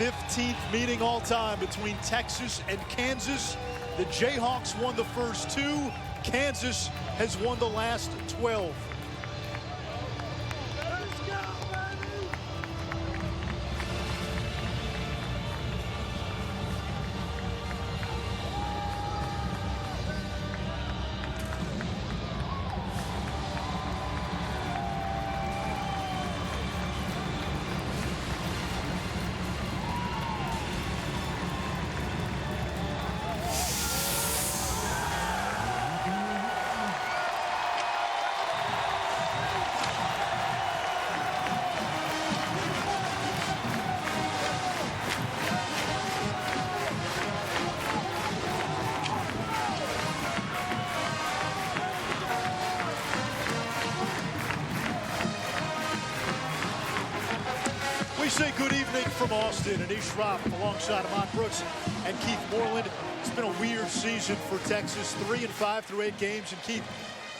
15th meeting all time between Texas and Kansas. The Jayhawks won the first 2. Kansas has won the last 12. Say good evening from Austin. Anish Shroff alongside Ahmad Brooks and Keith Moreland. It's been a weird season for Texas, 3-5 through 8 games. And Keith,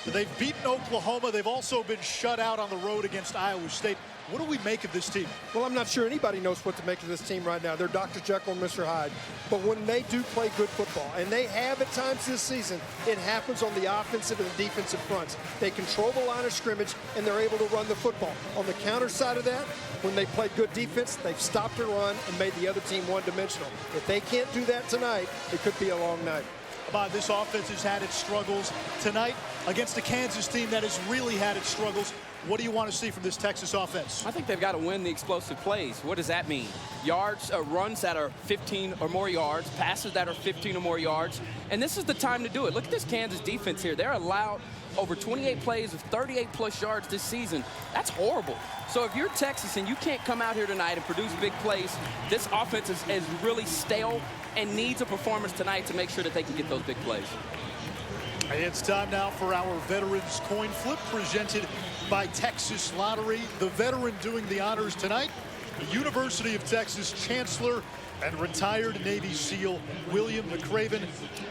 they've beaten Oklahoma. They've also been shut out on the road against Iowa State. What do we make of this team? Well, I'm not sure anybody knows what to make of this team right now. They're Dr. Jekyll and Mr. Hyde. But when they do play good football, and they have at times this season, it happens on the offensive and the defensive fronts. They control the line of scrimmage, and they're able to run the football. On the counter side of that, when they play good defense, they've stopped a run and made the other team one-dimensional. If they can't do that tonight, it could be a long night. This offense has had its struggles tonight against a Kansas team that has really had its struggles. What do you want to see from this Texas offense? I think they've got to win the explosive plays. What does that mean? Yards, runs that are 15 or more yards, passes that are 15 or more yards. And this is the time to do it. Look at this Kansas defense here. They're allowed over 28 plays of 38-plus yards this season. That's horrible. So if you're Texas and you can't come out here tonight and produce big plays, this offense is really stale and needs a performance tonight to make sure that they can get those big plays. It's time now for our Veterans Coin Flip presented by Texas Lottery. The veteran doing the honors tonight, the University of Texas Chancellor and retired Navy SEAL William McRaven.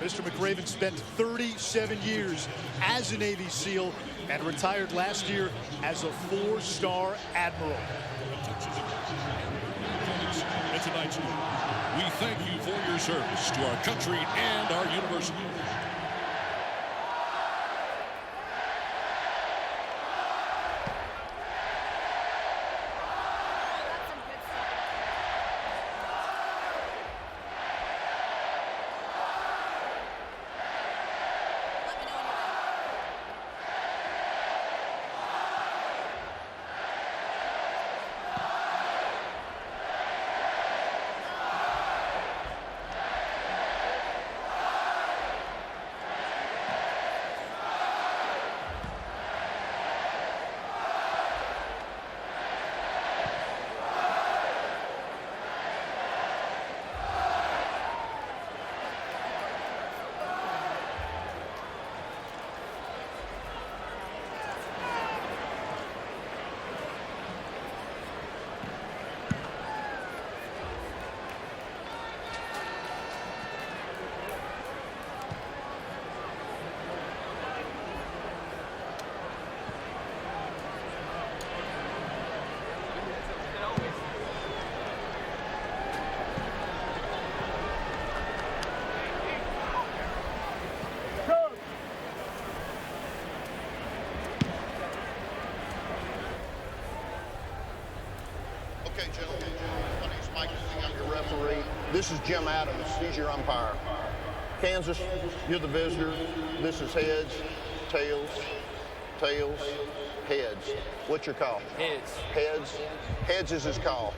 Mr. McRaven spent 37 years as a Navy SEAL and retired last year as a 4-star admiral. And tonight's game, we thank you for your service to our country and our university. Okay, gentlemen, my name's Mike. I'm your referee. This is Jim Adams. He's your umpire. Kansas, you're the visitor. This is heads, tails, tails, heads. What's your call? Heads. Heads. Heads is his call.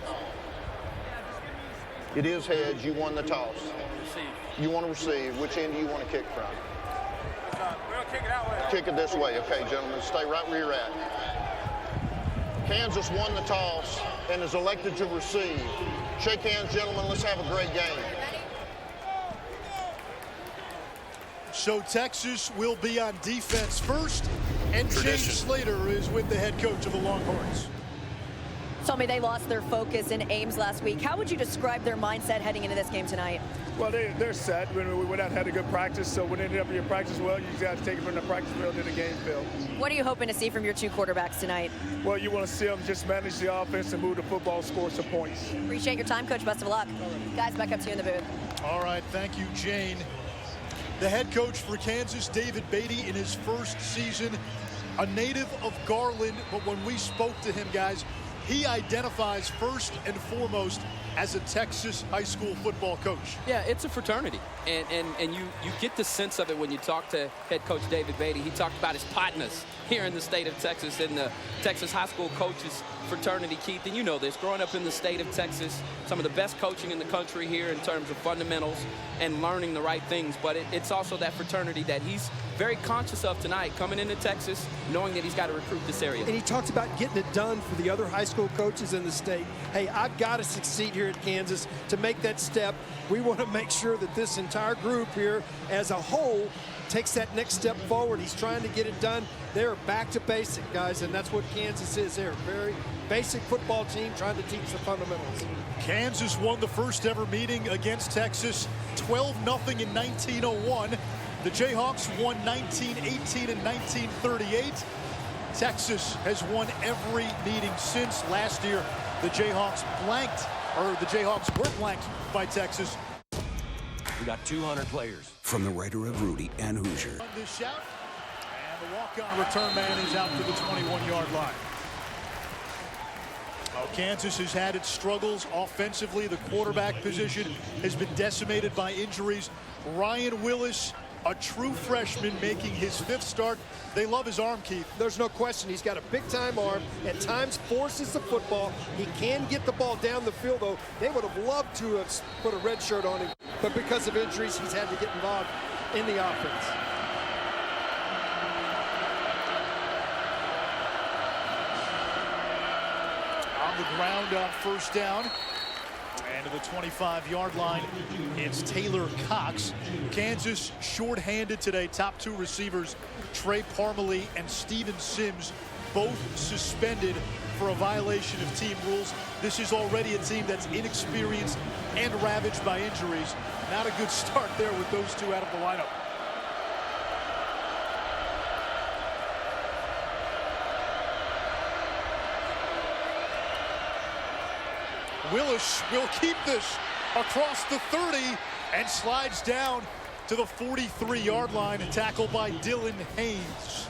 It is heads. You won the toss. Receive. You want to receive. Which end do you want to kick from? We're going to kick it that way. Kick it this way. Okay, gentlemen. Stay right where you're at. Kansas won the toss and is elected to receive. Shake hands, gentlemen. Let's have a great game. So Texas will be on defense first, and James Slater is with the head coach of the Longhorns. Told me they lost their focus in Ames last week. How would you describe their mindset heading into this game tonight? Well, they're set. We went out and had a good practice, so when they ended up in your practice well, you just got to take it from the practice field to the game field. What are you hoping to see from your two quarterbacks tonight? Well, you want to see them just manage the offense and move the football, score some points. Appreciate your time, Coach. Best of luck. Guys, back up to you in the booth. All right, thank you, Jane. The head coach for Kansas, David Beatty, in his first season, a native of Garland, but when we spoke to him, guys, he identifies first and foremost as a Texas high school football coach. Yeah, it's a fraternity, and you get the sense of it when you talk to head coach David Beatty. He talked about his partners here in the state of Texas in the Texas High School Coaches Fraternity, Keith, and you know this, growing up in the state of Texas, some of the best coaching in the country here in terms of fundamentals and learning the right things, but it's also that fraternity that he's very conscious of tonight, coming into Texas, knowing that he's got to recruit this area. And he talks about getting it done for the other high school coaches in the state. Hey, I've got to succeed here at Kansas to make that step. We want to make sure that this entire group here as a whole takes that next step forward. He's trying to get it done. They're back to basic, guys, and that's what Kansas is. They're a very basic football team trying to teach the fundamentals. Kansas won the first ever meeting against Texas 12-0 in 1901. The Jayhawks won 1918 and 1938. Texas has won every meeting since last year. The Jayhawks were blanked by Texas. We got 200 players. From the writer of Rudy and Hoosier. This shout, and the walk-on return man is out to the 21-yard line. Kansas has had its struggles offensively. The quarterback position has been decimated by injuries. Ryan Willis, a true freshman, making his fifth start. They love his arm, Keith. There's no question. He's got a big-time arm. At times forces the football. He can get the ball down the field, though. They would have loved to have put a red shirt on him. But because of injuries, he's had to get involved in the offense. On the ground on first down. And to the 25-yard line, it's Taylor Cox. Kansas short-handed today. Top two receivers, Trey Parmalee and Steven Sims, both suspended for a violation of team rules. This is already a team that's inexperienced and ravaged by injuries. Not a good start there with those two out of the lineup. Willis will keep this across the 30 and slides down to the 43-yard line, and tackled by Dylan Haynes.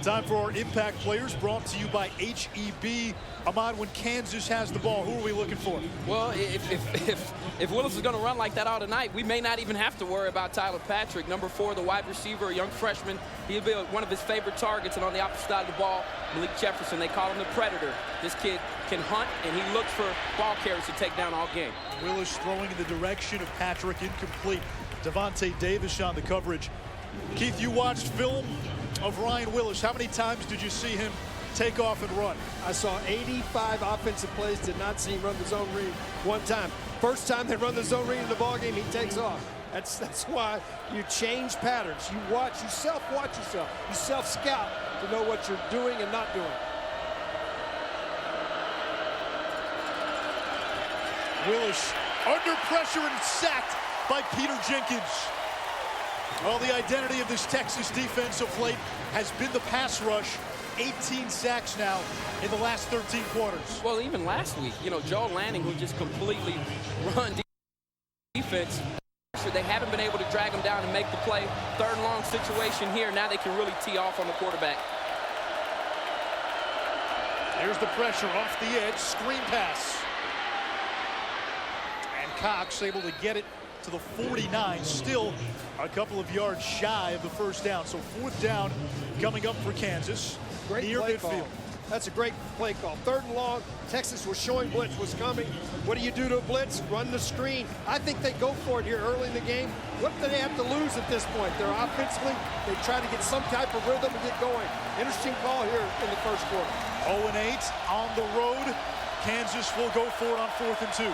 Time for our impact players, brought to you by HEB. Ahmad, when Kansas has the ball, who are we looking for? Well, if Willis is going to run like that all tonight, we may not even have to worry about Tyler Patrick. Number 4, the wide receiver, a young freshman. He'll be one of his favorite targets. And on the opposite side of the ball, Malik Jefferson, they call him the Predator. This kid can hunt, and he looks for ball carriers to take down all game. Willis throwing in the direction of Patrick, incomplete. Devontae Davis on the coverage. Keith, you watched film of Ryan Willis. How many times did you see him take off and run? I saw 85 offensive plays, did not see him run the zone read one time. First time they run the zone read in the ball game, he takes off. That's why you change patterns. You watch, you self-watch yourself. You self-scout to know what you're doing and not doing. Willis under pressure and sacked by Peter Jenkins. Well, the identity of this Texas defense of late has been the pass rush. 18 sacks now in the last 13 quarters. Well, even last week, you know, Joe Lanning, who just completely run defense, they haven't been able to drag him down and make the play. Third and long situation here. Now they can really tee off on the quarterback. Here's the pressure off the edge, screen pass. And Cox able to get it to the 49, still a couple of yards shy of the first down. So fourth down coming up for Kansas. Great near play midfield. Call. That's a great play call. Third and long. Texas was showing blitz was coming. What do you do to a blitz? Run the screen. I think they go for it here early in the game. What do they have to lose at this point? They're offensively, they try to get some type of rhythm and get going. Interesting call here in the first quarter. 0-8 on the road. Kansas will go for it on 4th and 2.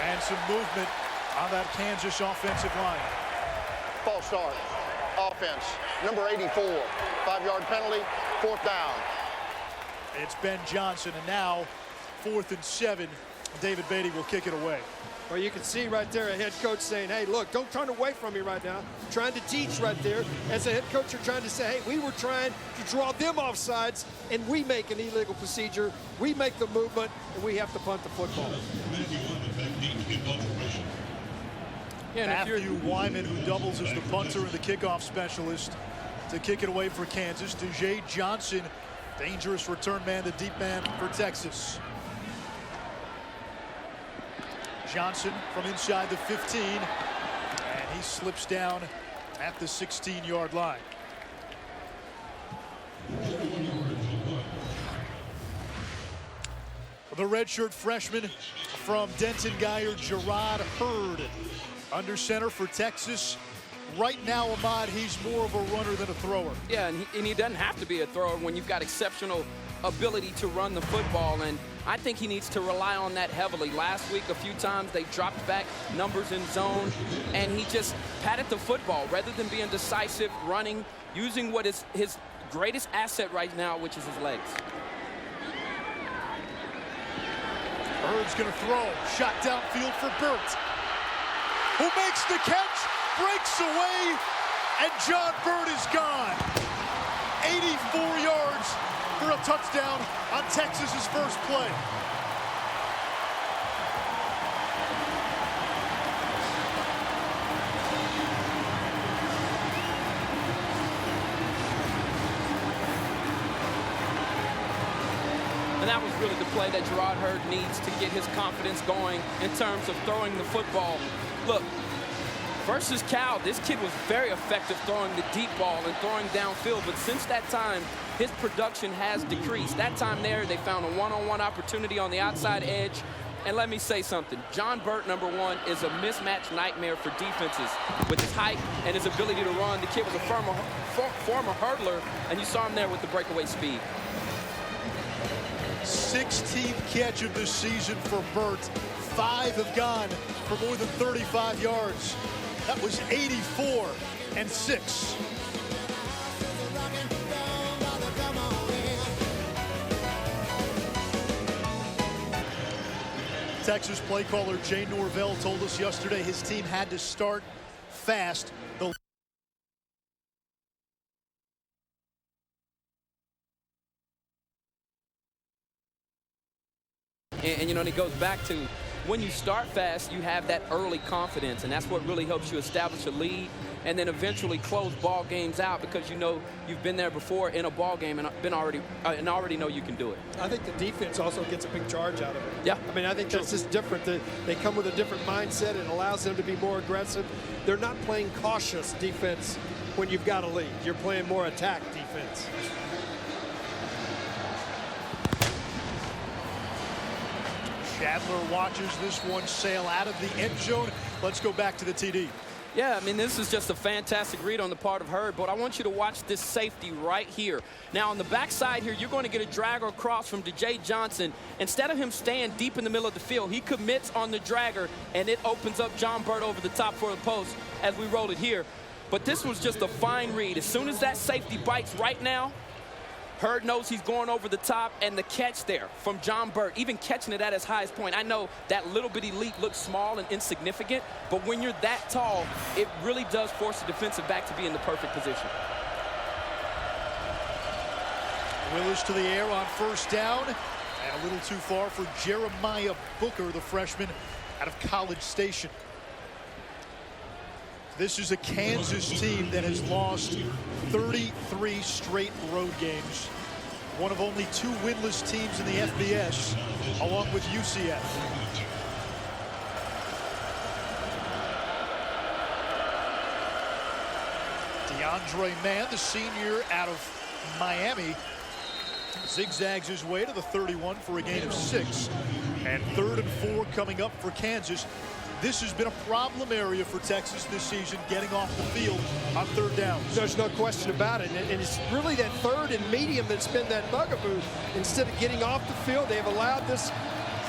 And some movement on that Kansas offensive line. False start. Off offense. Number 84, 5-yard penalty, 4th down. It's Ben Johnson, and now 4th and 7. David Beatty will kick it away. Well, you can see right there a head coach saying, hey, look, don't turn away from me right now. Trying to teach right there. As a head coach, you're trying to say, hey, we were trying to draw them off sides, and we make an illegal procedure. We make the movement, and we have to punt the football. Yeah, Matthew Wyman, who doubles as the punter and the kickoff specialist to kick it away for Kansas. Tajay Johnson, dangerous return man, the deep man for Texas. Johnson from inside the 15, and he slips down at the 16-yard line. The redshirt freshman from Denton Guyer, Gerard Hurd, under center for Texas. Right now, Ahmad, he's more of a runner than a thrower. Yeah, and he doesn't have to be a thrower when you've got exceptional ability to run the football, and I think he needs to rely on that heavily. Last week, a few times they dropped back numbers in zone, and he just patted the football rather than being decisive, running, using what is his greatest asset right now, which is his legs. Hurd's going to throw. Shot downfield for Burt, who makes the catch, breaks away, and John Burt is gone. 84 yards for a touchdown on Texas's first play. And that was really the play that Gerard Hurd needs to get his confidence going in terms of throwing the football. Look, versus Cal, this kid was very effective throwing the deep ball and throwing downfield, but since that time, his production has decreased. That time there, they found a one-on-one opportunity on the outside edge. And let me say something. John Burt, number one, is a mismatch nightmare for defenses with his height and his ability to run. The kid was a former hurdler, and you saw him there with the breakaway speed. 16th catch of the season for Burt. 5 have gone for more than 35 yards. That was 84 and 6. Texas play caller Jay Norvell told us yesterday his team had to start fast. And you know, and it goes back to when you start fast, you have that early confidence, and that's what really helps you establish a lead and then eventually close ball games out, because you know you've been there before in a ball game and already know you can do it. I think the defense also gets a big charge out of it. Yeah. I mean, I think that's just different. They come with a different mindset. It allows them to be more aggressive. They're not playing cautious defense when you've got a lead. You're playing more attack defense. Shadler watches this one sail out of the end zone. Let's go back to the TD. Yeah, I mean, this is just a fantastic read on the part of Hurd, but I want you to watch this safety right here. Now, on the backside here, you're going to get a dragger across from Tajay Johnson. Instead of him staying deep in the middle of the field, he commits on the dragger, and it opens up John Burt over the top for the post as we roll it here. But this was just a fine read. As soon as that safety bites right now, Hurd knows he's going over the top, and the catch there from John Burt, even catching it at his highest point. I know that little bitty leap looks small and insignificant, but when you're that tall, it really does force the defensive back to be in the perfect position. Willis to the air on first down, and a little too far for Jeremiah Booker, the freshman out of College Station. This is a Kansas team that has lost 33 straight road games. One of only 2 winless teams in the FBS, along with UCF. DeAndre Mann, the senior out of Miami, zigzags his way to the 31 for a gain of 6. And 3rd and 4 coming up for Kansas. This has been a problem area for Texas this season, getting off the field on 3rd downs. There's no question about it. And it's really that 3rd and medium that's been that bugaboo. Instead of getting off the field, they've allowed this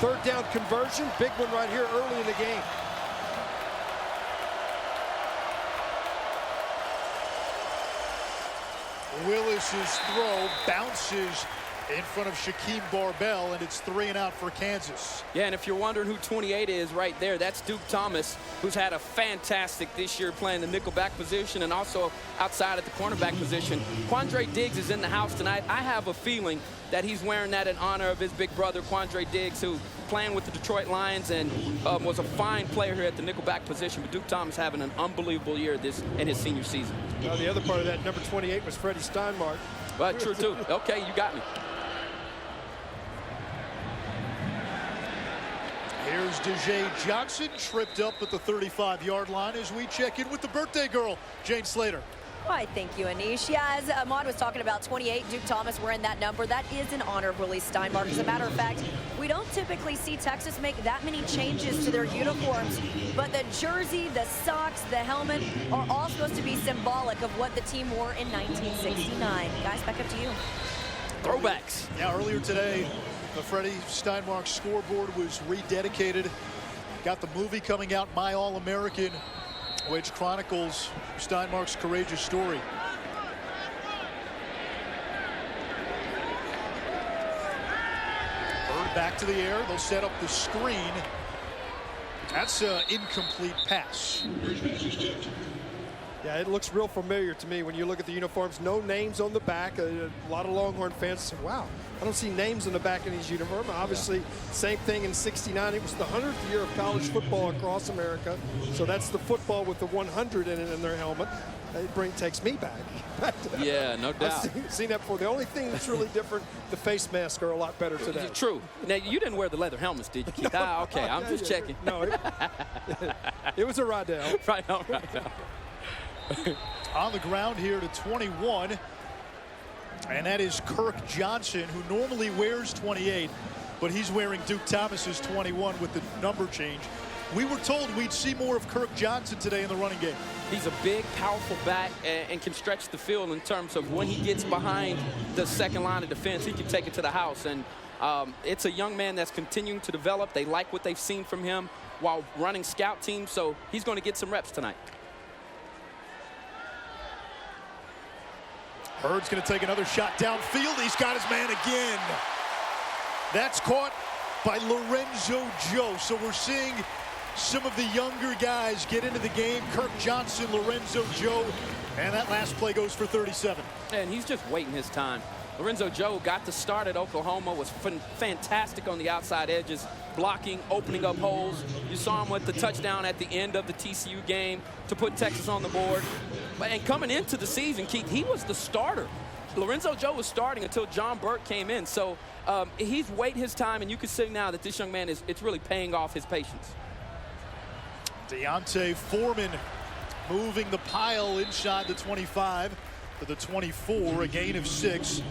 3rd down conversion. Big one right here early in the game. Willis's throw bounces in front of Shaquem Barbell, and it's 3 and out for Kansas. Yeah, and if you're wondering who 28 is right there, that's Duke Thomas, who's had a fantastic this year playing the nickelback position and also outside at the cornerback position. Quandre Diggs is in the house tonight. I have a feeling that he's wearing that in honor of his big brother, Quandre Diggs, who playing with the Detroit Lions and was a fine player here at the nickelback position. But Duke Thomas having an unbelievable year in his senior season. Well, the other part of that, number 28 was Freddie Steinmark. Well, true, too. Okay, you got me. Here's Deshae Johnson, tripped up at the 35-yard line as we check in with the birthday girl, Jane Slater. Why, thank you, Anish. Yeah, as Ahmad was talking about 28, Duke Thomas wearing that number. That is in honor of Willie Steinmark. As a matter of fact, we don't typically see Texas make that many changes to their uniforms, but the jersey, the socks, the helmet are all supposed to be symbolic of what the team wore in 1969. Guys, back up to you. Throwbacks. Yeah, earlier today, the Freddie Steinmark scoreboard was rededicated. Got the movie coming out, My All-American, which chronicles Steinmark's courageous story. Bird back to the air. They'll set up the screen. That's an incomplete pass. Yeah, it looks real familiar to me when you look at the uniforms. No names on the back. A lot of Longhorn fans say, wow, I don't see names on the back of these uniforms. Obviously, same thing in '69. It was the 100th year of college football across America. So that's the football with the 100 in their helmet. It takes me back. To that. Yeah, no doubt. I've seen that before. The only thing that's really different, the face masks are a lot better today. True. Now, you didn't wear the leather helmets, did you, Keith? Ah, okay, I'm just checking. No, it was a Rydell. Right on, right on. On the ground here to 21, and that is Kirk Johnson, who normally wears 28, but he's wearing Duke Thomas's 21 with the number change. We were told we'd see more of Kirk Johnson today in the running game. He's a big, powerful back and can stretch the field in terms of when he gets behind the second line of defense, he can take it to the house. And it's a young man that's continuing to develop. They like what they've seen from him while running scout teams, so he's going to get some reps tonight. Hurd's going to take another shot downfield. He's got his man again. That's caught by Lorenzo Joe. So we're seeing some of the younger guys get into the game. Kirk Johnson, Lorenzo Joe, and that last play goes for 37. And he's just waiting his time. Lorenzo Joe got the start at Oklahoma, was fantastic on the outside edges, blocking, opening up holes. You saw him with the touchdown at the end of the TCU game to put Texas on the board. And coming into the season, Keith, he was the starter. Lorenzo Joe was starting until John Burke came in. So he's waiting his time, and you can see now that this young man it's really paying off his patience. Deontay Foreman moving the pile inside the 25 to the 24, a gain of 6.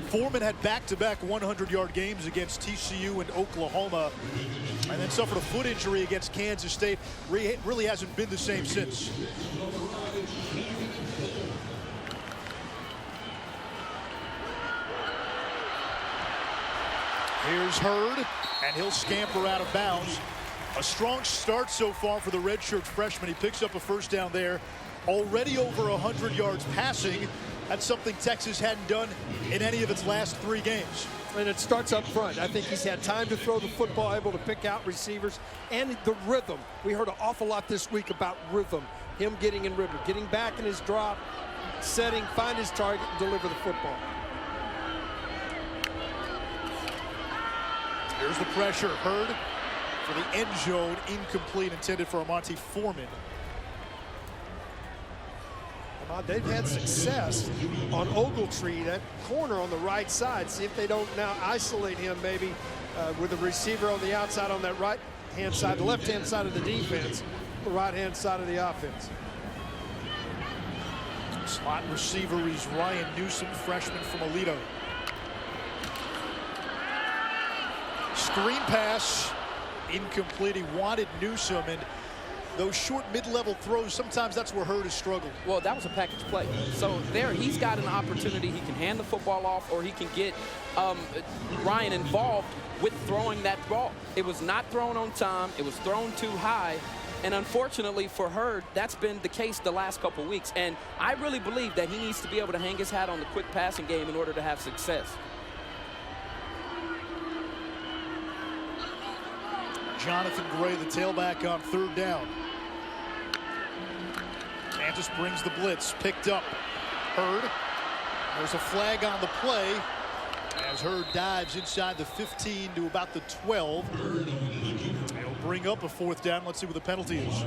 Foreman had back-to-back 100-yard games against TCU and Oklahoma, and then suffered a foot injury against Kansas State. Really hasn't been the same since. Here's Hurd, and he'll scamper out of bounds. A strong start so far for the redshirt freshman. He picks up a first down there. Already over 100 yards passing. That's something Texas hadn't done in any of its last 3 games. And it starts up front. I think he's had time to throw the football, able to pick out receivers, and the rhythm. We heard an awful lot this week about rhythm. Him getting in rhythm, getting back in his drop, setting, find his target, and deliver the football. Here's the pressure. Hurd for the end zone, incomplete, intended for Amante Foreman. They've had success on Ogletree, that corner on the right side. See if they don't now isolate him maybe with a receiver on the outside on that right-hand side, the left-hand side of the defense, the right-hand side of the offense. Slot receiver is Ryan Newsom, freshman from Aledo. Screen pass, incomplete. He wanted Newsom, and those short mid-level throws, sometimes that's where Hurd has struggled. Well, that was a package play. So there, he's got an opportunity. He can hand the football off, or he can get Ryan involved with throwing that ball. It was not thrown on time. It was thrown too high. And unfortunately for Hurd, that's been the case the last couple weeks. And I really believe that he needs to be able to hang his hat on the quick passing game in order to have success. Jonathan Gray, the tailback, on third down. Kansas brings the blitz, picked up. Hurd. There's a flag on the play as Hurd dives inside the 15 to about the 12. It'll bring up a fourth down. Let's see what the penalty is.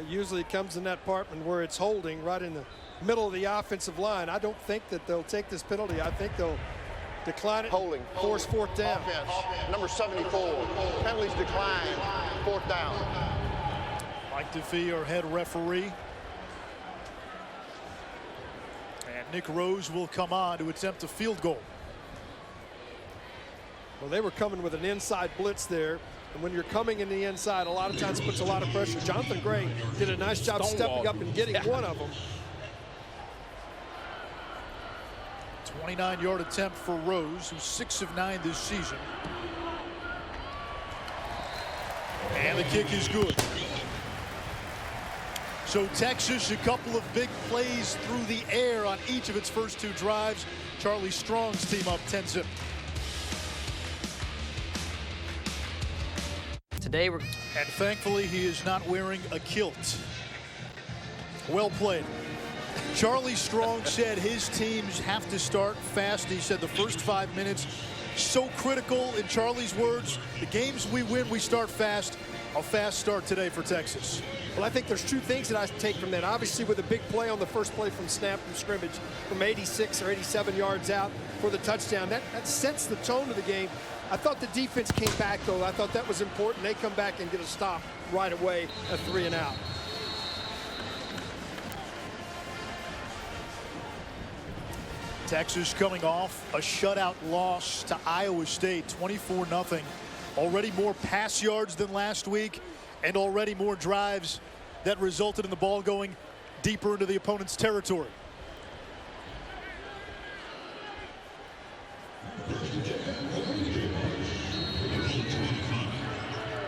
Usually it comes in that part where it's holding right in the middle of the offensive line. I don't think that they'll take this penalty. I think they'll decline it. Holding. Force fourth down. Offense. Number 74. Penalties decline. Fourth down. Mike DeFee, our head referee. And Nick Rose will come on to attempt a field goal. Well, they were coming with an inside blitz there. And when you're coming in the inside, a lot of times it puts a lot of pressure. Jonathan Gray did a nice job stepping up and getting one of them. 29-yard attempt for Rose, who's 6 of 9 this season. And the kick is good. So Texas, a couple of big plays through the air on each of its first 2 drives. Charlie Strong's team up 10-zip. Today and thankfully he is not wearing a kilt. Well played. Charlie Strong said his teams have to start fast. He said the first 5 minutes so critical. In Charlie's words, the games we win, we start fast. A fast start today for Texas. Well, I think there's 2 things that I take from that. Obviously, with a big play on the first play from snap from scrimmage from 86 or 87 yards out for the touchdown, that sets the tone of the game. I thought the defense came back, though. I thought that was important. They come back and get a stop right away, a 3 and out. Texas coming off a shutout loss to Iowa State, 24-0. Already more pass yards than last week, and already more drives that resulted in the ball going deeper into the opponent's territory.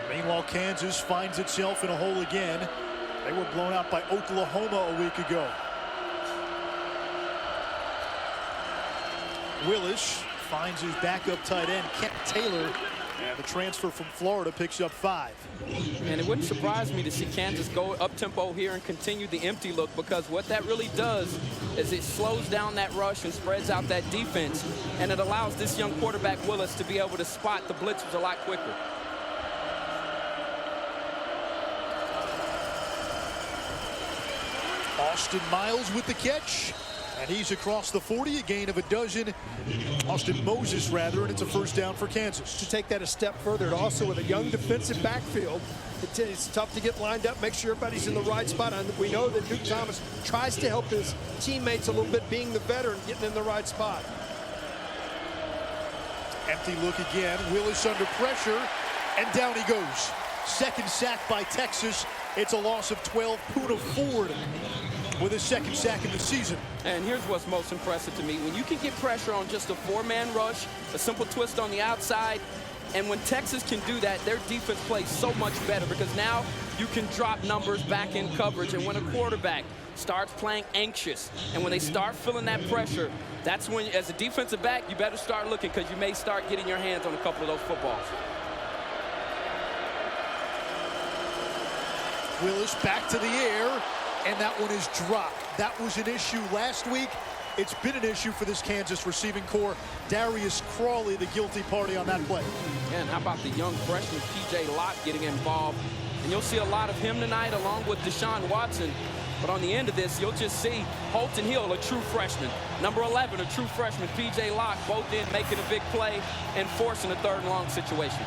Meanwhile, Kansas finds itself in a hole again. They were blown out by Oklahoma a week ago. Willis finds his backup tight end, Kent Taylor. And the transfer from Florida picks up 5. And it wouldn't surprise me to see Kansas go up-tempo here and continue the empty look, because what that really does is it slows down that rush and spreads out that defense, and it allows this young quarterback Willis to be able to spot the blitzers a lot quicker. Austin Miles with the catch. And he's across the 40, a gain of a dozen. Austin Moses, rather, and it's a first down for Kansas. To take that a step further, and also with a young defensive backfield, it's tough to get lined up, make sure everybody's in the right spot. And we know that Duke Thomas tries to help his teammates a little bit, being the veteran, getting in the right spot. Empty look again. Willis under pressure, and down he goes. Second sack by Texas. It's a loss of 12. Poona Ford with his second sack in the season. And here's what's most impressive to me. When you can get pressure on just a 4-man rush, a simple twist on the outside, and when Texas can do that, their defense plays so much better, because now you can drop numbers back in coverage. And when a quarterback starts playing anxious, and when they start feeling that pressure, that's when, as a defensive back, you better start looking, because you may start getting your hands on a couple of those footballs. Willis back to the air, and that one is dropped. That was an issue last week. It's been an issue for this Kansas receiving core. Darius Crawley, the guilty party on that play. And how about the young freshman P.J. Locke getting involved? And you'll see a lot of him tonight, along with Deshaun Watson. But on the end of this, you'll just see Holton Hill, a true freshman. Number 11, a true freshman, P.J. Locke, both in making a big play and forcing a 3rd and long situation.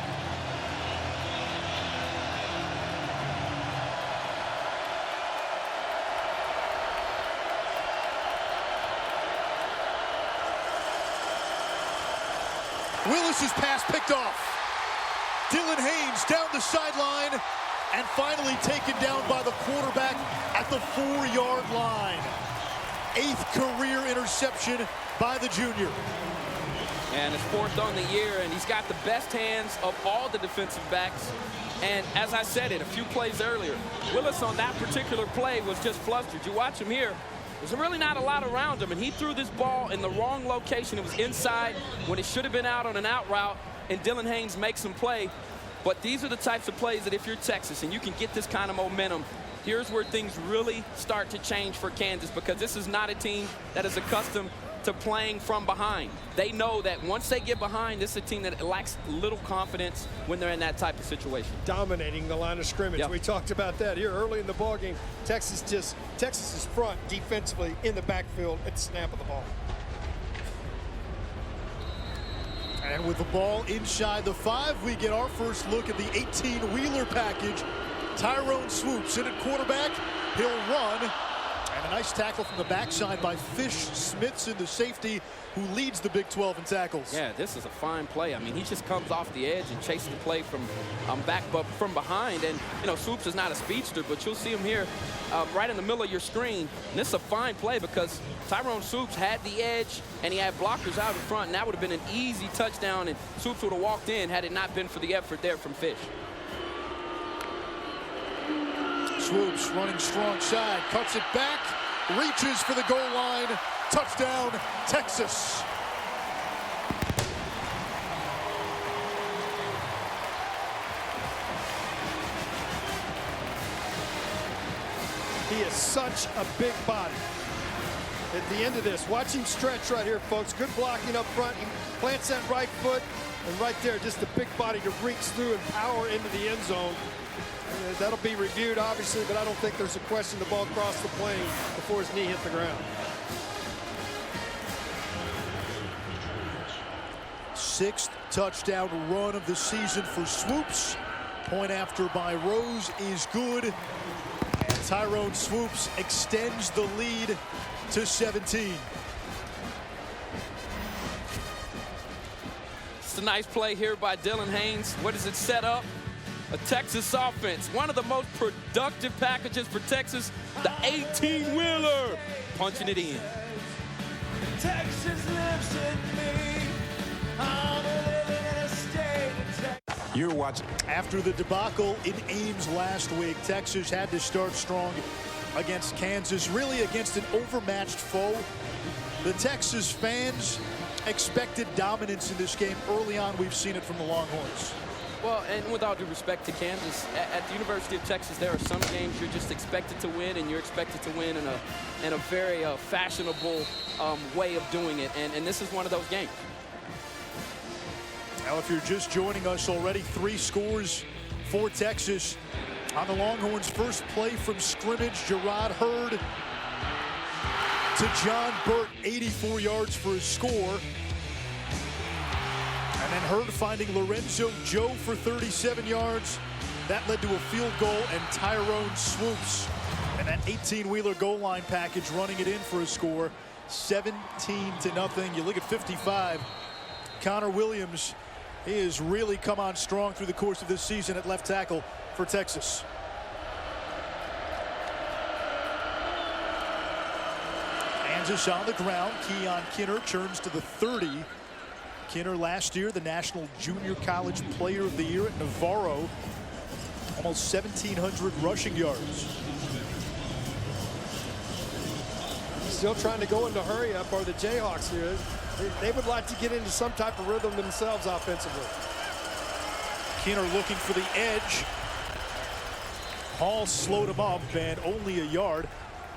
Willis's pass picked off. Dylan Haynes down the sideline and finally taken down by the quarterback at the 4-yard line. 8th career interception by the junior. And it's 4th on the year, and he's got the best hands of all the defensive backs. And as I said it a few plays earlier, Willis on that particular play was just flustered. You watch him here, there's really not a lot around him, and he threw this ball in the wrong location. It was inside when it should have been out on an out route, and Dylan Haynes makes him play. But these are the types of plays that if you're Texas and you can get this kind of momentum, here's where things really start to change for Kansas, because this is not a team that is accustomed to playing from behind. They know that once they get behind, this is a team that lacks little confidence when they're in that type of situation. Dominating the line of scrimmage. Yep. We talked about that here early in the ballgame. Texas's front defensively in the backfield at the snap of the ball. And with the ball inside the 5, we get our first look at the 18-wheeler package. Tyrone Swoops in at quarterback. He'll run. And a nice tackle from the backside by Fish Smithson, the safety, who leads the Big 12 in tackles. Yeah, this is a fine play. I mean, he just comes off the edge and chases the play from back, but from behind. And, you know, Swoops is not a speedster, but you'll see him here right in the middle of your screen. And this is a fine play because Tyrone Swoops had the edge, and he had blockers out in front, and that would have been an easy touchdown, and Swoops would have walked in had it not been for the effort there from Fish. Swoops running strong side, cuts it back, reaches for the goal line. Touchdown, Texas. He is such a big body. At the end of this, watch him stretch right here, folks. Good blocking up front. He plants that right foot, and right there, just a big body to reach through and power into the end zone. That'll be reviewed, obviously, but I don't think there's a question the ball crossed the plane before his knee hit the ground. 6th touchdown run of the season for Swoops. Point after by Rose is good. And Tyrone Swoops extends the lead to 17. It's a nice play here by Dylan Haynes. What does it set up? A Texas offense. One of the most productive packages for Texas, the 18-wheeler, punching it in. Texas lives in me. I'm living in a state of Texas. You're watching. After the debacle in Ames last week, Texas had to start strong against Kansas, really against an overmatched foe. The Texas fans expected dominance in this game. Early on, we've seen it from the Longhorns. Well, and with all due respect to Kansas, at the University of Texas, there are some games you're just expected to win, and you're expected to win in a very fashionable way of doing it, and this is one of those games. Now, if you're just joining us already, 3 scores for Texas. On the Longhorns' first play from scrimmage, Gerard Hurd to John Burt, 84 yards for his score. And then Hurd finding Lorenzo Joe for 37 yards. That led to a field goal, and Tyrone Swoops and that 18-wheeler goal line package running it in for a score, 17-0. You look at 55. Connor Williams, he has really come on strong through the course of this season at left tackle for Texas. Kansas on the ground. Keon Kinner turns to the 30. Kinner last year, the National Junior College Player of the Year at Navarro. Almost 1,700 rushing yards. Still trying to go into hurry up are the Jayhawks here. They would like to get into some type of rhythm themselves offensively. Kinner looking for the edge. Hall slowed him up, and only a yard.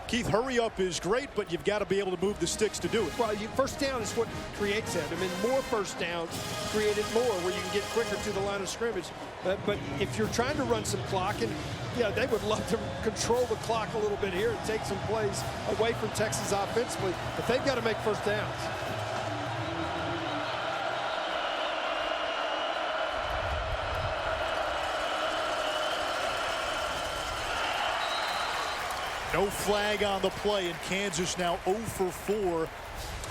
Keith, hurry up is great, but you've got to be able to move the sticks to do it. Well, first down is what creates that. I mean, more first downs create it more, where you can get quicker to the line of scrimmage. But if you're trying to run some clock, and yeah, they would love to control the clock a little bit here and take some plays away from Texas offensively, but they've got to make first downs. No flag on the play, and Kansas now 0 for 4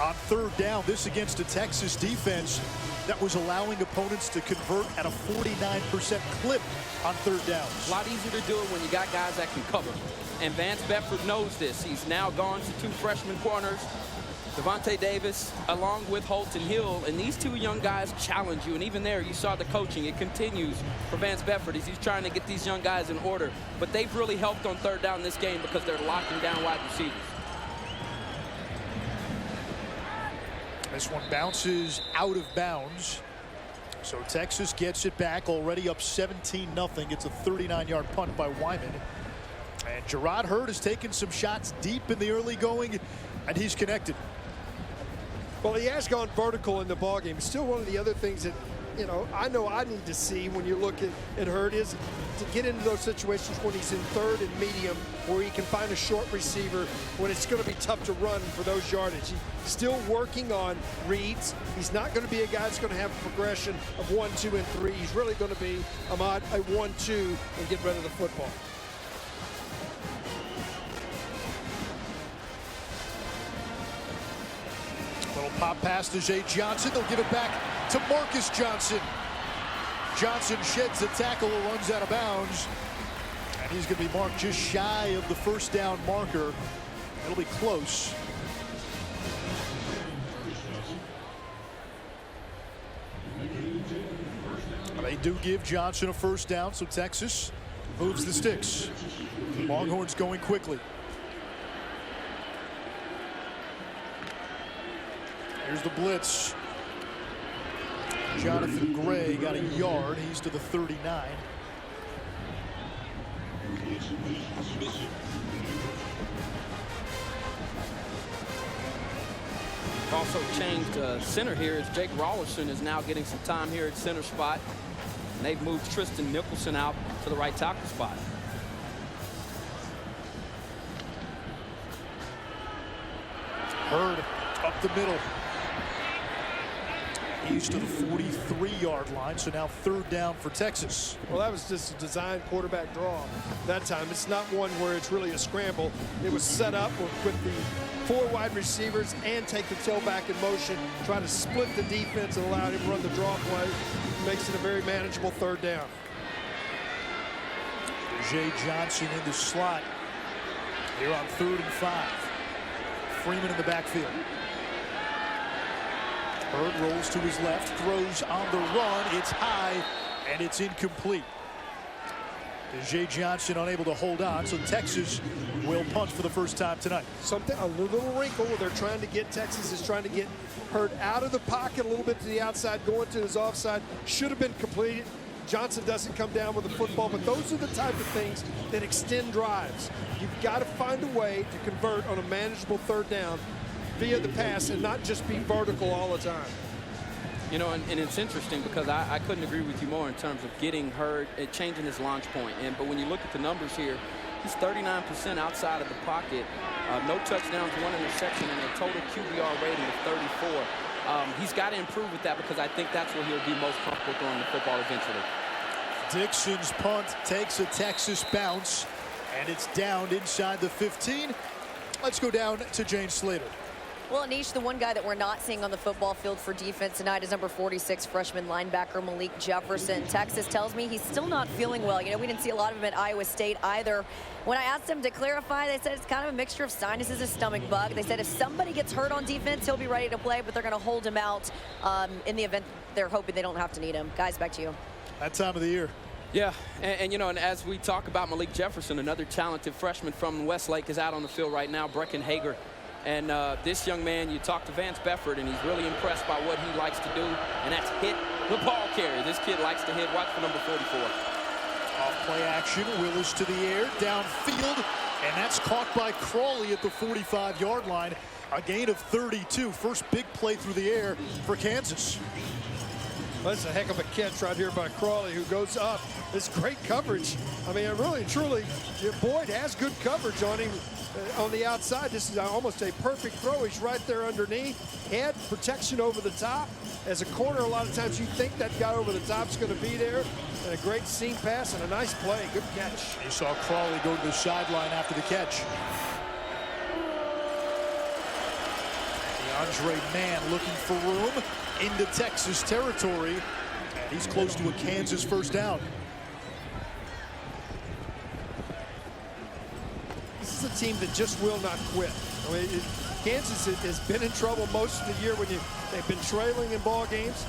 on third down. This against a Texas defense that was allowing opponents to convert at a 49% clip on third downs. A lot easier to do it when you got guys that can cover. And Vance Bedford knows this. He's now gone to 2 freshman corners. Devontae Davis, along with Holton Hill, and these two young guys challenge you. And even there, you saw the coaching. It continues for Vance Bedford as he's trying to get these young guys in order. But they've really helped on third down in this game because they're locking down wide receivers. This one bounces out of bounds. So Texas gets it back, already up 17-0. It's a 39-yard punt by Wyman. And Jerrod Hurd has taken some shots deep in the early going, and he's connected. Well, he has gone vertical in the ballgame. Still, one of the other things that, I know I need to see when you look at Hurd is to get into those situations when he's in third and medium where he can find a short receiver when it's going to be tough to run for those yardage. He's still working on reads. He's not going to be a guy that's going to have a progression of 1, 2, and 3. He's really going to be a 1, 2 and get rid of the football. Little pop pass to Zay Johnson. They'll give it back to Marcus Johnson. Johnson sheds the tackle and runs out of bounds. And he's going to be marked just shy of the first down marker. It'll be close. They do give Johnson a first down, so Texas moves the sticks. Longhorns going quickly. Here's the blitz. Jonathan Gray got a yard. He's to the 39. Also changed center here as Jake Rollerson is now getting some time here at center spot. And they've moved Tristan Nicholson out to the right tackle spot. Hurd up the middle. He's to the 43-yard line, so now third down for Texas. Well, that was just a design quarterback draw that time. It's not one where it's really a scramble. It was set up with the 4 wide receivers and take the tailback in motion, try to split the defense and allow him to run the draw play. Makes it a very manageable third down. Zay Johnson in the slot here on 3rd and 5. Freeman in the backfield. Hurd rolls to his left, throws on the run. It's high, and it's incomplete. Zay Johnson unable to hold on, so Texas will punt for the first time tonight. A little wrinkle where they're trying to get Texas is trying to get Hurd out of the pocket a little bit to the outside, going to his offside. Should have been completed. Johnson doesn't come down with the football, but those are the type of things that extend drives. You've got to find a way to convert on a manageable third down via the pass and not just be vertical all the time. And it's interesting because I couldn't agree with you more in terms of getting Hurd, changing his launch point. But when you look at the numbers here, he's 39% outside of the pocket, no touchdowns, 1 interception, and a total QBR rating of 34. He's got to improve with that because I think that's where he'll be most comfortable throwing the football eventually. Dixon's punt takes a Texas bounce, and it's downed inside the 15. Let's go down to Jane Slater. Well, Anish, the one guy that we're not seeing on the football field for defense tonight is number 46 freshman linebacker Malik Jefferson. Texas tells me he's still not feeling well. We didn't see a lot of him at Iowa State either. When I asked them to clarify, they said it's kind of a mixture of sinuses and stomach bug. They said if somebody gets hurt on defense, he'll be ready to play, but they're going to hold him out in the event they're hoping they don't have to need him. Guys, back to you. That time of the year. Yeah, and as we talk about Malik Jefferson, another talented freshman from Westlake is out on the field right now, Brecken Hager. And this young man, you talk to Vance Bedford, and he's really impressed by what he likes to do, and that's hit the ball carrier. This kid likes to hit. Watch for number 44. Off play action, Willis to the air, downfield, and that's caught by Crawley at the 45-yard line. A gain of 32. First big play through the air for Kansas. That's a heck of a catch right here by Crawley, who goes up. It's great coverage. I mean, really, truly, Boyd has good coverage on him on the outside. This is almost a perfect throw. He's right there underneath. Had protection over the top. As a corner, a lot of times you think that guy over the top is going to be there. And a great seam pass and a nice play. Good catch. You saw Crawley go to the sideline after the catch. DeAndre Mann looking for room into Texas territory. And he's close to a Kansas first down. This is a team that just will not quit. I mean, Kansas has been in trouble most of the year when they've been trailing in ball games.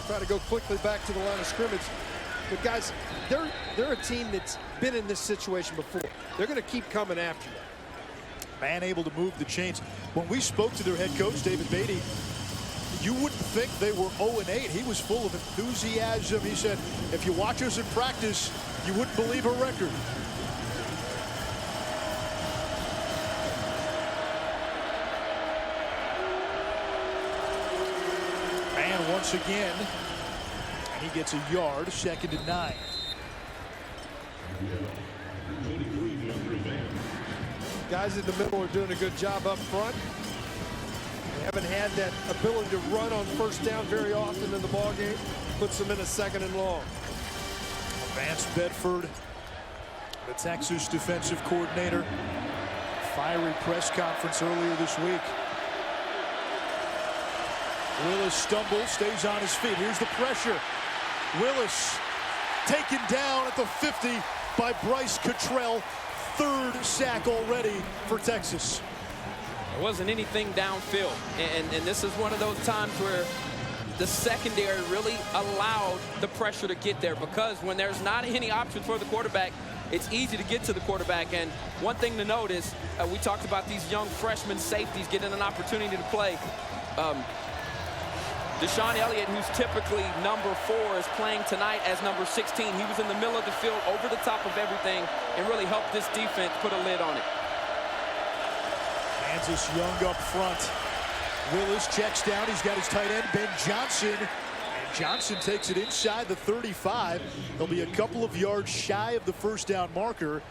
Try to go quickly back to the line of scrimmage. But guys, they're a team that's been in this situation before. They're going to keep coming after you. Man able to move the chains. When we spoke to their head coach, David Beatty, you wouldn't think they were 0-8. He was full of enthusiasm. He said, if you watch us in practice, you wouldn't believe our record. Man once again, and he gets a yard, 2nd and 9. Guys in the middle are doing a good job up front. They haven't had that ability to run on first down very often in the ball game. Puts them in a 2nd and long. Vance Bedford, the Texas defensive coordinator, fiery press conference earlier this week. Willis stumbles, stays on his feet. Here's the pressure. Willis taken down at the 50 by Bryce Cottrell. 3rd sack already for Texas. There wasn't anything downfield. And this is one of those times where the secondary really allowed the pressure to get there, because when there's not any options for the quarterback, it's easy to get to the quarterback. And one thing to note is we talked about these young freshman safeties getting an opportunity to play. Deshaun Elliott, who's typically number 4, is playing tonight as number 16. He was in the middle of the field, over the top of everything, and really helped this defense put a lid on it. Kansas young up front. Willis checks down. He's got his tight end, Ben Johnson. And Johnson takes it inside the 35. He'll be a couple of yards shy of the first down marker.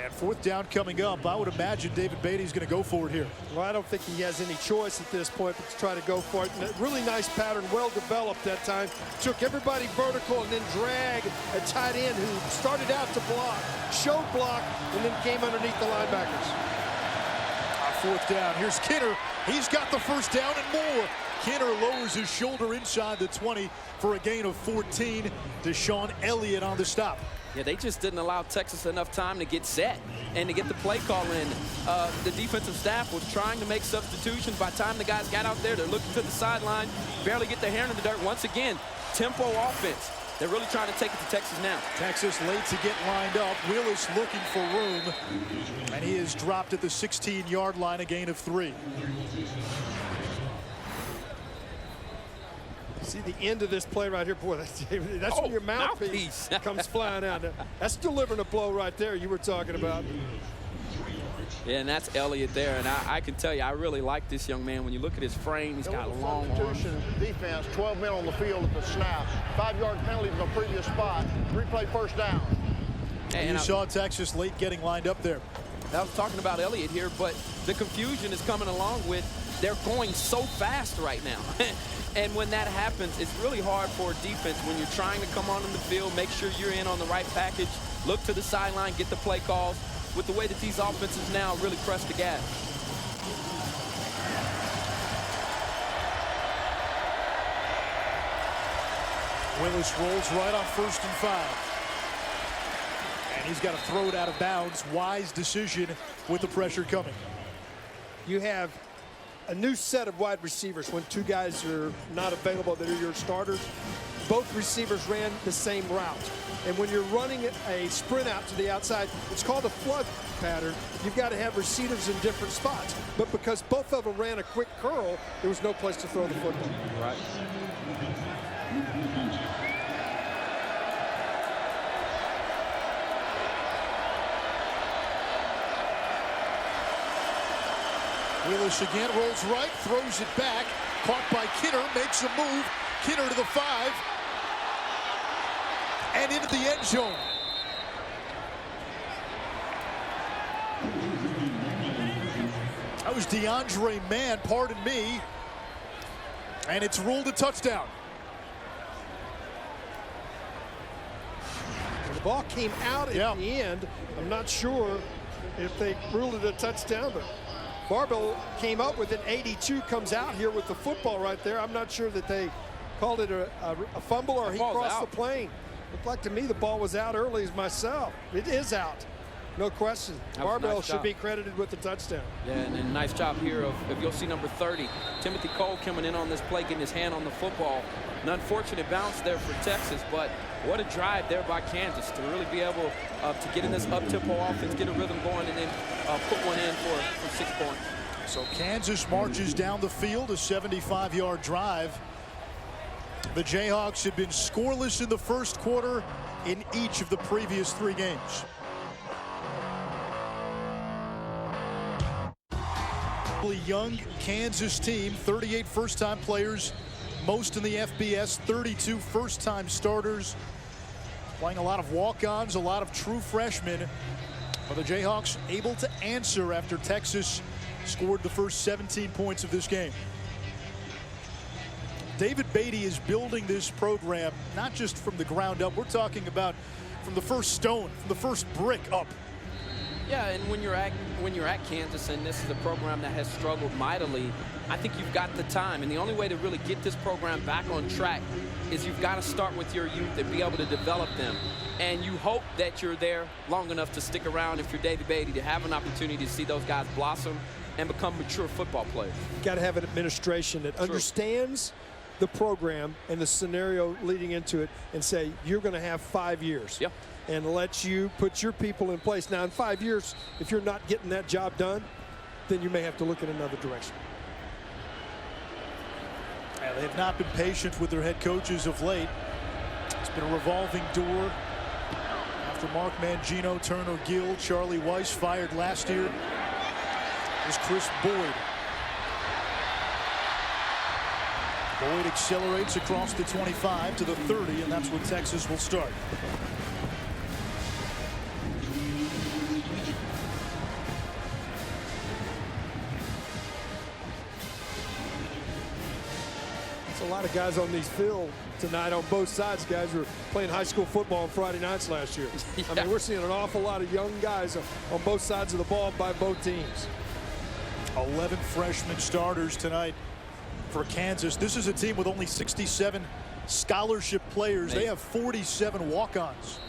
And 4th down coming up. I would imagine David Beatty's going to go for it here. Well, I don't think he has any choice at this point but to try to go for it. And a really nice pattern, well developed that time. Took everybody vertical and then dragged a tight end who started out to block, showed block, and then came underneath the linebackers. 4th down. Here's Kinner. He's got the first down and more. Kinner lowers his shoulder inside the 20 for a gain of 14. Deshaun Elliott on the stop. Yeah, they just didn't allow Texas enough time to get set and to get the play call in. The defensive staff was trying to make substitutions. By the time the guys got out there, they're looking to the sideline, barely get their hand in the dirt. Once again, tempo offense. They're really trying to take it to Texas now. Texas late to get lined up. Willis looking for room. And he is dropped at the 16-yard line, a gain of 3. See the end of this play right here, boy. That's when your mouthpiece comes flying out. That's delivering a blow right there you were talking about. Yeah, and that's Elliott there. And I can tell you, I really like this young man. When you look at his frame, he's got long arms. Defense, 12 men on the field at the snap. 5-yard penalty from the previous spot. Replay first down. And you saw Texas late getting lined up there. I was talking about Elliott here, but the confusion is coming along with they're going so fast right now. And when that happens, it's really hard for a defense when you're trying to come on in the field, make sure you're in on the right package, look to the sideline, get the play calls. With the way that these offenses now really press the gas. Willis rolls right on 1st and 5. And he's got to throw it out of bounds. Wise decision with the pressure coming. You have a new set of wide receivers when 2 guys are not available that are your starters. Both receivers ran the same route. And when you're running a sprint out to the outside, it's called a flood pattern. You've got to have receivers in different spots. But because both of them ran a quick curl, there was no place to throw the football. Right. Willis again rolls right, throws it back. Caught by Kinner, makes a move. Kinner to the 5. And into the end zone. That was DeAndre Mann, pardon me. And it's ruled a touchdown. The ball came out at the end. I'm not sure if they ruled it a touchdown, but Barbell came up with it. 82 comes out here with the football right there. I'm not sure that they called it a fumble or he crossed the plane. Looked like to me the ball was out early as myself. It is out. No question. That was a Barbell nice should job. be credited with the touchdown. Yeah, and nice job here of you'll see number 30, Timothy Cole, coming in on this play, getting his hand on the football. An unfortunate bounce there for Texas, but what a drive there by Kansas to really be able to get in this up-tempo offense, get a rhythm going, and then put one in for 6 points. So Kansas marches down the field, a 75-yard drive. The Jayhawks have been scoreless in the first quarter in each of the previous 3 games. Young Kansas team, 38 first-time players, most in the FBS, 32 first-time starters, playing a lot of walk-ons, a lot of true freshmen. But the Jayhawks able to answer after Texas scored the first 17 points of this game. David Beatty is building this program not just from the ground up. We're talking about from the first stone, from the first brick up. Yeah, and when you're at Kansas, and this is a program that has struggled mightily, I think you've got the time. And the only way to really get this program back on track is you've got to start with your youth and be able to develop them. And you hope that you're there long enough to stick around if you're David Beatty, to have an opportunity to see those guys blossom and become mature football players. You've got to have an administration that understands the program and the scenario leading into it and say, you're going to have 5 years. Yep. And let you put your people in place. Now, in 5 years, if you're not getting that job done, then you may have to look in another direction. Yeah, they have not been patient with their head coaches of late. It's been a revolving door. After Mark Mangino, Turner Gill, Charlie Weiss fired last year, it was Chris Boyd. Boyd accelerates across the 25 to the 30, and that's where Texas will start. There's a lot of guys on these field tonight on both sides. Guys were playing high school football on Friday nights last year. Yeah. I mean, we're seeing an awful lot of young guys on both sides of the ball by both teams. 11 freshman starters tonight for Kansas. This is a team with only 67 scholarship players. They have 47 walk-ons.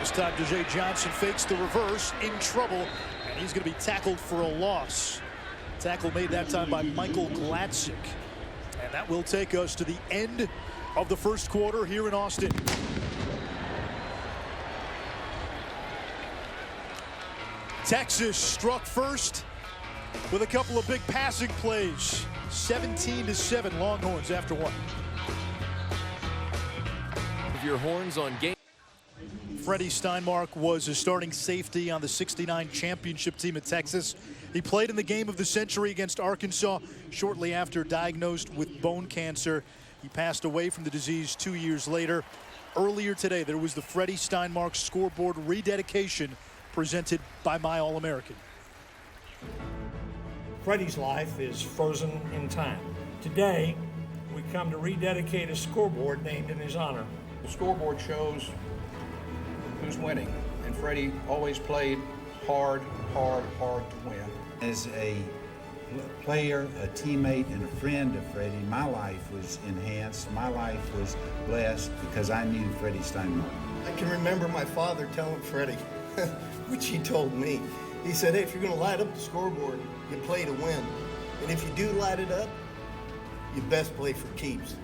This time, Ja'Jay Johnson fakes the reverse, in trouble, and he's going to be tackled for a loss. Tackle made that time by Michael Glatzik. And that will take us to the end of the first quarter here in Austin. Texas struck first with a couple of big passing plays. 17-7 Longhorns after one. Your horns on game. Freddie Steinmark was a starting safety on the '69 championship team at Texas. He played in the game of the century against Arkansas shortly after diagnosed with bone cancer. He passed away from the disease 2 years later. Earlier today, there was the Freddie Steinmark scoreboard rededication presented by My All-American. Freddie's life is frozen in time. Today, we come to rededicate a scoreboard named in his honor. The scoreboard shows who's winning, and Freddie always played hard to win. As a player, a teammate, and a friend of Freddie, my life was enhanced. My life was blessed because I knew Freddie Steinmark. I can remember my father telling Freddie, which he told me. He said, hey, if you're going to light up the scoreboard, you play to win. And if you do light it up, you best play for keeps.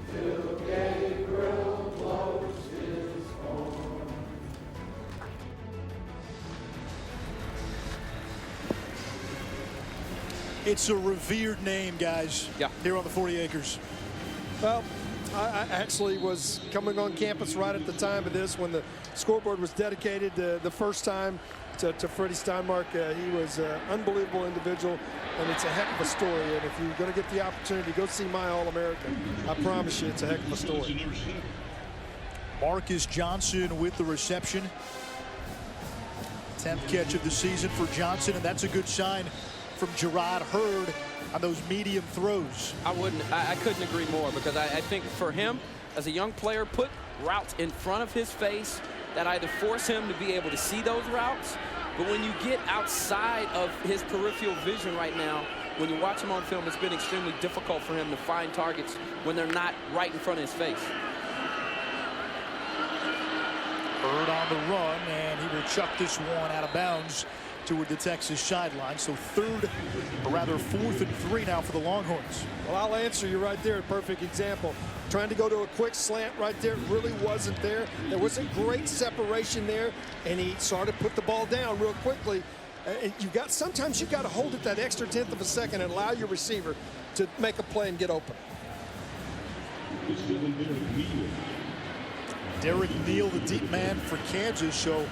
It's a revered name, guys, here on the 40 acres. Well, I actually was coming on campus right at the time of this when the scoreboard was dedicated the first time to Freddie Steinmark. He was an unbelievable individual, and it's a heck of a story. And if you're going to get the opportunity to go see My All-American, I promise you it's a heck of a story. Marcus Johnson with the reception. 10th catch of the season for Johnson, and that's a good sign from Gerard Hurd on those medium throws. I couldn't agree more, because I think for him as a young player, put routes in front of his face that either force him to be able to see those routes, but when you get outside of his peripheral vision right now, when you watch him on film, it's been extremely difficult for him to find targets when they're not right in front of his face. Hurd on the run, and he will chuck this one out of bounds toward the Texas sideline. So 4th and 3 now for the Longhorns. Well, I'll answer you right there. A perfect example. Trying to go to a quick slant right there, really wasn't there. There wasn't great separation there, and he started to put the ball down real quickly. Sometimes you got to hold it that extra 1/10 of a second and allow your receiver to make a play and get open. Derek Neal, the deep man for Kansas. So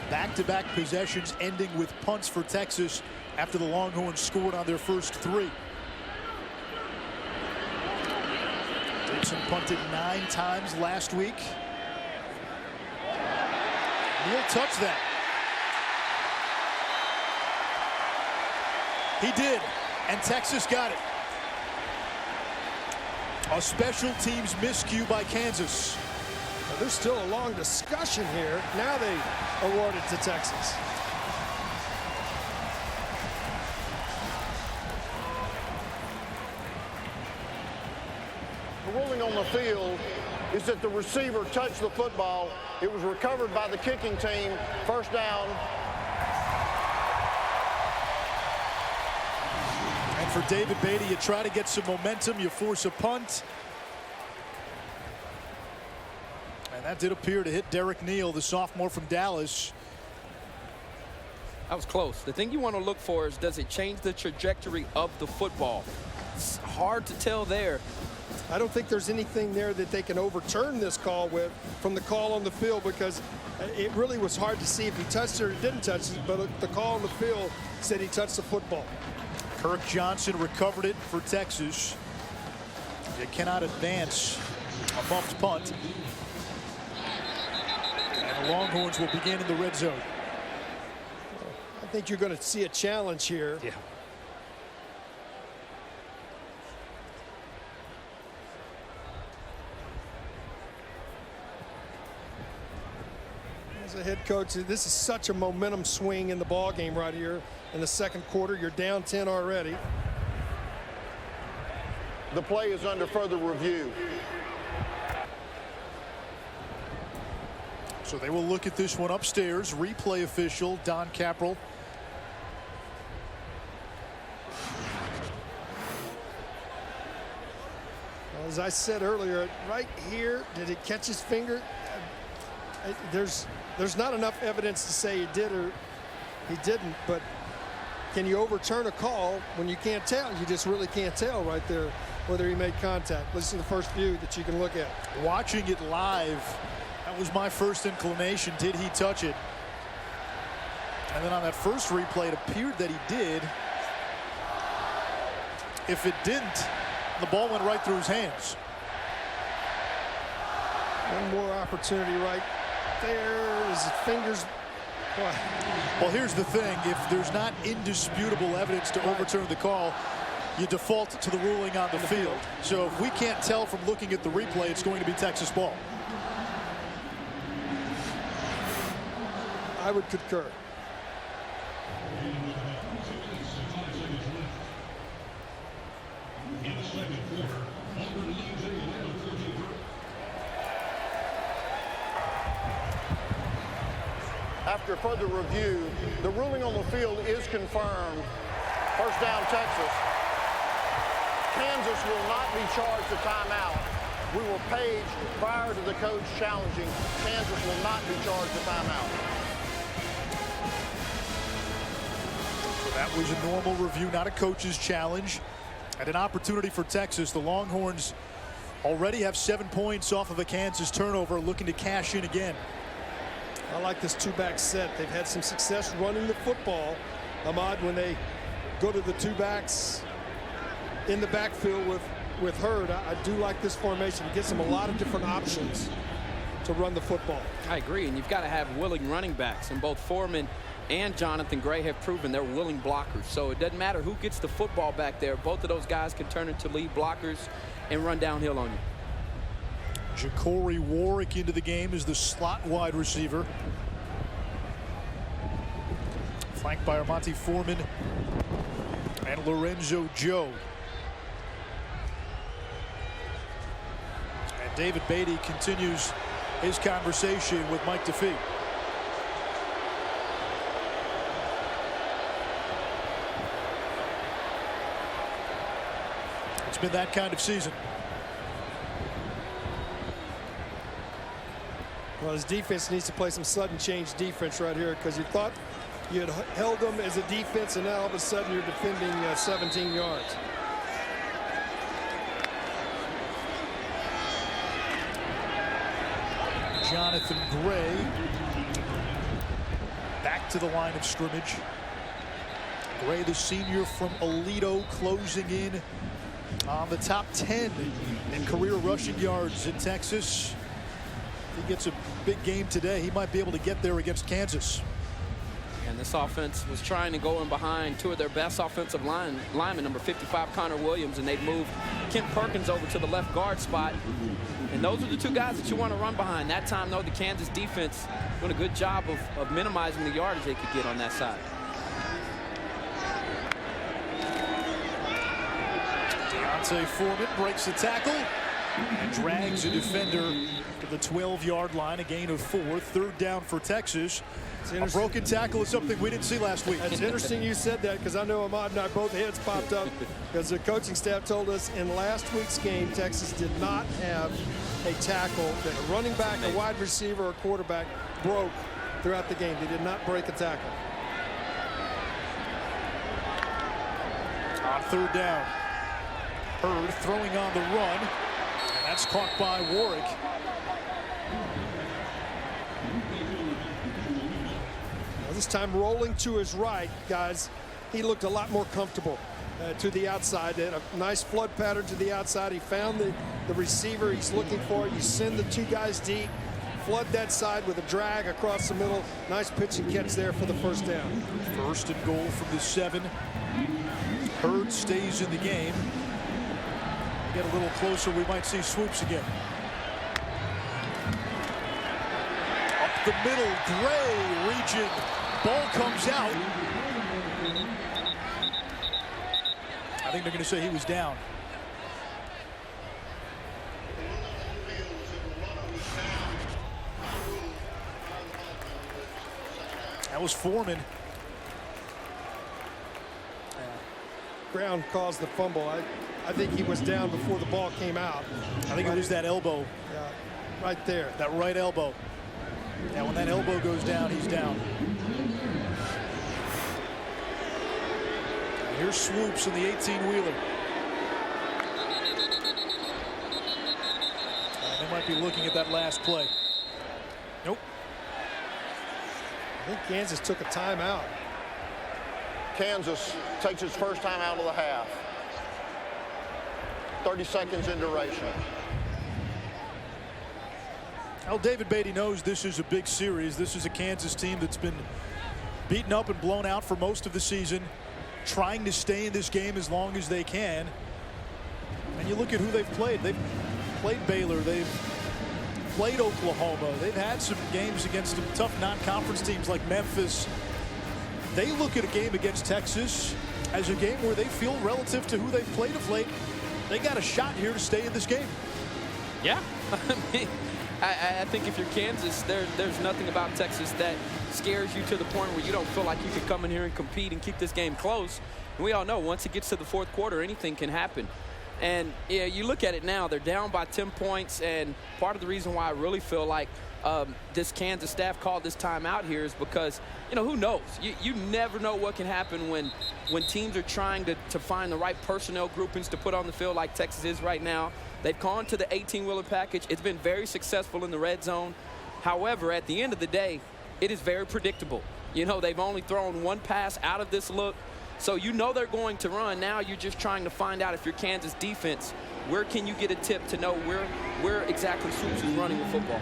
back-to-back possessions ending with punts for Texas after the Longhorns scored on their first 3. Dixon punted 9 times last week. Neal touched that. He did, and Texas got it. A special teams miscue by Kansas. Now, there's still a long discussion here. Now they award it to Texas. The ruling on the field is that the receiver touched the football. It was recovered by the kicking team. First down. And for David Beatty, you try to get some momentum, you force a punt. And that did appear to hit Derek Neal, the sophomore from Dallas. That was close. The thing you want to look for is, does it change the trajectory of the football? It's hard to tell there. I don't think there's anything there that they can overturn this call with from the call on the field, because it really was hard to see if he touched it or didn't touch it, but the call on the field said he touched the football. Kirk Johnson recovered it for Texas. You cannot advance a bumped punt. And the Longhorns will begin in the red zone. I think you're going to see a challenge here. Yeah. As a head coach, this is such a momentum swing in the ball game right here. In the second quarter, you're down 10 already. The play is under further review. So they will look at this one upstairs. Replay official Don Capral. Well, as I said earlier, right here, did it catch his finger? There's not enough evidence to say he did or he didn't, but can you overturn a call when you can't tell? You just really can't tell right there whether he made contact. Listen to the first view that you can look at. Watching it live, that was my first inclination. Did he touch it? And then on that first replay, it appeared that he did. If it didn't, the ball went right through his hands. One more opportunity right there. His fingers. Boy. Well, here's the thing. If there's not indisputable evidence to overturn the call, you default to the ruling on the field. So if we can't tell from looking at the replay, it's going to be Texas ball. I would concur. After further review, the ruling on the field is confirmed. First down, Texas. Kansas will not be charged a timeout. We were paged prior to the coach challenging. Kansas will not be charged a timeout. So that was a normal review, not a coach's challenge. And an opportunity for Texas. The Longhorns already have 7 points off of a Kansas turnover, looking to cash in again. I like this two-back set. They've had some success running the football, Ahmad, when they go to the two backs in the backfield with Hurd. I do like this formation. It gives them a lot of different options to run the football. I agree, and you've got to have willing running backs, and both Foreman and Jonathan Gray have proven they're willing blockers. So it doesn't matter who gets the football back there. Both of those guys can turn into lead blockers and run downhill on you. Ja'Cory Warwick into the game as the slot wide receiver. Flanked by Armonte Foreman and Lorenzo Joe. And David Beatty continues his conversation with Mike DeFee. It's been that kind of season. Well, his defense needs to play some sudden change defense right here, because you thought you had held them as a defense, and now all of a sudden you're defending 17 yards. Jonathan Gray back to the line of scrimmage. Gray, the senior from Aledo, closing in on the top 10 in career rushing yards in Texas. If he gets a big game today, he might be able to get there against Kansas. And this offense was trying to go in behind two of their best offensive linemen, number 55, Connor Williams, and they'd moved Kent Perkins over to the left guard spot. And those are the two guys that you want to run behind. That time, though, the Kansas defense doing a good job of minimizing the yardage they could get on that side. Deontay Foreman breaks the tackle and drags a defender to the 12-yard line, a gain of 4. 3rd down for Texas. A broken tackle is something we didn't see last week. It's interesting you said that, because I know Ahmad and I both heads popped up, because the coaching staff told us in last week's game Texas did not have a tackle that a running back, a wide receiver, or a quarterback broke throughout the game. They did not break a tackle. On 3rd down, Hurd throwing on the run, and that's caught by Warwick. This time rolling to his right, guys. He looked a lot more comfortable to the outside. A nice flood pattern to the outside. He found the receiver he's looking for. You send the 2 guys deep, flood that side with a drag across the middle. Nice pitch and catch there for the 1st down. 1st and goal from the 7. Hurd stays in the game. Get a little closer, we might see swoops again. Up the middle, Gray region. Ball comes out. I think they're going to say he was down. That was Foreman. Brown caused the fumble. I think he was down before the ball came out. I think it was that elbow. Yeah, right there. That right elbow. Yeah, when that elbow goes down, he's down. Here's Swoops in the 18-wheeler. They might be looking at that last play. Nope. I think Kansas took a timeout. Kansas takes its first time out of the half. 30 seconds in duration. Well, David Beatty knows this is a big series. This is a Kansas team that's been beaten up and blown out for most of the season, trying to stay in this game as long as they can. And you look at who they've played. They've played Baylor. They've played Oklahoma. They've had some games against some tough non-conference teams like Memphis. They look at a game against Texas as a game where they feel, relative to who they've played of late, they got a shot here to stay in this game. Yeah. I mean, I think if you're Kansas, there's nothing about Texas that scares you to the point where you don't feel like you can come in here and compete and keep this game close. And we all know once it gets to the 4th quarter, anything can happen. And yeah, you look at it now, they're down by 10 points. And part of the reason why I really feel like this Kansas staff called this timeout here is because, you know, who knows? You never know what can happen when teams are trying to find the right personnel groupings to put on the field like Texas is right now. They've gone to the 18-wheeler package. It's been very successful in the red zone. However, at the end of the day, it is very predictable. You know, they've only thrown 1 pass out of this look. So you know they're going to run. Now you're just trying to find out, if you're Kansas defense, where can you get a tip to know where exactly Swoops is running the football.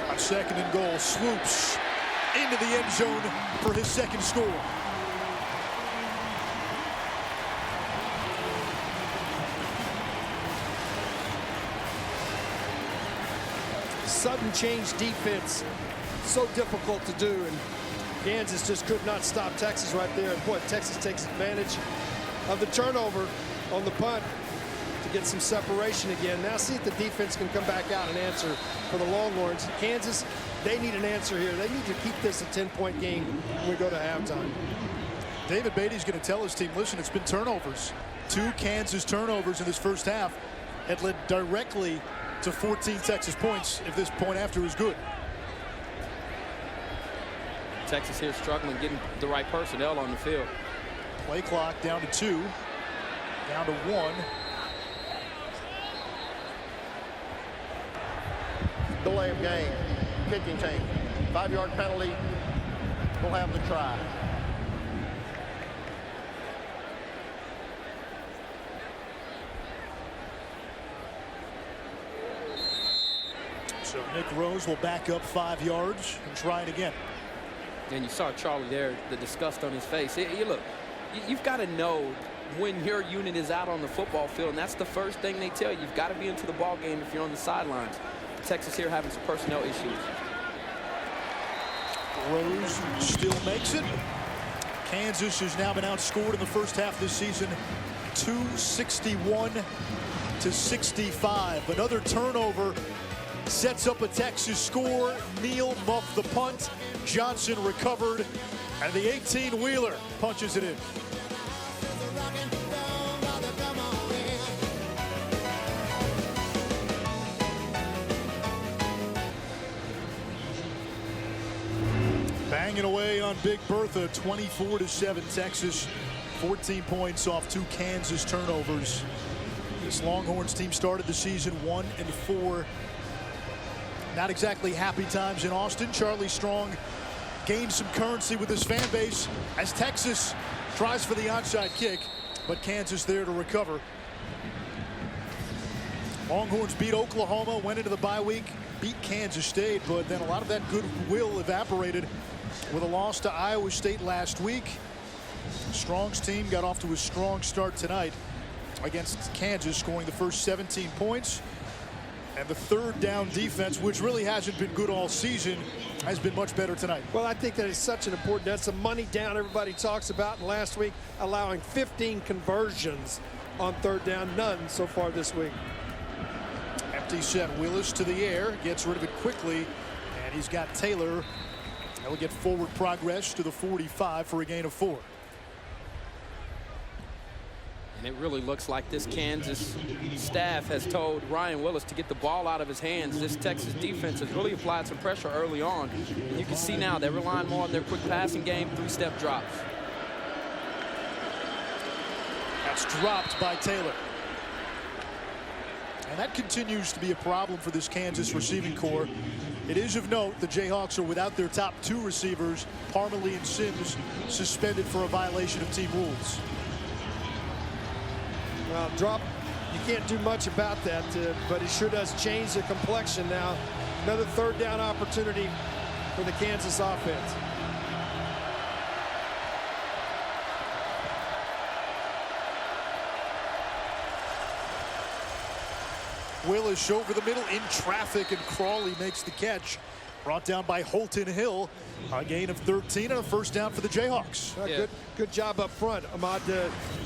On 2nd and goal, Swoops into the end zone for his 2nd score. sudden change defense, so difficult to do. And Kansas just could not stop Texas right there. And boy, Texas takes advantage of the turnover on the punt to get some separation again. Now see if the defense can come back out and answer for the Longhorns. Kansas, they need an answer here. They need to keep this a 10-point game when we go to halftime. David Beatty's going to tell his team, listen, it's been turnovers. 2 Kansas turnovers in this first half had led directly to 14 Texas points if this point after is good. Texas here struggling getting the right personnel on the field. Play clock down to 2, down to 1. Delay of game, kicking team. 5-yard penalty, we'll have the try. So Nick Rose will back up 5 yards and try it again. And you saw Charlie there, the disgust on his face. Look, you've got to know when your unit is out on the football field, and that's the first thing they tell you. You've got to be into the ball game if you're on the sidelines. Texas here having some personnel issues. Rose still makes it. Kansas has now been outscored in the first half this season, 261 to 65. Another turnover sets up a Texas score. Neal muffed the punt. Johnson recovered, and the 18-wheeler punches it in. Banging away on Big Bertha, 24-7 Texas. 14 points off 2 Kansas turnovers. This Longhorns team started the season 1-4. Not exactly happy times in Austin. Charlie Strong gained some currency with his fan base as Texas tries for the onside kick, but Kansas there to recover. Longhorns beat Oklahoma, went into the bye week, beat Kansas State, but then a lot of that goodwill evaporated with a loss to Iowa State last week. Strong's team got off to a strong start tonight against Kansas, scoring the first 17 points. And the third down defense, which really hasn't been good all season, has been much better tonight. Well, I think that is such an important, that's a money down everybody talks about. And last week, allowing 15 conversions on third down, none so far this week. Empty set, Willis to the air, gets rid of it quickly, and he's got Taylor. He'll get forward progress to the 45 for a gain of 4. And it really looks like this Kansas staff has told Ryan Willis to get the ball out of his hands. This Texas defense has really applied some pressure early on. And you can see now they're relying more on their quick passing game, 3-step drops. That's dropped by Taylor. And that continues to be a problem for this Kansas receiving corps. It is of note the Jayhawks are without their top 2 receivers, Parmalee and Sims, suspended for a violation of team rules. Well, drop, you can't do much about that, but it sure does change the complexion now. Another third down opportunity for the Kansas offense. Willis over the middle in traffic, and Crawley makes the catch. Brought down by Holton Hill. A gain of 13 and a first down for the Jayhawks. Good job up front, Ahmad,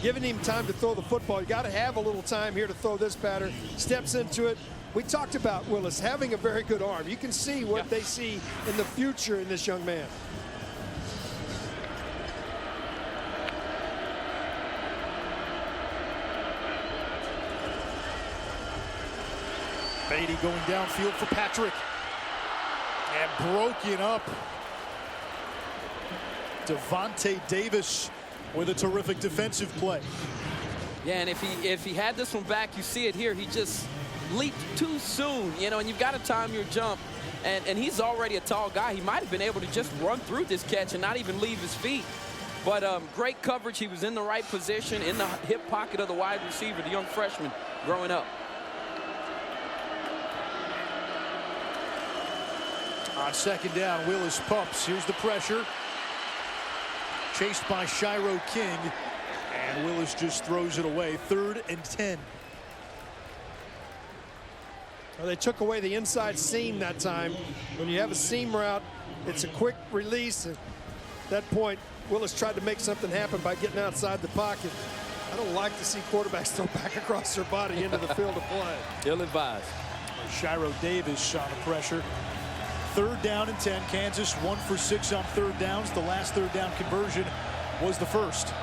giving him time to throw the football. You got to have a little time here to throw this pattern. Steps into it. We talked about Willis having a very good arm. You can see what they see in the future in this young man. Beatty going downfield for Patrick. And broken up. Devontae Davis with a terrific defensive play. Yeah, and if he had this one back, you see it here. He just leaped too soon, you know, and you've got to time your jump. And he's already a tall guy. He might have been able to just run through this catch and not even leave his feet. But great coverage. He was in the right position, in the hip pocket of the wide receiver, the young freshman growing up. On second down, Willis pumps. Here's the pressure. Chased by Shiro King. And Willis just throws it away. 3rd and 10. Well, they took away the inside seam that time. When you have a seam route, it's a quick release. At that point, Willis tried to make something happen by getting outside the pocket. I don't like to see quarterbacks throw back across their body into the field of play. Ill-advised. Shiro Davis on the pressure. 3rd down and 10. Kansas 1 for 6 on 3rd downs. The last 3rd down conversion was the first.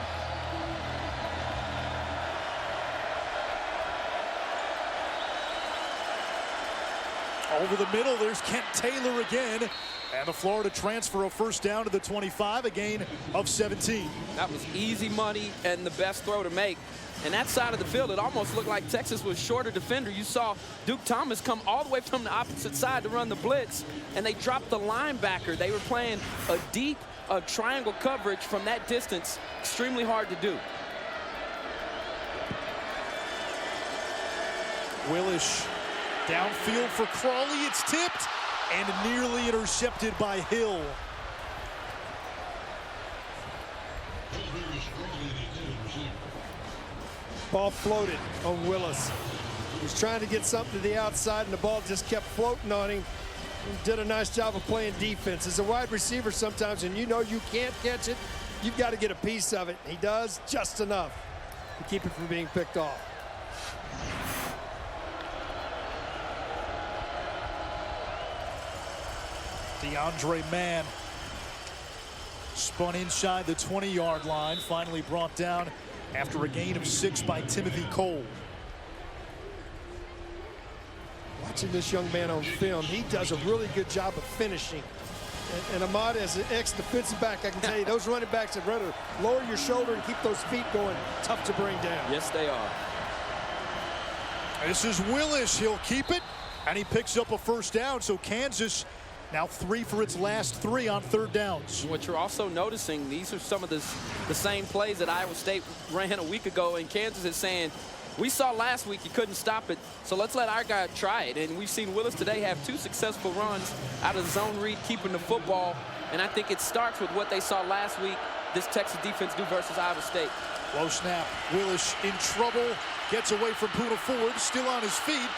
Over the middle, there's Kent Taylor again. And the Florida transfer, a 1st down to the 25, a gain of 17. That was easy money and the best throw to make. And that side of the field, it almost looked like Texas was shorter defender. You saw Duke Thomas come all the way from the opposite side to run the blitz, and they dropped the linebacker. They were playing a deep triangle coverage from that distance. Extremely hard to do. Willis downfield for Crawley. It's tipped and nearly intercepted by Hill. Ball floated on Willis. He was trying to get something to the outside, and the ball just kept floating on him. He did a nice job of playing defense. As a wide receiver sometimes, and you know you can't catch it, you've got to get a piece of it. He does just enough to keep it from being picked off. DeAndre Mann spun inside the 20-yard line, finally brought down after a gain of 6 by Timothy Cole. Watching this young man on film, he does a really good job of finishing. And Ahmad, as an ex-defensive back, I can tell you, those running backs have rather lower your shoulder and keep those feet going. Tough to bring down. Yes, they are. This is Willis. He'll keep it, and he picks up a 1st down. So Kansas now 3 for its last 3 on 3rd downs. What you're also noticing, these are some of the same plays that Iowa State ran a week ago, and Kansas is saying, we saw last week you couldn't stop it, so let's let our guy try it. And we've seen Willis today have 2 successful runs out of the zone read, keeping the football. And I think it starts with what they saw last week, this Texas defense do versus Iowa State. Low snap. Willis in trouble. Gets away from Poona Ford, still on his feet.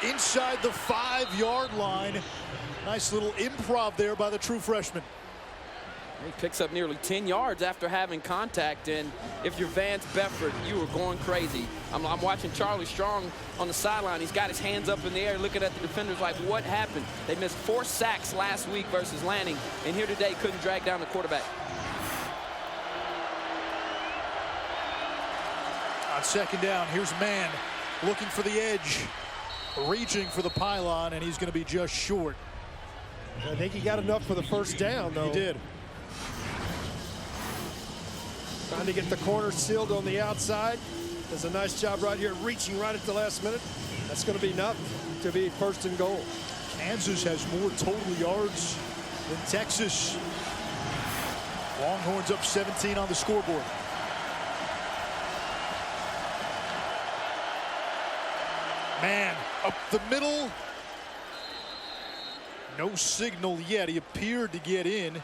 Inside the 5-yard line. Nice little improv there by the true freshman. He picks up nearly 10 yards after having contact, and if you're Vance Bedford, you are going crazy. I'm watching Charlie Strong on the sideline. He's got his hands up in the air looking at the defenders like, what happened? They missed 4 sacks last week versus Lanning, and here today couldn't drag down the quarterback. On 2nd down, here's Mann looking for the edge, reaching for the pylon, and he's going to be just short. I think he got enough for the 1st down, though. He did. Trying to get the corner sealed on the outside. Does a nice job right here, reaching right at the last minute. That's going to be enough to be 1st and goal. Kansas has more total yards than Texas. Longhorns up 17 on the scoreboard. Man, up the middle. No signal yet. He appeared to get in,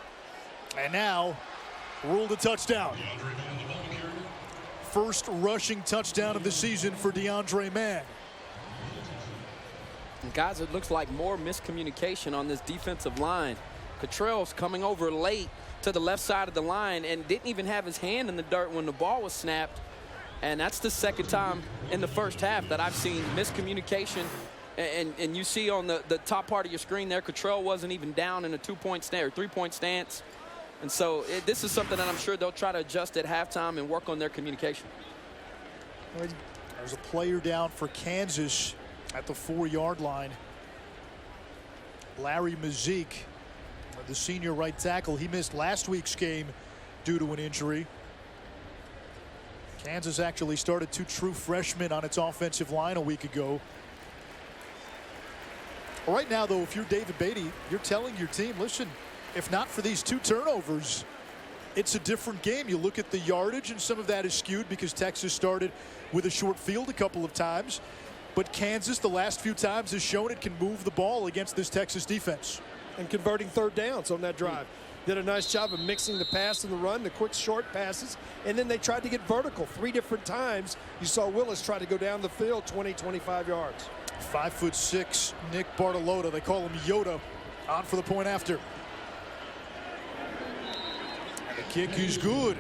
and now ruled a touchdown. First rushing touchdown of the season for DeAndre Mann. And guys, it looks like more miscommunication on this defensive line. Cottrell's coming over late to the left side of the line and didn't even have his hand in the dirt when the ball was snapped. And that's the 2nd time in the 1st half that I've seen miscommunication. And you see on the top part of your screen there, Cottrell wasn't even down in a 2-point stance or 3-point stance. And so this is something that I'm sure they'll try to adjust at halftime and work on their communication. There's a player down for Kansas at the 4-yard line. Larry Mazik, the senior right tackle. He missed last week's game due to an injury. Kansas actually started 2 true freshmen on its offensive line a week ago. Right now, though, if you're David Beatty, you're telling your team, listen, if not for these 2 turnovers, it's a different game. You look at the yardage, and some of that is skewed because Texas started with a short field a couple of times. But Kansas, the last few times, has shown it can move the ball against this Texas defense. And converting 3rd downs on that drive. Did a nice job of mixing the pass and the run, the quick short passes, and then they tried to get vertical 3 different times. You saw Willis try to go down the field 20, 25 yards. 5'6" Nick Bartolotta. They call him Yoda. On for the point after. And the kick is good.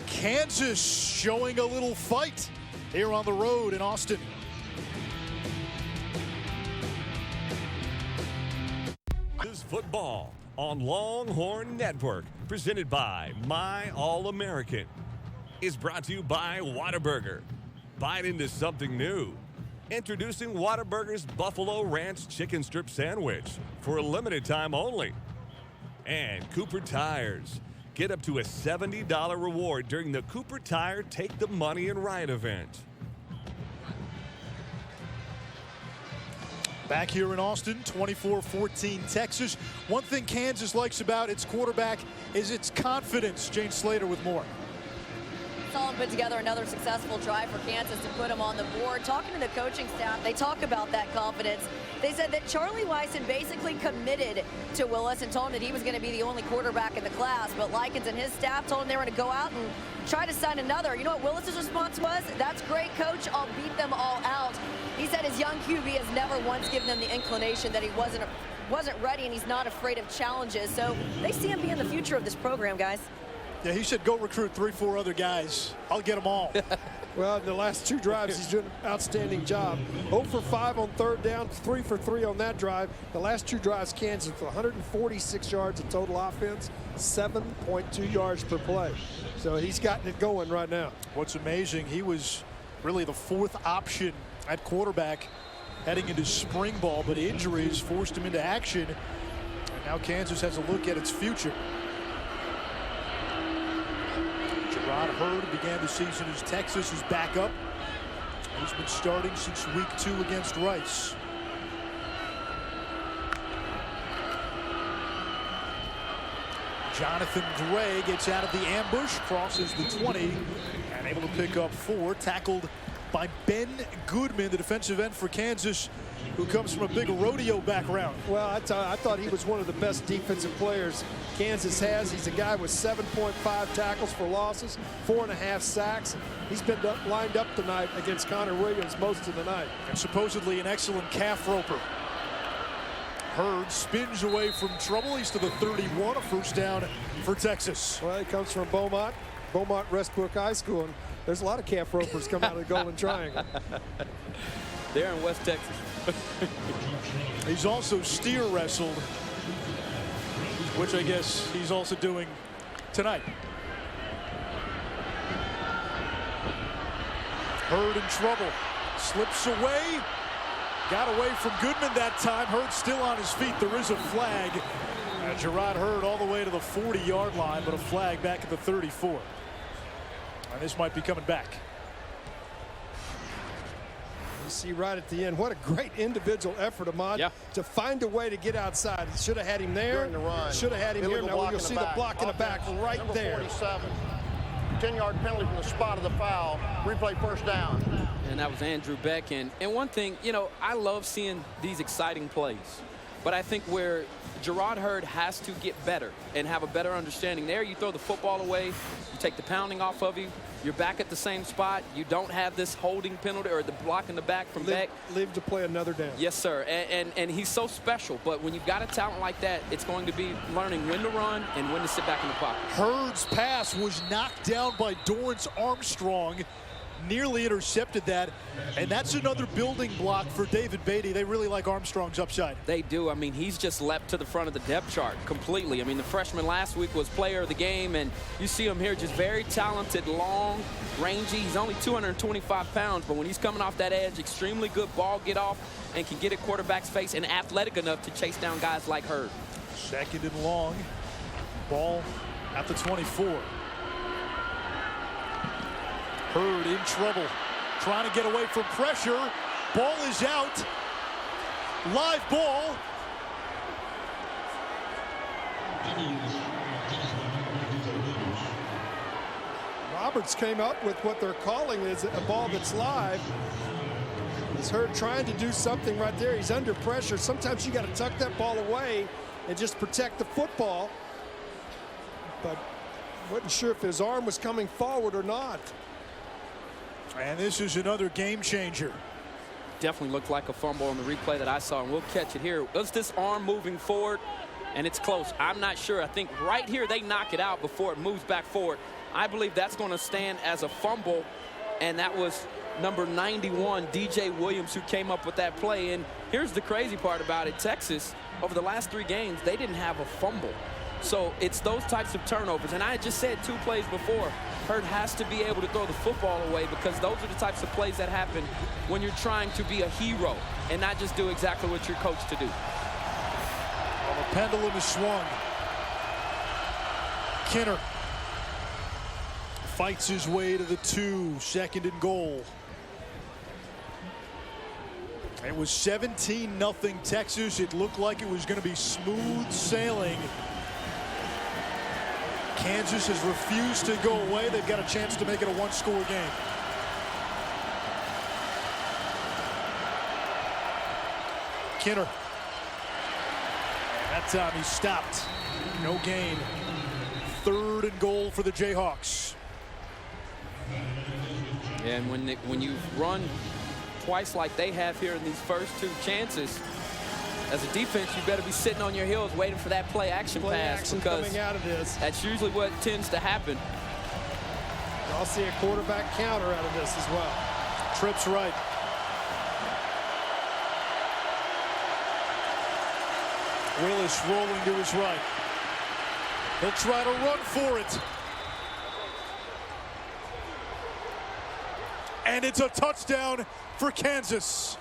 Kansas showing a little fight here on the road in Austin. This football on Longhorn Network, presented by My All-American, is brought to you by Whataburger. Bite into something new. Introducing Whataburger's Buffalo Ranch Chicken Strip Sandwich for a limited time only. And Cooper Tires. Get up to a $70 reward during the Cooper Tire Take the Money and Ride event. Back here in Austin, 24-14 Texas. One thing Kansas likes about its quarterback is its confidence. Jane Slater with more. Solomon put together another successful drive for Kansas to put him on the board. Talking to the coaching staff, they talk about that confidence. They said that Charlie Weisen basically committed to Willis and told him that he was going to be the only quarterback in the class. But Likens and his staff told him they were going to go out and try to sign another. You know what Willis's response was? That's great, coach. I'll beat them all out. He said his young QB has never once given them the inclination that he wasn't ready, and he's not afraid of challenges. So they see him being the future of this program, guys. Yeah, he should go recruit 3-4 other guys. I'll get them all. Well, in the last 2 drives, he's doing an outstanding job. 0 for 5 on 3rd down, 3 for 3 on that drive. The last 2 drives, Kansas for 146 yards in total offense, 7.2 yards per play. So he's gotten it going right now. What's amazing, he was really the 4th option at quarterback heading into spring ball, but injuries forced him into action. And now Kansas has a look at its future. Gerard Hurd began the season as Texas is back up. He's been starting since week 2 against Rice. Jonathan Gray gets out of the ambush, crosses the 20, and able to pick up 4. Tackled by Ben Goodman, the defensive end for Kansas, who comes from a big rodeo background. Well, I thought he was one of the best defensive players Kansas has. He's a guy with 7.5 tackles for losses, 4.5 sacks. He's been lined up tonight against Connor Williams most of the night. And supposedly an excellent calf roper. Hurd spins away from trouble. He's to the 31, a first down for Texas. Well, he comes from Beaumont Westbrook High School, and there's a lot of calf ropers come out of the Golden Triangle. They're in West Texas. He's also steer wrestled, which I guess he's also doing tonight. Hurd in trouble, slips away, got away from Goodman that time. Hurd still on his feet. There is a flag. Gerard Hurd all the way to the 40-yard line, but a flag back at the 34. And this might be coming back. You see right at the end, what a great individual effort, Ahmad, to find a way to get outside. Should have had him there. Should have had him here. Now you'll see the block in the back right there. 47. 10-yard penalty from the spot of the foul. Replay first down. And that was Andrew Beck. And one thing, you know, I love seeing these exciting plays. But I think where Gerard Hurd has to get better and have a better understanding there, you throw the football away, you take the pounding off of you, you're back at the same spot. You don't have this holding penalty or the block in the back from Beck. Live to play another down. Yes, sir. And he's so special. But when you've got a talent like that, it's going to be learning when to run and when to sit back in the pocket. Hurd's pass was knocked down by Dorrance Armstrong. Nearly intercepted that, and that's another building block for David Beatty. They really like Armstrong's upside. They do. I mean, he's just leapt to the front of the depth chart completely. I mean, the freshman last week was player of the game, and you see him here, just very talented, long, rangy. He's only 225 pounds, but when he's coming off that edge, extremely good ball get off and can get at quarterback's face and athletic enough to chase down guys like Hurd. 2nd and long. Ball at the 24. Hurd in trouble, trying to get away from pressure. Ball is out. Live ball. Roberts came up with what they're calling is a ball that's live. He's Hurd trying to do something right there. He's under pressure. Sometimes you got to tuck that ball away and just protect the football. But wasn't sure if his arm was coming forward or not. And this is another game changer. Definitely looked like a fumble on the replay that I saw, and we'll catch it here. Was this arm moving forward? And it's close. I'm not sure. I think right here they knock it out before it moves back forward. I believe that's going to stand as a fumble, and that was number 91, DJ Williams, who came up with that play. And here's the crazy part about it. Texas, over the last 3 games, they didn't have a fumble. So it's those types of turnovers. And I just said 2 plays before, Hurd has to be able to throw the football away, because those are the types of plays that happen when you're trying to be a hero and not just do exactly what you're coached to do. Well, the pendulum is swung. Kinner fights his way to the 2, 2nd and goal. It was 17-0 Texas. It looked like it was going to be smooth sailing. Kansas has refused to go away. They've got a chance to make it a 1-score game. Kinner. That time he stopped. No gain. 3rd and goal for the Jayhawks. And when you run twice like they have here in these first 2 chances, as a defense, you better be sitting on your heels waiting for that play action pass, because coming out of this. That's usually what tends to happen. I'll see a quarterback counter out of this as well. Trips right. Willis rolling to his right. He'll try to run for it. And it's a touchdown for Kansas.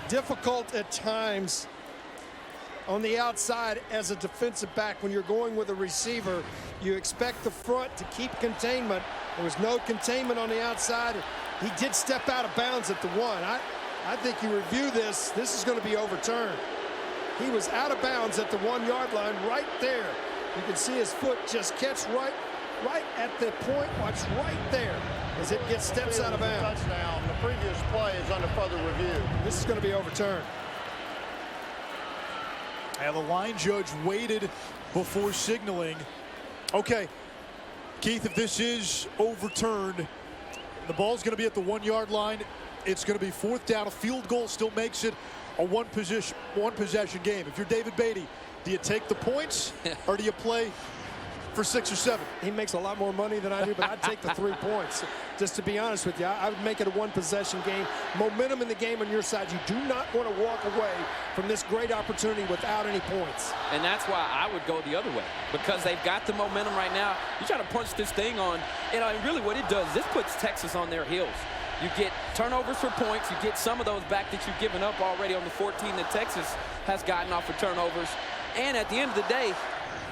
Difficult at times on the outside as a defensive back when you're going with a receiver. You expect the front to keep containment. There was no containment on the outside. He did step out of bounds at the 1. I think you review this. This is going to be overturned. He was out of bounds at the 1-yard line right there. You can see his foot just catch right at the point. Watch right there as it gets steps out of bounds. Touchdown. The previous play is under further review. This is going to be overturned. And the line judge waited before signaling. Okay, Keith, if this is overturned, the ball's going to be at the 1-yard line. It's going to be 4th down. A field goal still makes it a one possession game. If you're David Beatty, do you take the points or do you play for 6 or 7? He makes a lot more money than I do, but I'd take the 3 points. Just to be honest with you, I would make it a 1-possession game. Momentum in the game on your side. You do not want to walk away from this great opportunity without any points. And that's why I would go the other way, because they've got the momentum right now. You try to punch this thing on, and really what it does, this puts Texas on their heels. You get turnovers for points. You get some of those back that you've given up already on the 14 that Texas has gotten off of turnovers. And at the end of the day,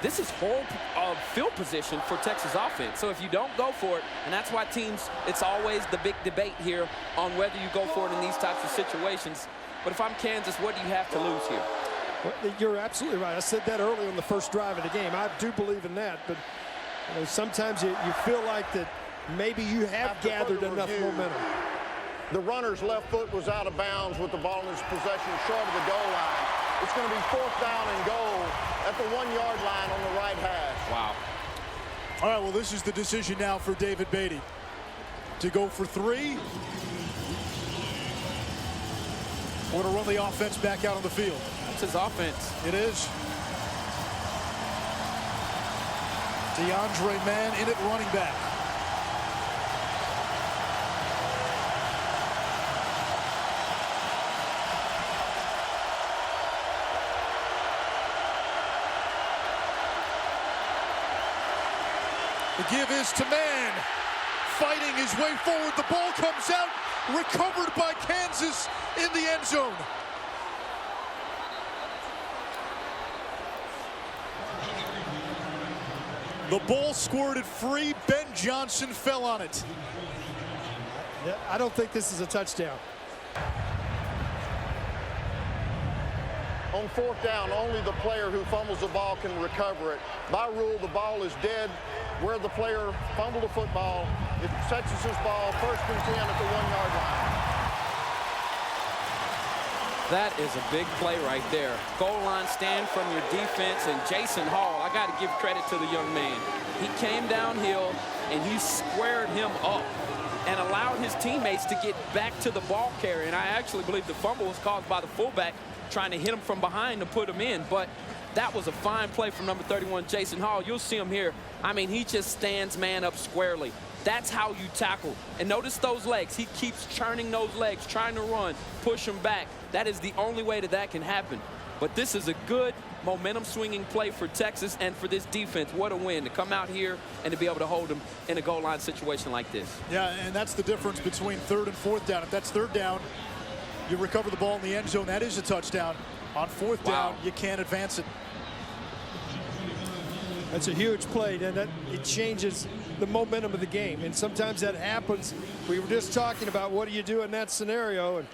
this is whole field position for Texas offense. So if you don't go for it, and that's why teams, it's always the big debate here on whether you go for it in these types of situations. But if I'm Kansas, what do you have to lose here? Well, you're absolutely right. I said that early on the first drive of the game. I do believe in that. But sometimes you feel like that maybe you have gathered enough momentum. The runner's left foot was out of bounds with the ball in his possession short of the goal line. It's going to be 4th down and goal at the 1-yard line on the right hash. Wow. All right, well, this is the decision now for David Beatty. To go for 3. We're going to run the offense back out on the field. That's his offense. It is. DeAndre Mann in at running back. The give is to Mann, fighting his way forward. The ball comes out, recovered by Kansas in the end zone. The ball squirted free. Ben Johnson fell on it. I don't think this is a touchdown. On 4th down, only the player who fumbles the ball can recover it. By rule, the ball is dead where the player fumbled the football. It's Texas's ball, 1st and 10 at the 1-yard line. That is a big play right there. Goal line stand from your defense, and Jason Hall, I got to give credit to the young man. He came downhill, and he squared him up and allowed his teammates to get back to the ball carrier. And I actually believe the fumble was caused by the fullback trying to hit him from behind to put him in. But that was a fine play from number 31, Jason Hall. You'll see him here. I mean, he just stands man up squarely. That's how you tackle. And notice those legs. He keeps churning those legs, trying to run, push him back. That is the only way that can happen. But this is a good momentum swinging play for Texas and for this defense. What a win to come out here and to be able to hold them in a goal line situation like this. Yeah, and that's the difference between third and fourth down. If that's third down, you recover the ball in the end zone. That is a touchdown. On fourth down, you can't advance it. That's a huge play, and it changes the momentum of the game. And sometimes that happens. We were just talking about what do you do in that scenario, and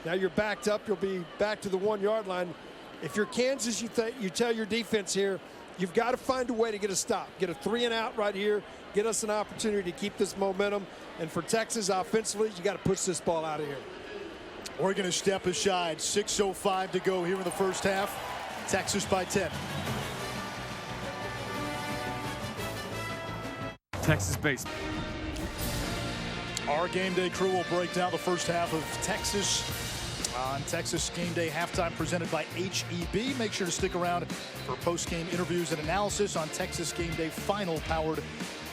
now you're backed up. You'll be back to the 1 yard line. If you're Kansas, you tell your defense here, you've got to find a way to get a stop. Get a 3 and out right here. Get us an opportunity to keep this momentum. And for Texas offensively, you got to push this ball out of here. We're going to step aside. 6:05 to go here in the first half. Texas by 10. Texas base. Our game day crew will break down the first half of Texas on Texas Game Day halftime presented by HEB. Make sure to stick around for post-game interviews and analysis on Texas Game Day final powered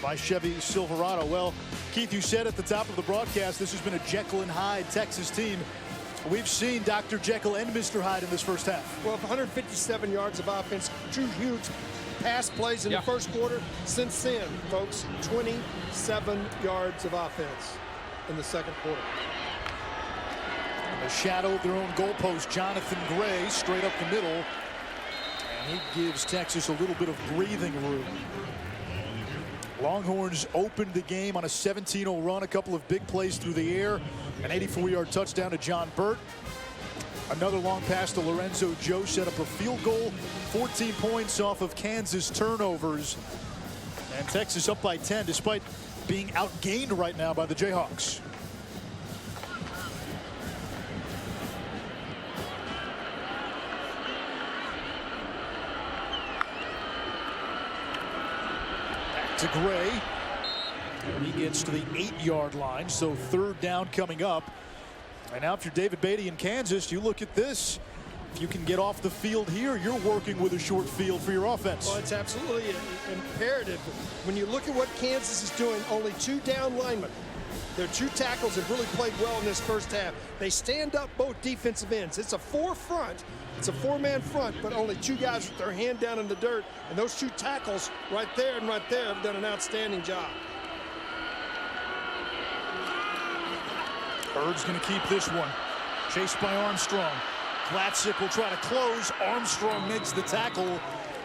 by Chevy Silverado. Well, Keith, you said at the top of the broadcast this has been a Jekyll and Hyde Texas team. We've seen Dr. Jekyll and Mr. Hyde in this first half. Well, 157 yards of offense, 2 huge pass plays in the first quarter. Since then, folks, 27 yards of offense in the second quarter. The shadow of their own goalpost, Jonathan Gray, straight up the middle. And he gives Texas a little bit of breathing room. Longhorns opened the game on a 17-0 run, a couple of big plays through the air, an 84-yard touchdown to John Burt. Another long pass to Lorenzo Joe set up a field goal, 14 points off of Kansas turnovers. And Texas up by 10 despite being outgained right now by the Jayhawks. Back to Gray. He gets to the 8-yard line, so third down coming up. And now if you're David Beatty in Kansas, you look at this. If you can get off the field here, you're working with a short field for your offense. Well, it's absolutely imperative. When you look at what Kansas is doing, only 2 down linemen. Their 2 tackles have really played well in this first half. They stand up both defensive ends. It's a 4 front. It's a 4-man front, but only 2 guys with their hand down in the dirt. And those 2 tackles right there and right there have done an outstanding job. Bird's going to keep this one. Chased by Armstrong. Glatzik will try to close. Armstrong makes the tackle,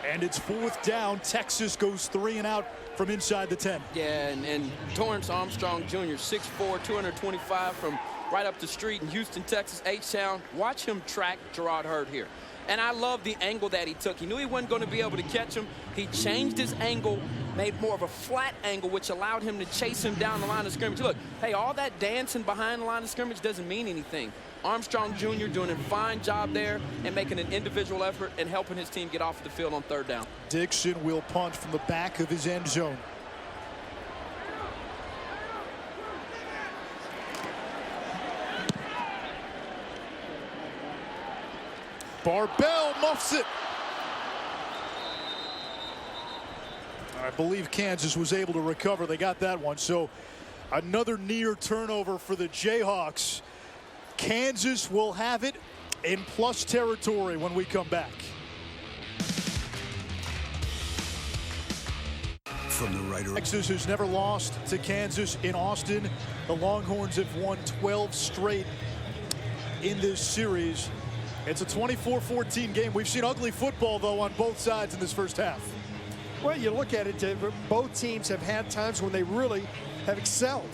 and it's 4th down. Texas goes 3 and out from inside the 10. Yeah, and Torrance Armstrong Jr., 6'4", 225 from right up the street in Houston, Texas, H-Town. Watch him track Gerard Hurd here. And I love the angle that he took. He knew he wasn't going to be able to catch him. He changed his angle, made more of a flat angle, which allowed him to chase him down the line of scrimmage. Look, hey, all that dancing behind the line of scrimmage doesn't mean anything. Armstrong Jr. doing a fine job there and making an individual effort and helping his team get off the field on 3rd down. Dixon will punt from the back of his end zone. Barbell muffs it. I believe Kansas was able to recover. They got that one. So another near turnover for the Jayhawks. Kansas will have it in plus territory when we come back. From the writer. Texas has never lost to Kansas in Austin. The Longhorns have won 12 straight in this series. It's a 24-14 game. We've seen ugly football, though, on both sides in this first half. Well, you look at it, both teams have had times when they really have excelled.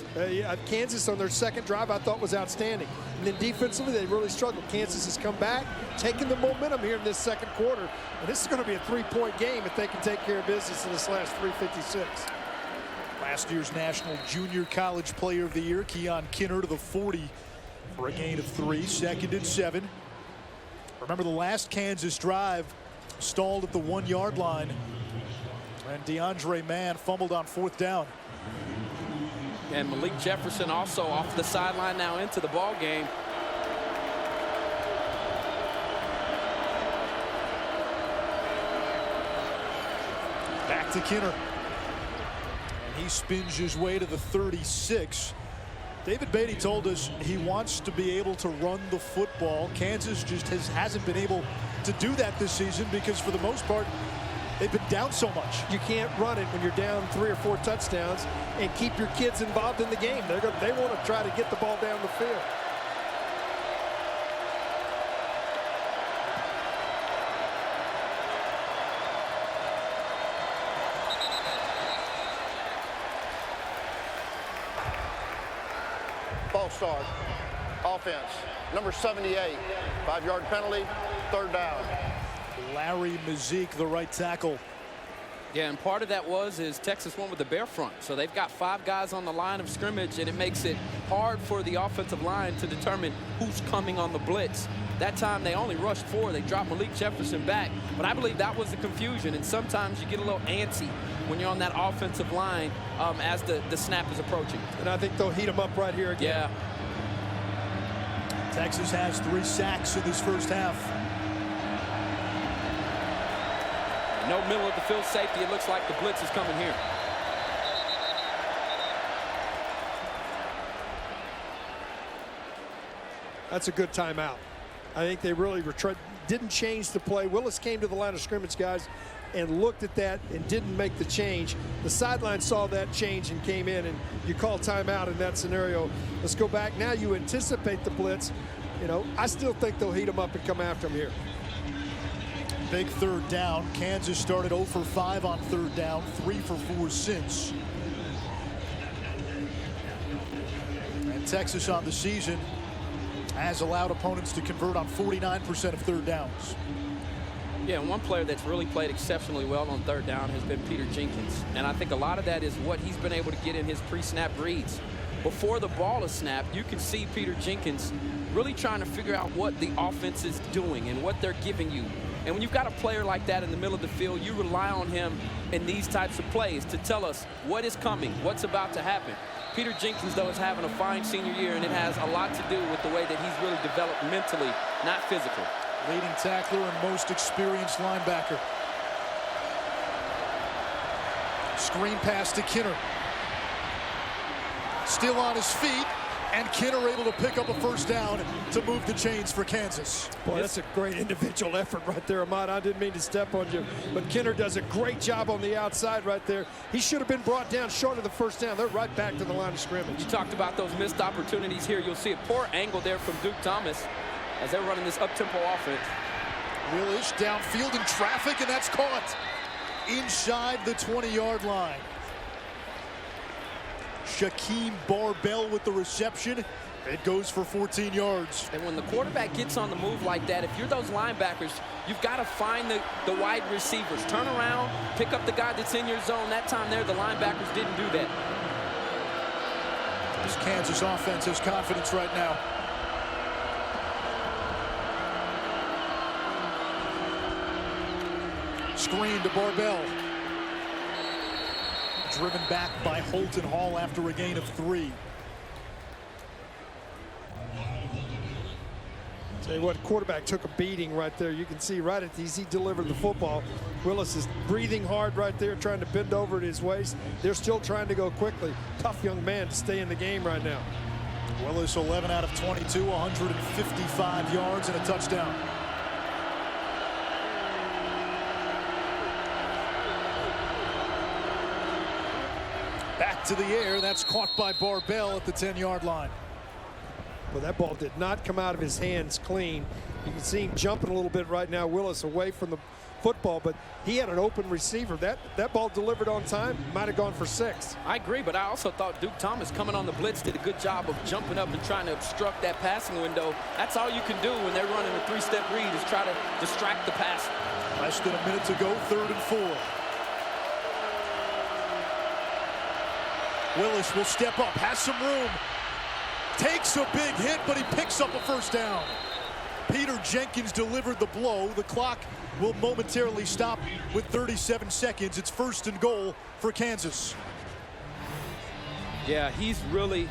Kansas on their second drive I thought was outstanding. And then defensively they really struggled. Kansas has come back, taking the momentum here in this second quarter. And this is going to be a 3-point game if they can take care of business in this last 3:56. Last year's National Junior College Player of the Year, Keon Kinner to the 40 for a gain of 3, 2nd and 7. Remember the last Kansas drive stalled at the 1-yard line, and DeAndre Mann fumbled on 4th down. And Malik Jefferson also off the sideline now into the ball game. Back to Kinner. And he spins his way to the 36. David Beatty told us he wants to be able to run the football. Kansas just hasn't been able to do that this season because for the most part, they've been down so much. You can't run it when you're down 3 or 4 touchdowns and keep your kids involved in the game. They want to try to get the ball down the field. False start. Offense. Number 78. 5-yard penalty. 3rd down. Larry Mazik, the right tackle. Yeah, and part of that is Texas went with the bare front. So they've got 5 guys on the line of scrimmage, and it makes it hard for the offensive line to determine who's coming on the blitz. That time they only rushed 4. They dropped Malik Jefferson back. But I believe that was the confusion. And sometimes you get a little antsy when you're on that offensive line as the snap is approaching. And I think they'll heat them up right here again. Yeah. Texas has 3 sacks in this first half. No middle of the field safety. It looks like the blitz is coming here. That's a good timeout. I think they really didn't change the play. Willis came to the line of scrimmage, guys, and looked at that and didn't make the change. The sideline saw that change and came in, and you call timeout in that scenario. Let's go back. Now you anticipate the blitz. You know, I still think they'll heat them up and come after them here. Big 3rd down. Kansas started 0 for 5 on 3rd down, 3 for 4 since. And Texas on the season has allowed opponents to convert on 49% of 3rd downs. Yeah, and one player that's really played exceptionally well on 3rd down has been Peter Jenkins. And I think a lot of that is what he's been able to get in his pre-snap reads. Before the ball is snapped, you can see Peter Jenkins really trying to figure out what the offense is doing and what they're giving you. And when you've got a player like that in the middle of the field, you rely on him in these types of plays to tell us what is coming, what's about to happen. Peter Jenkins, though, is having a fine senior year, and it has a lot to do with the way that he's really developed mentally, not physically. Leading tackler and most experienced linebacker. Screen pass to Kinner. Still on his feet, and Kinner able to pick up a 1st down to move the chains for Kansas. Boy, that's a great individual effort right there, Ahmad. I didn't mean to step on you, but Kinner does a great job on the outside right there. He should have been brought down short of the 1st down. They're right back to the line of scrimmage. You talked about those missed opportunities here. You'll see a poor angle there from Duke Thomas as they're running this up-tempo offense. Willis downfield in traffic, and that's caught inside the 20-yard line. Shaquem Barbell with the reception. It goes for 14 yards. And when the quarterback gets on the move like that, if you're those linebackers, you've got to find the wide receivers. Turn around, pick up the guy that's in your zone. That time there, the linebackers didn't do that. This Kansas offense has confidence right now. Screen to Barbell. Driven back by Holton Hall after a gain of 3. Tell you what, quarterback took a beating right there. You can see right as he delivered the football. Willis is breathing hard right there, trying to bend over at his waist. They're still trying to go quickly. Tough young man to stay in the game right now. Willis 11 out of 22, 155 yards and a touchdown. Back to the air. That's caught by Barbell at the 10-yard line. Well, that ball did not come out of his hands clean. You can see him jumping a little bit right now, Willis, away from the football, but he had an open receiver. That ball delivered on time, might have gone for 6. I agree, but I also thought Duke Thomas coming on the blitz did a good job of jumping up and trying to obstruct that passing window. That's all you can do when they're running a 3-step read is try to distract the pass. Less than a minute to go, 3rd and 4. Willis will step up, has some room, takes a big hit, but he picks up a 1st down. Peter Jenkins delivered the blow. The clock will momentarily stop with 37 seconds. It's 1st and goal for Kansas. Yeah, he's really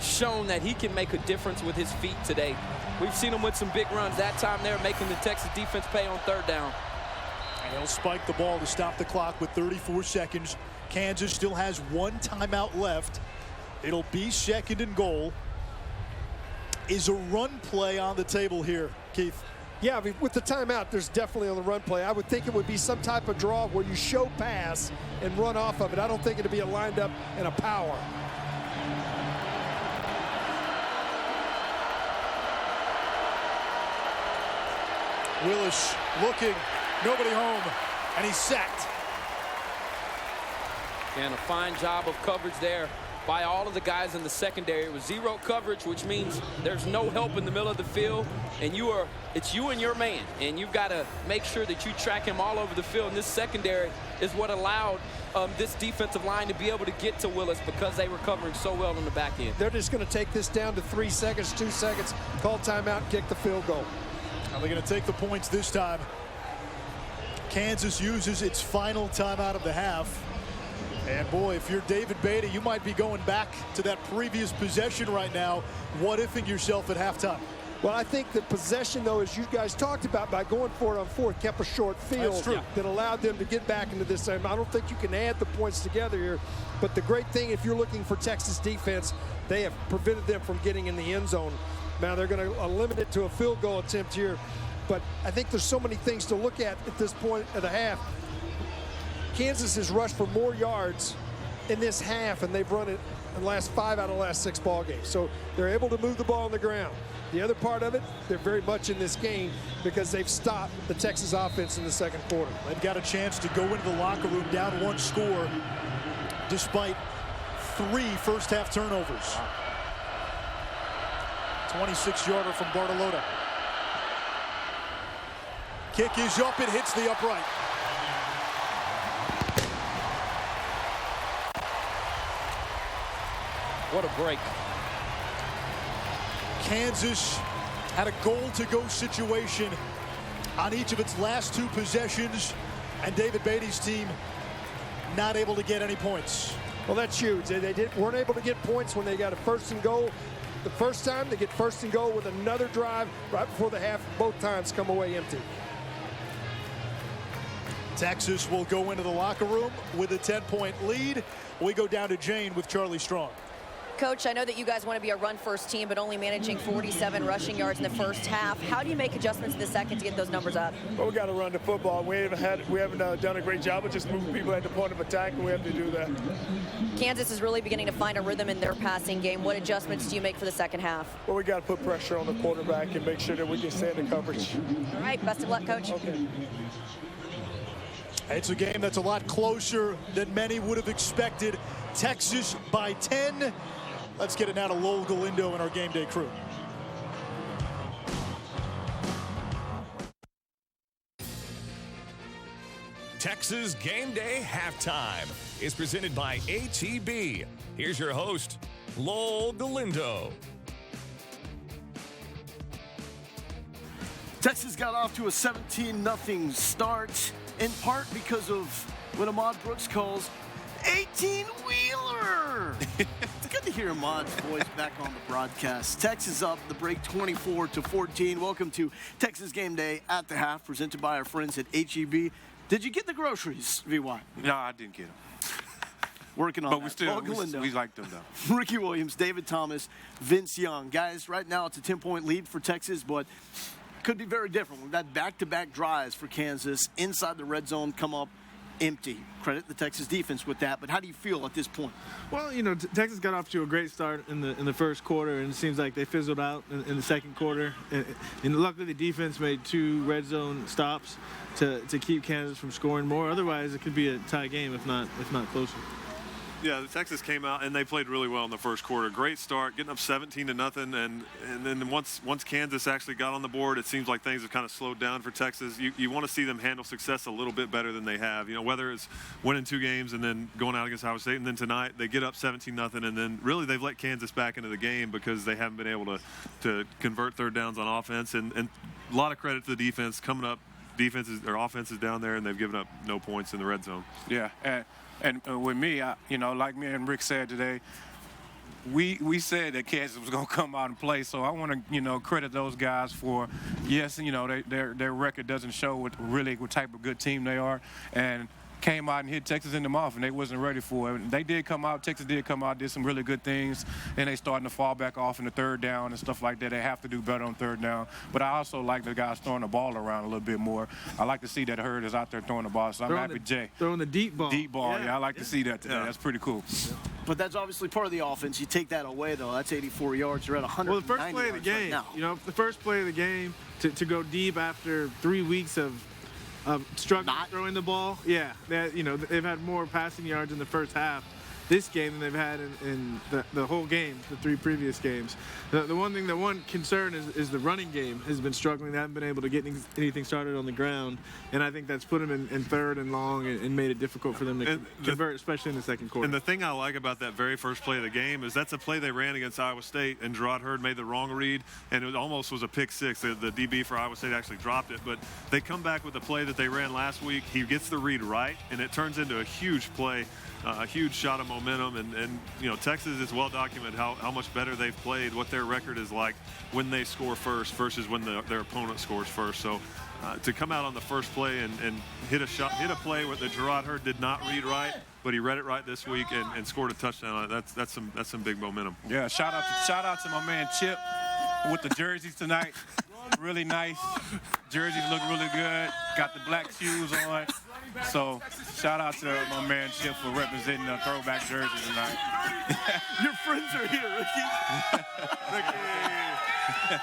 shown that he can make a difference with his feet today. We've seen him with some big runs. That time they're making the Texas defense pay on 3rd down. And he'll spike the ball to stop the clock with 34 seconds. Kansas still has 1 timeout left. It'll be 2nd and goal. Is a run play on the table here, Keith? Yeah, I mean, with the timeout, there's definitely on the run play. I would think it would be some type of draw where you show pass and run off of it. I don't think it'd be a lined up and a power. Willis looking, nobody home, and he's sacked. And a fine job of coverage there by all of the guys in the secondary. It was 0 coverage, which means there's no help in the middle of the field, and it's you and your man, and you've got to make sure that you track him all over the field. And this secondary is what allowed this defensive line to be able to get to Willis because they were covering so well on the back end. They're just going to take this down to 3 seconds, 2 seconds, call timeout, and kick the field goal. Are they going to take the points this time? Kansas uses its final timeout of the half. And boy, if you're David Beatty, you might be going back to that previous possession right now. What ifing yourself at halftime? Well, I think the possession, though, as you guys talked about, by going for it on 4th, kept a short field that allowed them to get back into this. I don't think you can add the points together here. But the great thing, if you're looking for Texas defense, they have prevented them from getting in the end zone. Now they're going to limit it to a field goal attempt here. But I think there's so many things to look at this point of the half. Kansas has rushed for more yards in this half, and they've run it in the last 5 out of the last 6 ball games. So they're able to move the ball on the ground. The other part of it, they're very much in this game because they've stopped the Texas offense in the 2nd quarter. They've got a chance to go into the locker room down 1 score despite 3 first-half turnovers. 26-yarder from Bartolotta. Kick is up, it hits the upright. What a break. Kansas had a goal-to-go situation on each of its last 2 possessions, and David Beatty's team not able to get any points. Well, that's huge. They weren't able to get points when they got a 1st and goal. The first time, they get 1st and goal with another drive right before the half. Both times come away empty. Texas will go into the locker room with a 10-point lead. We go down to Jane with Charlie Strong. Coach, I know that you guys want to be a run-first team, but only managing 47 rushing yards in the first half. How do you make adjustments in the second to get those numbers up? Well, we got to run the football. We haven't done a great job of just moving people at the point of attack, and we have to do that. Kansas is really beginning to find a rhythm in their passing game. What adjustments do you make for the second half? Well, we got to put pressure on the quarterback and make sure that we can stay in the coverage. All right, best of luck, Coach. Okay. It's a game that's a lot closer than many would have expected. Texas by 10. Let's get it now to Lowell Galindo and our game day crew. Texas Game Day Halftime is presented by H-E-B. Here's your host, Lowell Galindo. Texas got off to a 17-0 start, in part because of what Ahmad Brooks calls 18-wheeler. It's good to hear Ahmad's voice back on the broadcast. Texas up the break 24-14. Welcome to Texas Game Day at the half, presented by our friends at H-E-B. Did you get the groceries, VY? No, I didn't get them. Working on but that. we liked them, though. Ricky Williams, David Thomas, Vince Young. Guys, right now it's a 10-point lead for Texas, but could be very different. We've got back-to-back drives for Kansas inside the red zone come up empty. Credit the Texas defense with that, but how do you feel at this point? Well, you know, Texas got off to a great start in the first quarter, and it seems like they fizzled out in the second quarter. And luckily, the defense made 2 red zone stops to keep Kansas from scoring more. Otherwise, it could be a tie game, if not closer. Yeah, Texas came out and they played really well in the first quarter. Great start, getting up 17-0, and then once Kansas actually got on the board, it seems like things have kind of slowed down for Texas. You want to see them handle success a little bit better than they have. You know, whether it's winning 2 games and then going out against Iowa State, and then tonight they get up 17-0, and then really they've let Kansas back into the game because they haven't been able to convert third downs on offense. And a lot of credit to the defense coming up. Offense is down there, and they've given up no points in the red zone. Yeah, and with me, like me and Rick said today, we said that Kansas was going to come out and play. So I want to, credit those guys for, yes, their record doesn't show what type of good team they are, and came out and hit Texas in the mouth, and they wasn't ready for it. They did come out. Texas did come out, did some really good things, and they starting to fall back off in the third down and stuff like that. They have to do better on third down. But I also like the guys throwing the ball around a little bit more. I like to see that Hurd is out there throwing the ball, so I'm happy Jay. Throwing the deep ball. Deep ball, yeah, I like to see that today. That's pretty cool. But that's obviously part of the offense. You take that away, though. That's 84 yards. You're at 190 Well, the first play of the game, right the first play of the game to go deep after 3 weeks of struggling throwing the ball. Yeah, they've had more passing yards in the first half this game than they've had in the whole game, the 3 previous games. The one concern is the running game has been struggling. They haven't been able to get anything started on the ground, and I think that's put them in third and long and made it difficult for them to convert, especially in the second quarter. And the thing I like about that very first play of the game is that's a play they ran against Iowa State, and Gerard Hurd made the wrong read, and it almost was a pick six. The DB for Iowa State actually dropped it, but they come back with the play that they ran last week. He gets the read right, and it turns into a huge play. A huge shot of momentum, and Texas is well documented how much better they've played, what their record is like when they score first versus when their opponent scores first. So to come out on the first play and hit a play where the Gerard Hurd did not read right, but he read it right this week and scored a touchdown on it. That's some big momentum. Yeah, shout out to my man Chip with the jerseys tonight. Really nice. Jerseys look really good. Got the black shoes on. So shout out to my man Chip for representing the throwback jersey tonight. Your friends are here, Ricky.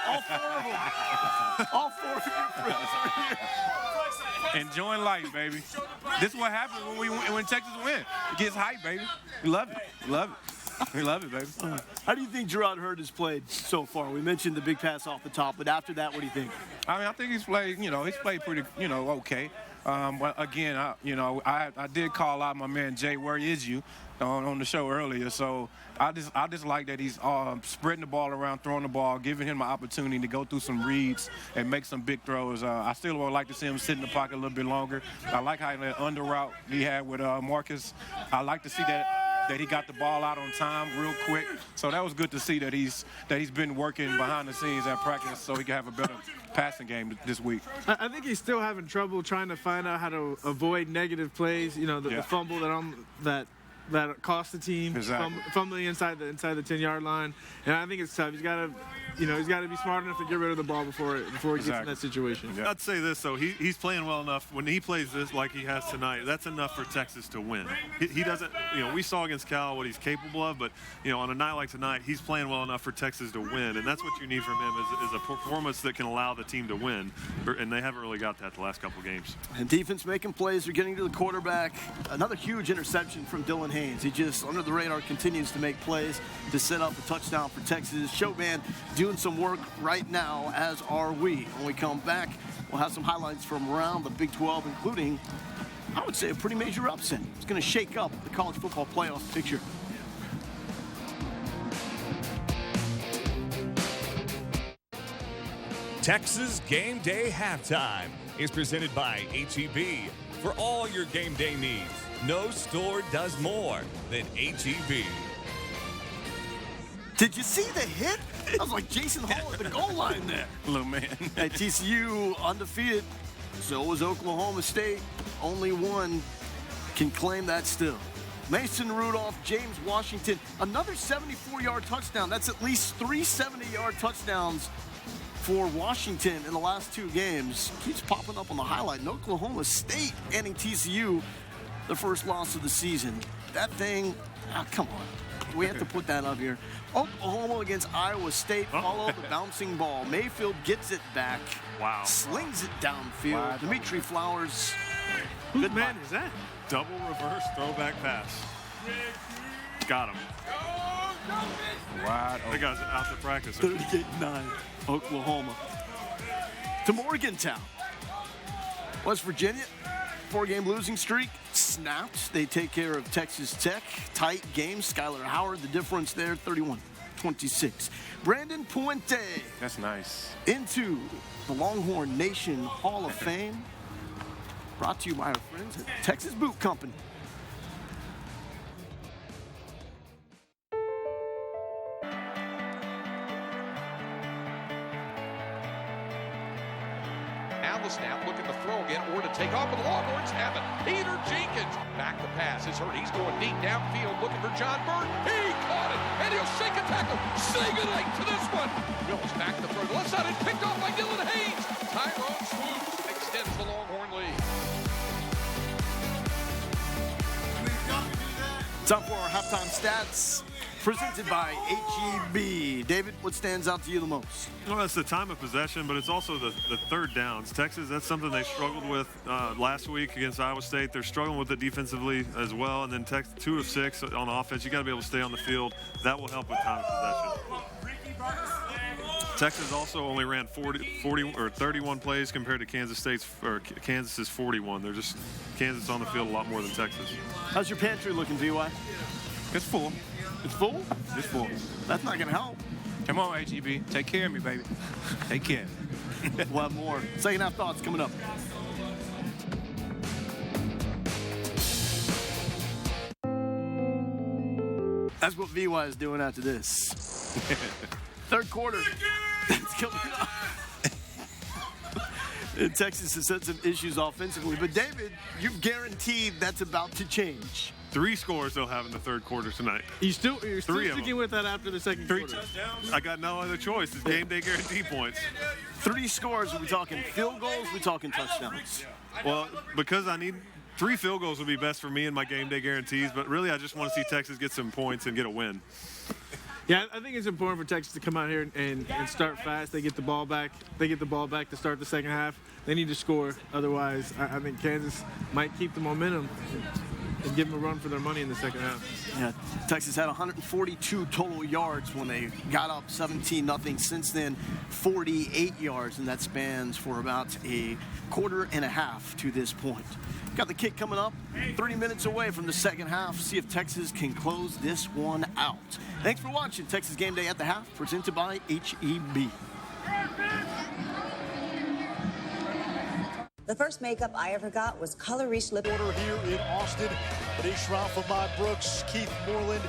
All 4 of them. All 4 of your friends are here. Enjoying life, baby. This is what happens when Texas win. It gets hype, baby. We love it. We love it. We love it, baby. How do you think Gerard Hurd has played so far? We mentioned the big pass off the top, but after that, what do you think? I think he's played pretty, okay. But again, I did call out my man Jay, where is you, on the show earlier. So I just like that he's spreading the ball around, throwing the ball, giving him an opportunity to go through some reads and make some big throws. I still would like to see him sit in the pocket a little bit longer. I like how that under route he had with Marcus. I like to see that he got the ball out on time real quick. So that was good to see that he's been working behind the scenes at practice so he can have a better passing game this week. I think he's still having trouble trying to find out how to avoid negative plays. The fumble that cost the team, fumbling inside the 10-yard line, and I think it's tough. He's got to be smart enough to get rid of the ball before he gets in that situation. Yeah. I'd say this though, he's playing well enough. When he plays this like he has tonight, that's enough for Texas to win. He doesn't, we saw against Cal what he's capable of, but on a night like tonight, he's playing well enough for Texas to win, and that's what you need from him is a performance that can allow the team to win, and they haven't really got that the last couple games. And defense making plays. They're getting to the quarterback. Another huge interception from Dylan Haynes. He just under the radar continues to make plays to set up a touchdown for Texas. Showman doing some work right now, as are we. When we come back, we'll have some highlights from around the Big 12, including, I would say, a pretty major upset. It's going to shake up the college football playoff picture. Texas Game Day Halftime is presented by H-E-B. For all your game day needs, no store does more than H-E-B. Did you see the hit? That was like Jason Hall at the goal line there. Little man. At TCU, undefeated. So was Oklahoma State. Only one can claim that still. Mason Rudolph, James Washington, another 74-yard touchdown. That's at least 3 70-yard touchdowns for Washington in the last 2 games. Keeps popping up on the highlight. And Oklahoma State ending TCU the first loss of the season. That thing, come on. We have to put that up here. Oklahoma against Iowa State. Follow the bouncing ball. Mayfield gets it back. Wow. Slings it downfield. Dimitri Flowers. Whose man is that? Double reverse throwback pass. Got him. Wide That guy's out to practice. 38-9, Oklahoma. To Morgantown. West Virginia, 4-game losing streak, snapped. They take care of Texas Tech. Tight game. Skylar Howard, the difference there, 31-26. Brandon Puente. That's nice. Into the Longhorn Nation Hall of Fame. Brought to you by our friends at Texas Boot Company. Now the snap, looking to throw again or to take off, but the Longhorns have it. Peter Jenkins back to pass. It's hurt. He's going deep downfield looking for John Bird. He caught it, and he'll shake a tackle. Sing it late to this one. Mills back to throw to the left side and picked off by Dylan Hayes. Tyrone Swoops extends the Longhorn lead. Time for our halftime stats, presented by HEB. David, what stands out to you the most? Well, it's the time of possession, but it's also the third downs. Texas, that's something they struggled with last week against Iowa State. They're struggling with it defensively as well. And then Texas, 2 of 6 on offense. You got to be able to stay on the field. That will help with time of possession. Texas also only ran 31 plays compared to Kansas's 41. They're just Kansas on the field a lot more than Texas. How's your pantry looking, VY? It's full. It's full? It's full. That's not going to help. Come on, HEB. Take care of me, baby. Take care. We'll have more second half thoughts coming up. That's what VY is doing after this. Third quarter. That's coming up. And Texas has had some issues offensively. But, David, you've guaranteed that's about to change. 3 scores they'll have in the third quarter tonight. You're still sticking with that after the second quarter. 3 touchdowns. I got no other choice. It's game day guarantee points. 3 scores. Are we talking field goals? Are we talking touchdowns? Well, because I need 3 field goals would be best for me in my game day guarantees. But really, I just want to see Texas get some points and get a win. Yeah, I think it's important for Texas to come out here and start fast. They get the ball back. They get the ball back to start the second half. They need to score. Otherwise, I think Kansas might keep the momentum and give them a run for their money in the second half. Yeah, Texas had 142 total yards when they got up 17-0. Since then, 48 yards, and that spans for about a quarter and a half to this point. Got the kick coming up, 30 minutes away from the second half. See if Texas can close this one out. Thanks for watching Texas Game Day at the Half, presented by HEB. The first makeup I ever got was Color Reach Lip. Order here in Austin. It is Ralph, Ahmad Brooks, Keith Moreland.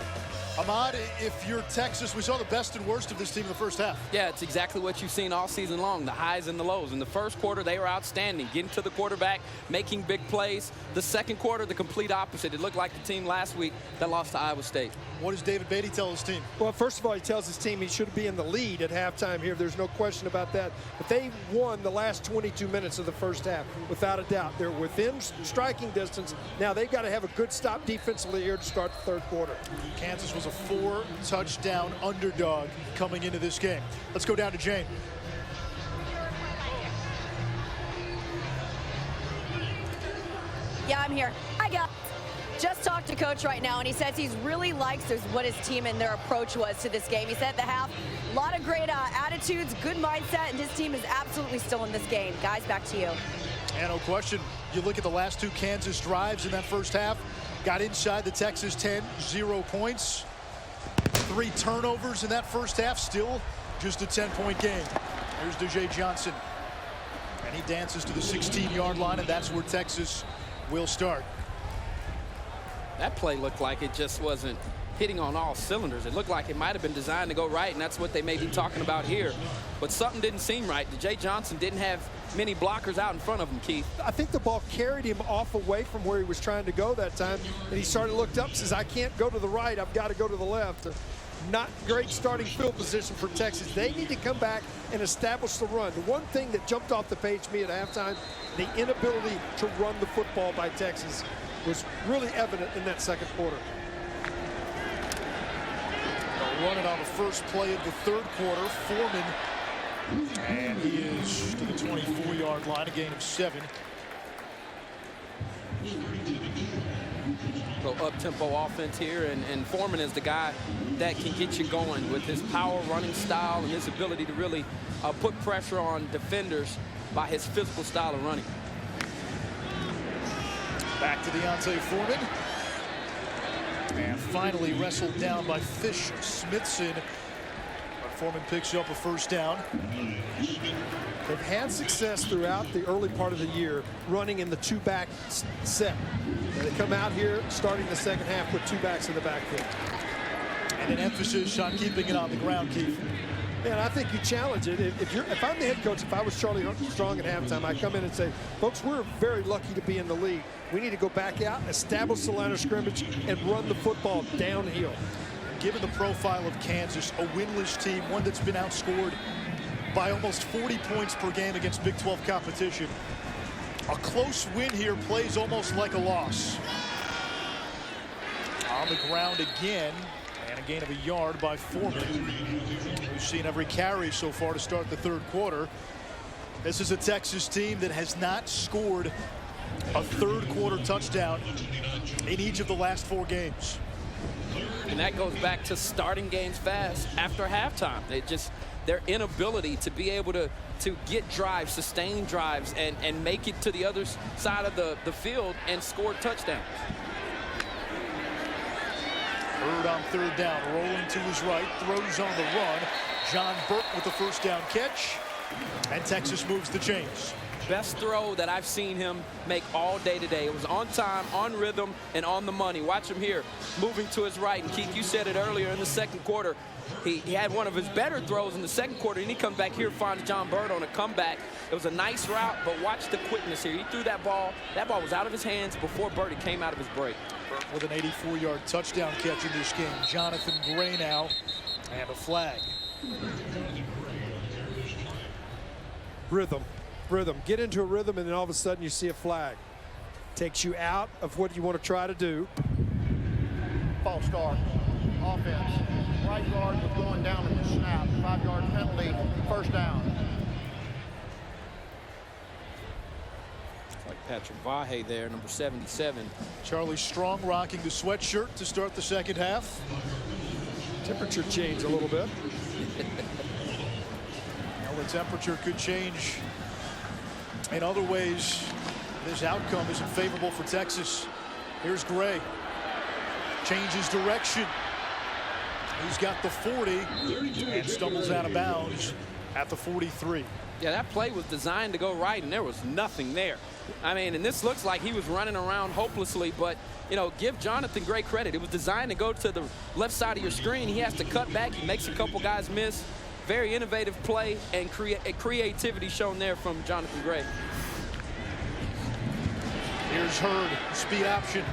Ahmad, if you're Texas, we saw the best and worst of this team in the first half. Yeah, it's exactly what you've seen all season long, the highs and the lows. In the first quarter, they were outstanding, getting to the quarterback, making big plays. The second quarter, the complete opposite. It looked like the team last week that lost to Iowa State. What does David Beatty tell his team? Well, first of all, he tells his team he should be in the lead at halftime here. There's no question about that. But they won the last 22 minutes of the first half, without a doubt. They're within striking distance. Now they've got to have a good stop defensively here to start the third quarter. Kansas was a 4-touchdown underdog coming into this game. Let's go down to Jane. Yeah, I'm here. I got just talked to Coach right now, and he says he really likes what his team and their approach was to this game. He said at the half, a lot of great attitudes, good mindset, and his team is absolutely still in this game. Guys, back to you. And no question, you look at the last 2 Kansas drives in that first half, got inside the Texas 10, 0 points. 3 turnovers in that first half, still just a 10-point game. Here's DJ Johnson. And he dances to the 16-yard line, and that's where Texas will start. That play looked like it just wasn't hitting on all cylinders. It looked like it might have been designed to go right, and that's what they may be talking about here. But something didn't seem right. DJ Johnson didn't have many blockers out in front of him, Keith. I think the ball carried him off away from where he was trying to go that time, and he started looked up and says, I can't go to the right, I've got to go to the left. Not great starting field position for Texas. They need to come back and establish the run. The one thing that jumped off the page to me at halftime, the inability to run the football by Texas was really evident in that second quarter. They'll run it on the first play of the third quarter. Foreman, and he is to the 24-yard line, a gain of 7. up-tempo offense here, and Foreman is the guy that can get you going with his power running style and his ability to really put pressure on defenders by his physical style of running. Back to Deontay Foreman. And finally wrestled down by Fish Smithson. But Foreman picks up a first down. They've had success throughout the early part of the year running in the two-back set. They come out here starting the second half with two backs in the backfield. And an emphasis on keeping it on the ground, Keith. And I think you challenge it. If I'm the head coach, if I was Charlie Strong at halftime, I'd come in and say, folks, we're very lucky to be in the league. We need to go back out, establish the line of scrimmage, and run the football downhill. Given the profile of Kansas, a winless team, one that's been outscored by almost 40 points per game against Big 12 competition, a close win here plays almost like a loss. On the ground again. And a gain of a yard by Foreman. We've seen every carry so far to start the third quarter. This is a Texas team that has not scored a third quarter touchdown in each of the last 4 games. And that goes back to starting games fast after halftime. Their inability to be able to get drives, sustain drives, and make it to the other side of the field and score touchdowns. Hurd on third down, rolling to his right, throws on the run. John Burke with the first down catch, and Texas moves the chains. Best throw that I've seen him make all day today. It was on time, on rhythm, and on the money. Watch him here, moving to his right. And Keith, you said it earlier in the second quarter. He had one of his better throws in the second quarter, and he comes back here, finds John Bird on a comeback. It was a nice route, but watch the quickness here. He threw that ball. That ball was out of his hands before Birdie came out of his break. With an 84-yard touchdown catch in this game. Jonathan Gray now, and a flag. Rhythm. Get into a rhythm, and then all of a sudden you see a flag. Takes you out of what you want to try to do. False start. Offense. Right guard was going down in the snap. 5-yard penalty. First down. Like Patrick Vahe there, number 77. Charlie Strong rocking the sweatshirt to start the second half. Temperature change a little bit. Well, the temperature could change in other ways. This outcome isn't favorable for Texas. Here's Gray. Changes direction. He's got the 40 and stumbles out of bounds at the 43. Yeah, that play was designed to go right, and there was nothing there. I mean, and this looks like he was running around hopelessly, but, you know, give Jonathan Gray credit. It was designed to go to the left side of your screen. He has to cut back. He makes a couple guys miss. Very innovative play and creativity shown there from Jonathan Gray. Here's Hurd, speed option.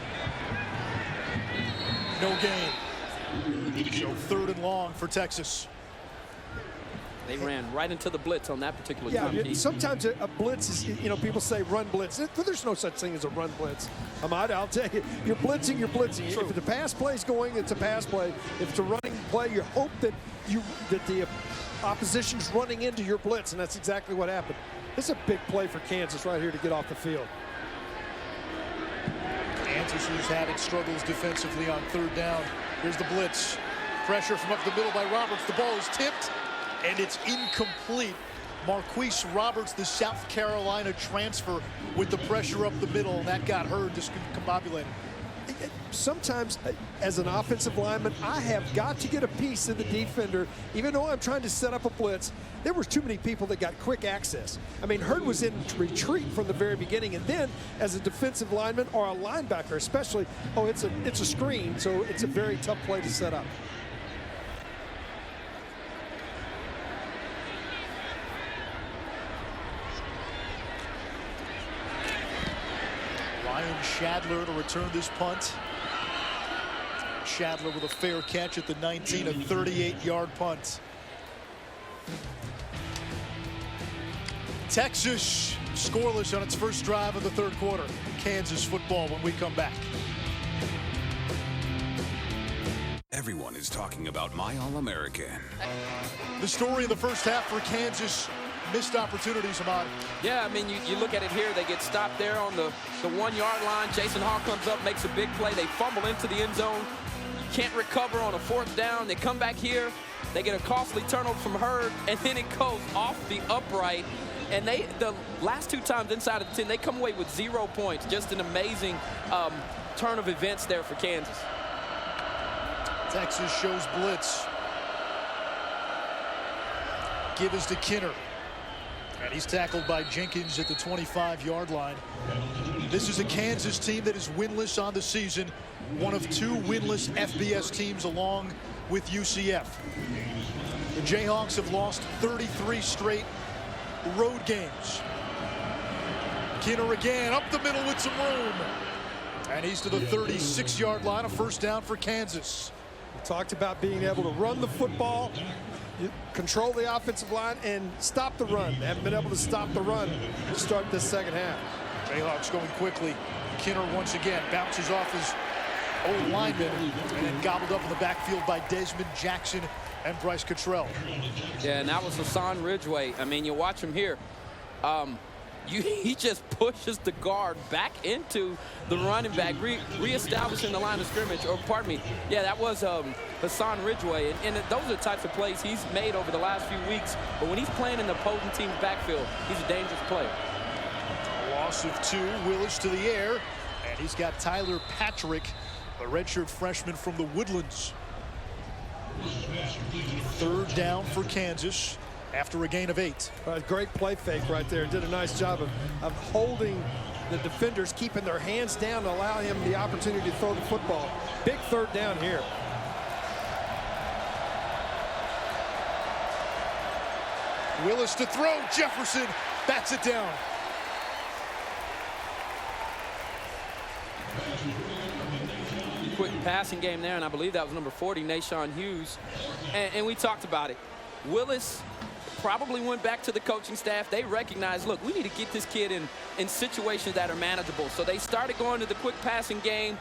No gain. So third and long for Texas. They ran right into the blitz on that particular time. Yeah, sometimes a blitz is, you know, people say run blitz. There's no such thing as a run blitz. I'll tell you, you're blitzing, you're blitzing. True. If the pass play's going, it's a pass play. If it's a running play, you hope that the opposition's running into your blitz, and that's exactly what happened. This is a big play for Kansas right here to get off the field. Kansas has had its struggles defensively on third down. Here's the blitz. Pressure from up the middle by Roberts. The ball is tipped, and it's incomplete. Marquise Roberts, the South Carolina transfer, with the pressure up the middle, and that got Hurd discombobulated. Sometimes, as an offensive lineman, I have got to get a piece of the defender. Even though I'm trying to set up a blitz, there were too many people that got quick access. I mean, Hurd was in retreat from the very beginning, and then as a defensive lineman or a linebacker especially, it's a screen, so it's a very tough play to set up. Ryan Shadler to return this punt. Shadler with a fair catch at the 19, a 38-yard punt. Texas scoreless on its first drive of the third quarter. Kansas football when we come back. Everyone is talking about My All-American. The story of the first half for Kansas, missed opportunities, Ahmad. Yeah, I mean, you look at it here. They get stopped there on the 1-yard line. Jason Hall comes up, makes a big play. They fumble into the end zone. Can't recover on a 4th down. They come back here. They get a costly turnover from Hurd, and then it goes off the upright. And the last 2 times inside of the 10, they come away with 0 points. Just an amazing turn of events there for Kansas. Texas shows blitz. Give is to Kinner. And he's tackled by Jenkins at the 25-yard line. This is a Kansas team that is winless on the season. One of 2 winless FBS teams along with UCF. The Jayhawks have lost 33 straight road games. Kinner again up the middle with some room. And he's to the 36-yard line, a first down for Kansas. We talked about being able to run the football, control the offensive line, and stop the run. They haven't been able to stop the run to start this second half. Jayhawks going quickly. Kinner once again bounces off his old lineman and then gobbled up in the backfield by Desmond Jackson and Bryce Cottrell. Yeah, and that was Hassan Ridgeway. I mean, you watch him here. He just pushes the guard back into the running back, reestablishing the line of scrimmage. Or pardon me, yeah, that was Hassan Ridgeway. And those are the types of plays he's made over the last few weeks. But when he's playing in the opposing team's backfield, he's a dangerous player. A loss of 2, Willis to the air. And he's got Tyler Patrick, a redshirt freshman from the Woodlands. 3rd down for Kansas after a gain of 8. Great play fake right there. Did a nice job of holding the defenders, keeping their hands down to allow him the opportunity to throw the football. Big 3rd down here. Willis to throw. Jefferson bats it down. Quick passing game there, and I believe that was number 40, Nashawn Hughes. And we talked about it. Willis probably went back to the coaching staff. They recognized, look, we need to get this kid in situations that are manageable. So they started going to the quick passing game,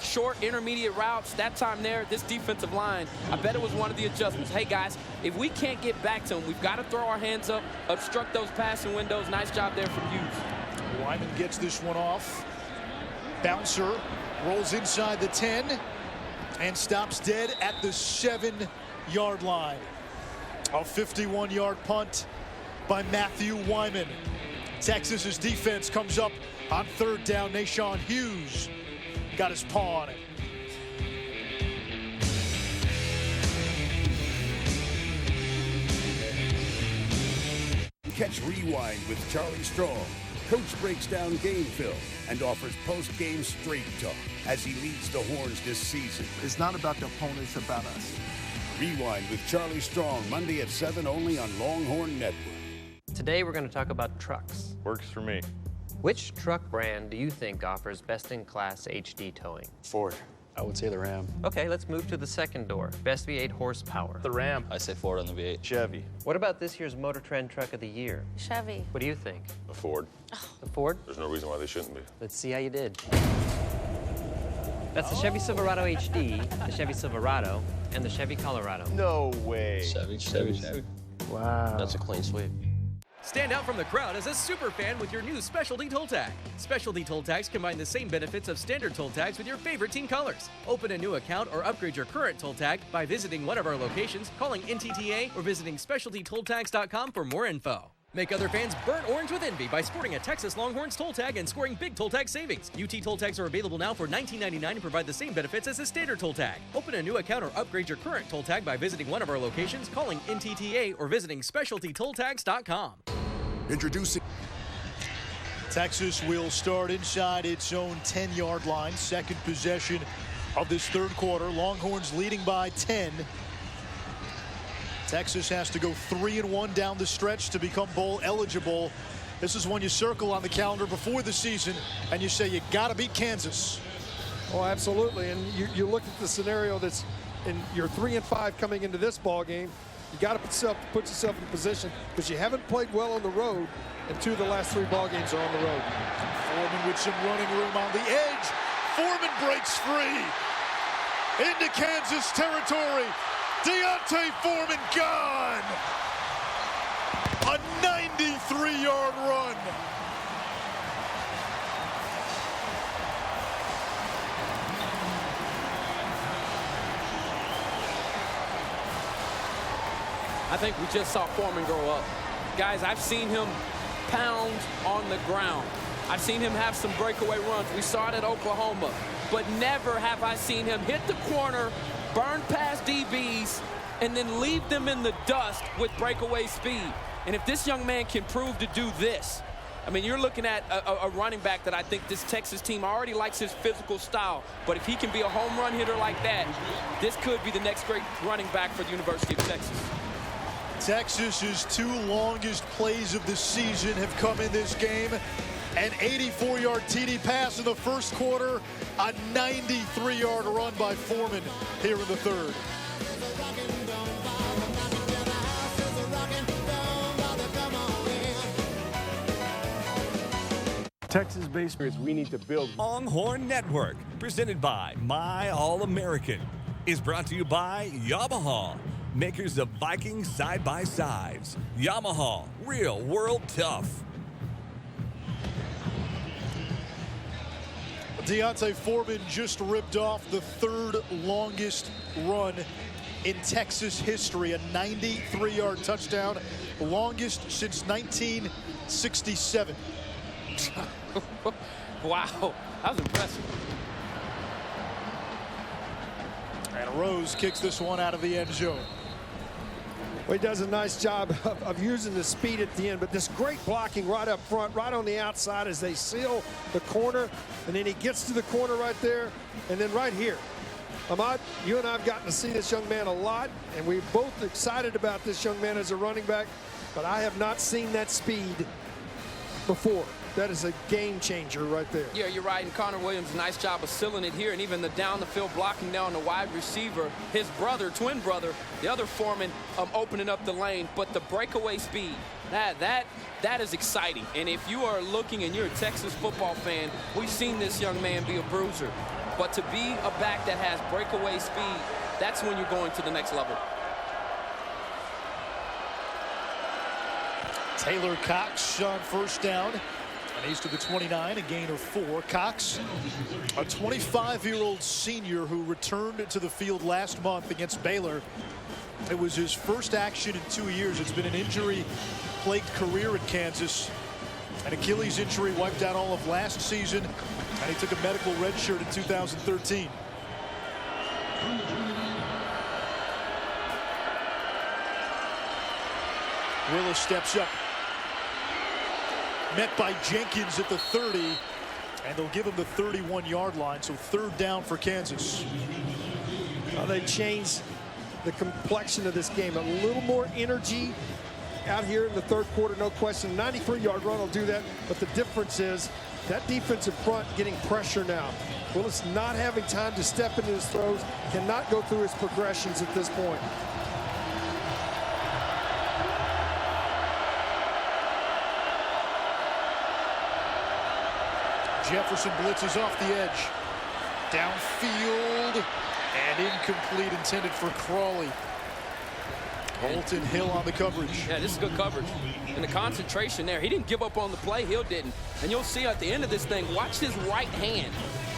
short, intermediate routes. That time there, this defensive line, I bet it was one of the adjustments. Hey, guys, if we can't get back to them, we've got to throw our hands up, obstruct those passing windows. Nice job there from Hughes. Wyman gets this one off. Bouncer rolls inside the 10 and stops dead at the 7-yard line. A 51-yard punt by Matthew Wyman. Texas's defense comes up on 3rd down. Nashawn Hughes got his paw on it. Catch Rewind with Charlie Strong. Coach breaks down game film and offers post-game straight talk as he leads the Horns this season. It's not about the opponent, it's about us. Rewind with Charlie Strong, Monday at 7 only on Longhorn Network. Today we're going to talk about trucks. Works for me. Which truck brand do you think offers best-in-class HD towing? Ford. I would say the Ram. Okay, let's move to the second door. Best V8 horsepower. The Ram. I say Ford on the V8. Chevy. What about this year's Motor Trend Truck of the Year? Chevy. What do you think? The Ford. The Ford? There's no reason why they shouldn't be. Let's see how you did. That's the Chevy Silverado HD, the Chevy Silverado, and the Chevy Colorado. No way. Chevy. Wow. That's a clean sweep. Stand out from the crowd as a super fan with your new Specialty Toll Tag. Specialty Toll Tags combine the same benefits of standard toll tags with your favorite team colors. Open a new account or upgrade your current toll tag by visiting one of our locations, calling NTTA, or visiting specialtytolltags.com for more info. Make other fans burn orange with envy by sporting a Texas Longhorns toll tag and scoring big toll tag savings. UT toll tags are available now for $19.99 and provide the same benefits as a standard toll tag. Open a new account or upgrade your current toll tag by visiting one of our locations, calling NTTA, or visiting specialtytolltags.com. Introducing. Texas will start inside its own 10-yard line. Second possession of this 3rd quarter. Longhorns leading by 10. Texas has to go 3-1 down the stretch to become bowl eligible. This is one you circle on the calendar before the season, and you say you got to beat Kansas. Oh, absolutely. And you look at the scenario that's in your 3-5 coming into this ball game. You got to put yourself in position because you haven't played well on the road, and 2 of the last 3 ball games are on the road. Foreman with some running room on the edge. Foreman breaks free into Kansas territory. Deontay Foreman gone. A 93-yard run. I think we just saw Foreman grow up. Guys, I've seen him pound on the ground. I've seen him have some breakaway runs. We saw it at Oklahoma. But never have I seen him hit the corner, burn past DBs, and then leave them in the dust with breakaway speed. And if this young man can prove to do this, I mean, you're looking at a running back that I think this Texas team already likes his physical style. But if he can be a home run hitter like that, this could be the next great running back for the University of Texas. Texas's 2 longest plays of the season have come in this game. An 84-yard TD pass in the first quarter, a 93-yard run by Foreman here in the third. Texas baseball, we need to build. Longhorn Network, presented by My All-American, is brought to you by Yamaha, makers of Viking side-by-sides. Yamaha, real world tough. D'Onta Foreman just ripped off the 3rd longest run in Texas history, a 93-yard touchdown, longest since 1967. Wow, that was impressive. And Rose kicks this one out of the end zone. Well, he does a nice job of using the speed at the end, but this great blocking right up front, right on the outside as they seal the corner, and then he gets to the corner right there, and then right here. Ahmad, you and I have gotten to see this young man a lot, and we're both excited about this young man as a running back, but I have not seen that speed before. That is a game changer right there. Yeah, you're right. And Connor Williams, nice job of sealing it here. And even the down the field blocking down the wide receiver, his brother, twin brother, the other Foreman, opening up the lane. But the breakaway speed, that is exciting. And if you are looking and you're a Texas football fan, we've seen this young man be a bruiser. But to be a back that has breakaway speed, that's when you're going to the next level. Taylor Cox on first down. And he's to the 29, a gain of 4. Cox, a 25-year-old senior who returned to the field last month against Baylor. It was his first action in 2 years. It's been an injury-plagued career at Kansas. An Achilles injury wiped out all of last season, and he took a medical red shirt in 2013. Willis steps up. Met by Jenkins at the 30, and they'll give him the 31-yard line, so 3rd down for Kansas. Well, they changed the complexion of this game. A little more energy out here in the 3rd quarter, no question. 93-yard run will do that, but the difference is that defensive front getting pressure now. Willis not having time to step into his throws, cannot go through his progressions at this point. Jefferson blitzes off the edge. Downfield and incomplete, intended for Crawley. Bolton Hill on the coverage. Yeah, this is good coverage. And the concentration there. He didn't give up on the play. Hill didn't. And you'll see at the end of this thing, watch his right hand.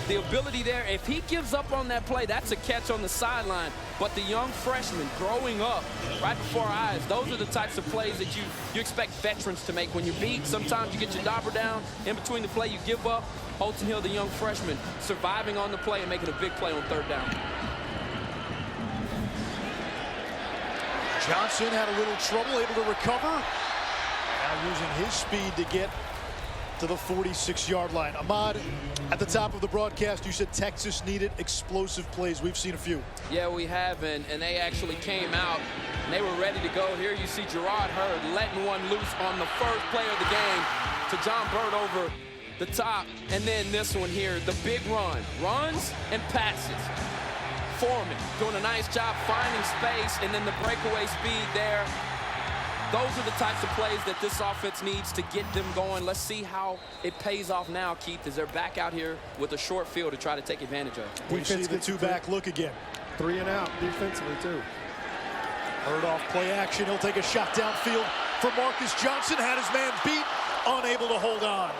The ability there, if he gives up on that play, that's a catch on the sideline. But the young freshman growing up right before our eyes, those are the types of plays that you expect veterans to make. When you beat, sometimes you get your dauber down. In between the play, you give up. Bolton Hill, the young freshman, surviving on the play and making a big play on 3rd down. Johnson had a little trouble, able to recover. Now using his speed to get to the 46-yard line. Ahmad, at the top of the broadcast, you said Texas needed explosive plays. We've seen a few. Yeah, we have, and they actually came out, and they were ready to go. Here you see Gerard Hurd letting one loose on the first play of the game to John Burt over the top, and then this one here, the big run. Runs and passes. Foreman doing a nice job finding space, and then the breakaway speed there. Those are the types of plays that this offense needs to get them going. Let's see how it pays off now, Keith, as they're back out here with a short field to try to take advantage of. We see the 2-back look again. 3 and out defensively, too. Hurd off play action. He'll take a shot downfield. for Marcus Johnson. Had his man beat, unable to hold on.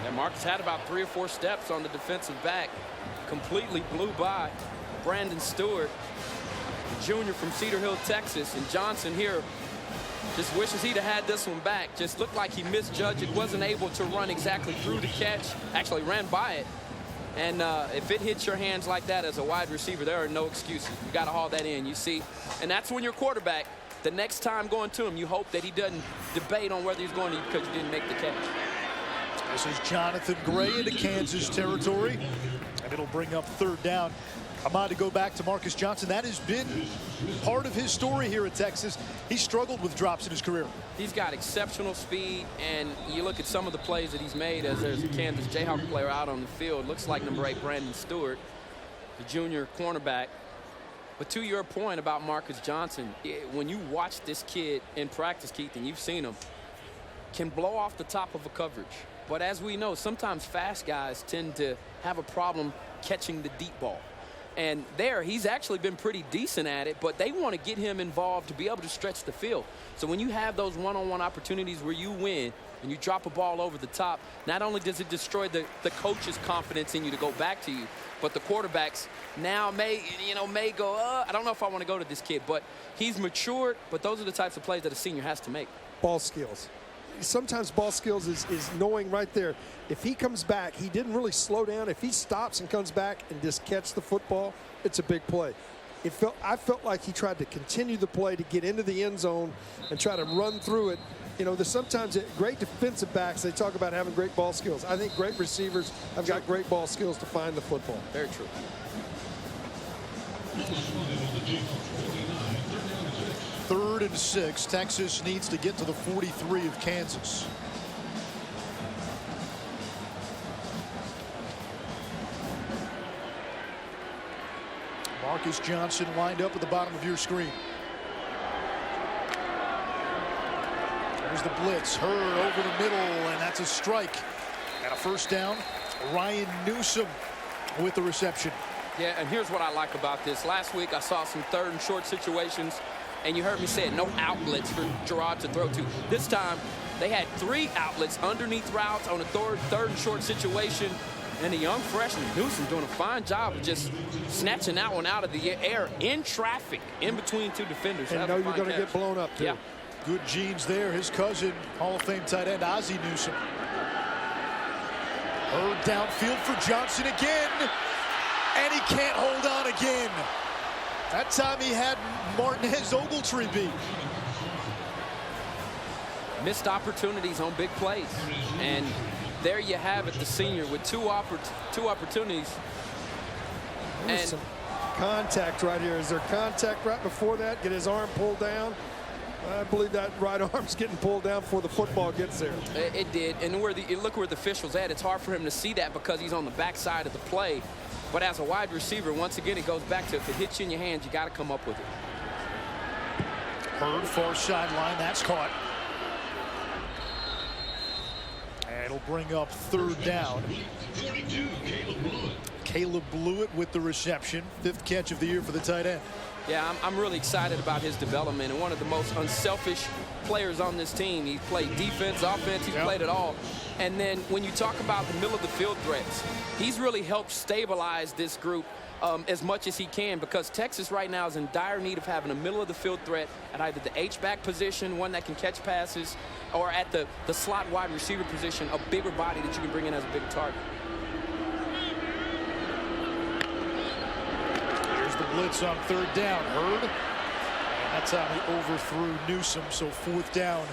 And Marcus had about 3 or 4 steps on the defensive back. Completely blew by Brandon Stewart, junior from Cedar Hill, Texas. And Johnson here just wishes he'd have had this one back. Just looked like he misjudged it, wasn't able to run exactly through the catch. Actually ran by it. And if it hits your hands like that as a wide receiver, there are no excuses. You got to haul that in, you see. And that's when your quarterback, the next time going to him, you hope that he doesn't debate on whether he's going to because you didn't make the catch. This is Jonathan Gray into Kansas territory, and it'll bring up 3rd down. Ahmad, to go back to Marcus Johnson, that has been part of his story here at Texas. He struggled with drops in his career. He's got exceptional speed, and you look at some of the plays that he's made as there's a Kansas Jayhawk player out on the field. Looks like number 8, Brandon Stewart, the junior cornerback. But to your point about Marcus Johnson, when you watch this kid in practice, Keith, and you've seen him, can blow off the top of a coverage. But as we know, sometimes fast guys tend to have a problem catching the deep ball. And there, he's actually been pretty decent at it, but they want to get him involved to be able to stretch the field. So when you have those one-on-one opportunities where you win and you drop a ball over the top, not only does it destroy the coach's confidence in you to go back to you, but the quarterbacks now may go, I don't know if I want to go to this kid, but he's matured, but those are the types of plays that a senior has to make. Ball skills. Sometimes ball skills is knowing right there, if he comes back, he didn't really slow down. If he stops and comes back and just catch the football, it's a big play. I felt like he tried to continue the play to get into the end zone and try to run through it. You know, there's sometimes great defensive backs, they talk about having great ball skills. I think great receivers have got great ball skills to find the football. Very true. Third and 6. Texas needs to get to the 43 of Kansas. Marcus Johnson lined up at the bottom of your screen. There's the blitz. Hurd over the middle, and that's a strike. And a 1st down. Ryan Newsome with the reception. Yeah, and here's what I like about this. Last week I saw some 3rd and short situations, and you heard me say it, no outlets for Gerard to throw to. This time, they had 3 outlets underneath routes on a 3rd and short situation, and the young freshman, Newsome, doing a fine job of just snatching that one out of the air in traffic, in between 2 defenders. And know you're going to get blown up, too. Yeah. Good genes there. His cousin, Hall of Fame tight end, Ozzie Newsome. Hurd downfield for Johnson again, and he can't hold on again. That time he had Martinez Ogletree beat. Missed opportunities on big plays. And there you have it, the senior with two opportunities. There's some contact right here. Is there contact right before that? Get his arm pulled down. I believe that right arm's getting pulled down before the football gets there. It did. And look where the official's at. It's hard for him to see that because he's on the backside of the play. But as a wide receiver, once again, it goes back to if it hits you in your hands, you got to come up with it. Hurd, far sideline. That's caught. And it'll bring up 3rd down. Caleb Blewett with the reception. 5th catch of the year for the tight end. Yeah, I'm really excited about his development, and one of the most unselfish players on this team. He's played defense, offense, he's played it all. And then when you talk about the middle of the field threats, he's really helped stabilize this group as much as he can, because Texas right now is in dire need of having a middle of the field threat at either the H-back position, one that can catch passes, or at the slot wide receiver position, a bigger body that you can bring in as a big target. Here's the blitz on 3rd down. Hurd. And that's how he overthrew Newsome, so 4th down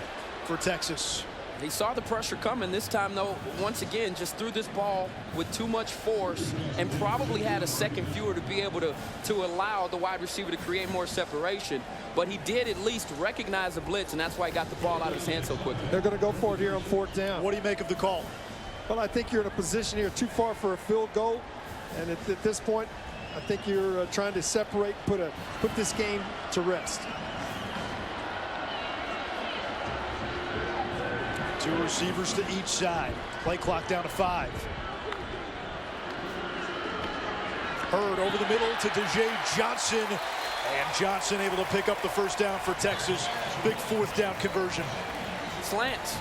for Texas. He saw the pressure coming this time, though. Once again, just threw this ball with too much force and probably had a second fewer to be able to allow the wide receiver to create more separation. But he did at least recognize the blitz, and that's why he got the ball out of his hand so quickly. They're going to go for it here on 4th down. What do you make of the call? Well, I think you're in a position here too far for a field goal. And at this point, I think you're trying to separate, put this game to rest. 2 receivers to each side. Play clock down to 5. Hurd over the middle to D'Jay Johnson. And Johnson able to pick up the first down for Texas. Big fourth down conversion. Slants.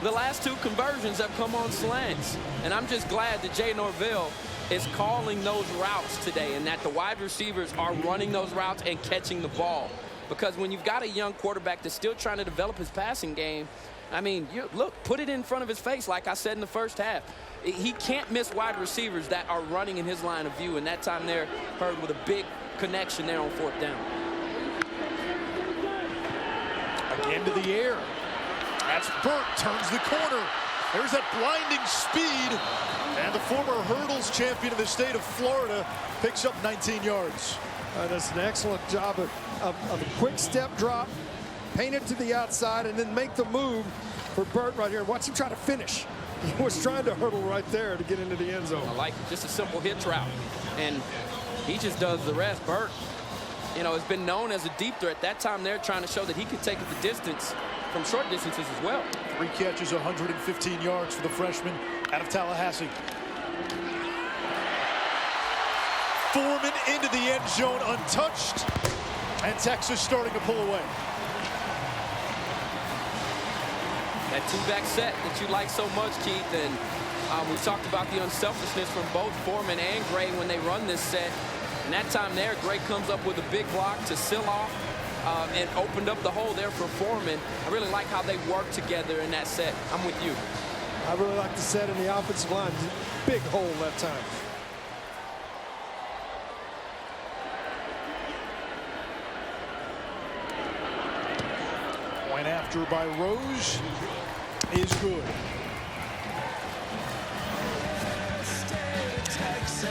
The last 2 conversions have come on slants. And I'm just glad that Jay Norvell is calling those routes today and that the wide receivers are running those routes and catching the ball. Because when you've got a young quarterback that's still trying to develop his passing game, I mean, look, put it in front of his face like I said in the first half. He can't miss wide receivers that are running in his line of view. And that time there, Hurd with a big connection there on fourth down. Again to the air. That's Burt, turns the corner. There's that blinding speed. And the former hurdles champion of the state of Florida picks up 19 yards. That's an excellent job of a quick step drop, paint it to the outside, and then make the move for Burt right here. Watch him try to finish. He was trying to hurdle right there to get into the end zone. I like it. Just a simple hitch route. And he just does the rest. Burt, you know, has been known as a deep threat. That time they're trying to show that he can take it the distance from short distances as well. 3 catches, 115 yards for the freshman out of Tallahassee. Foreman into the end zone untouched. And Texas starting to pull away. That 2-back set that you like so much, Keith, and we talked about the unselfishness from both Foreman and Gray when they run this set. And that time there, Gray comes up with a big block to seal off and opened up the hole there for Foreman. I really like how they work together in that set. I'm with you. I really like the set in the offensive line. Big hole that time. Point after by Rose is good.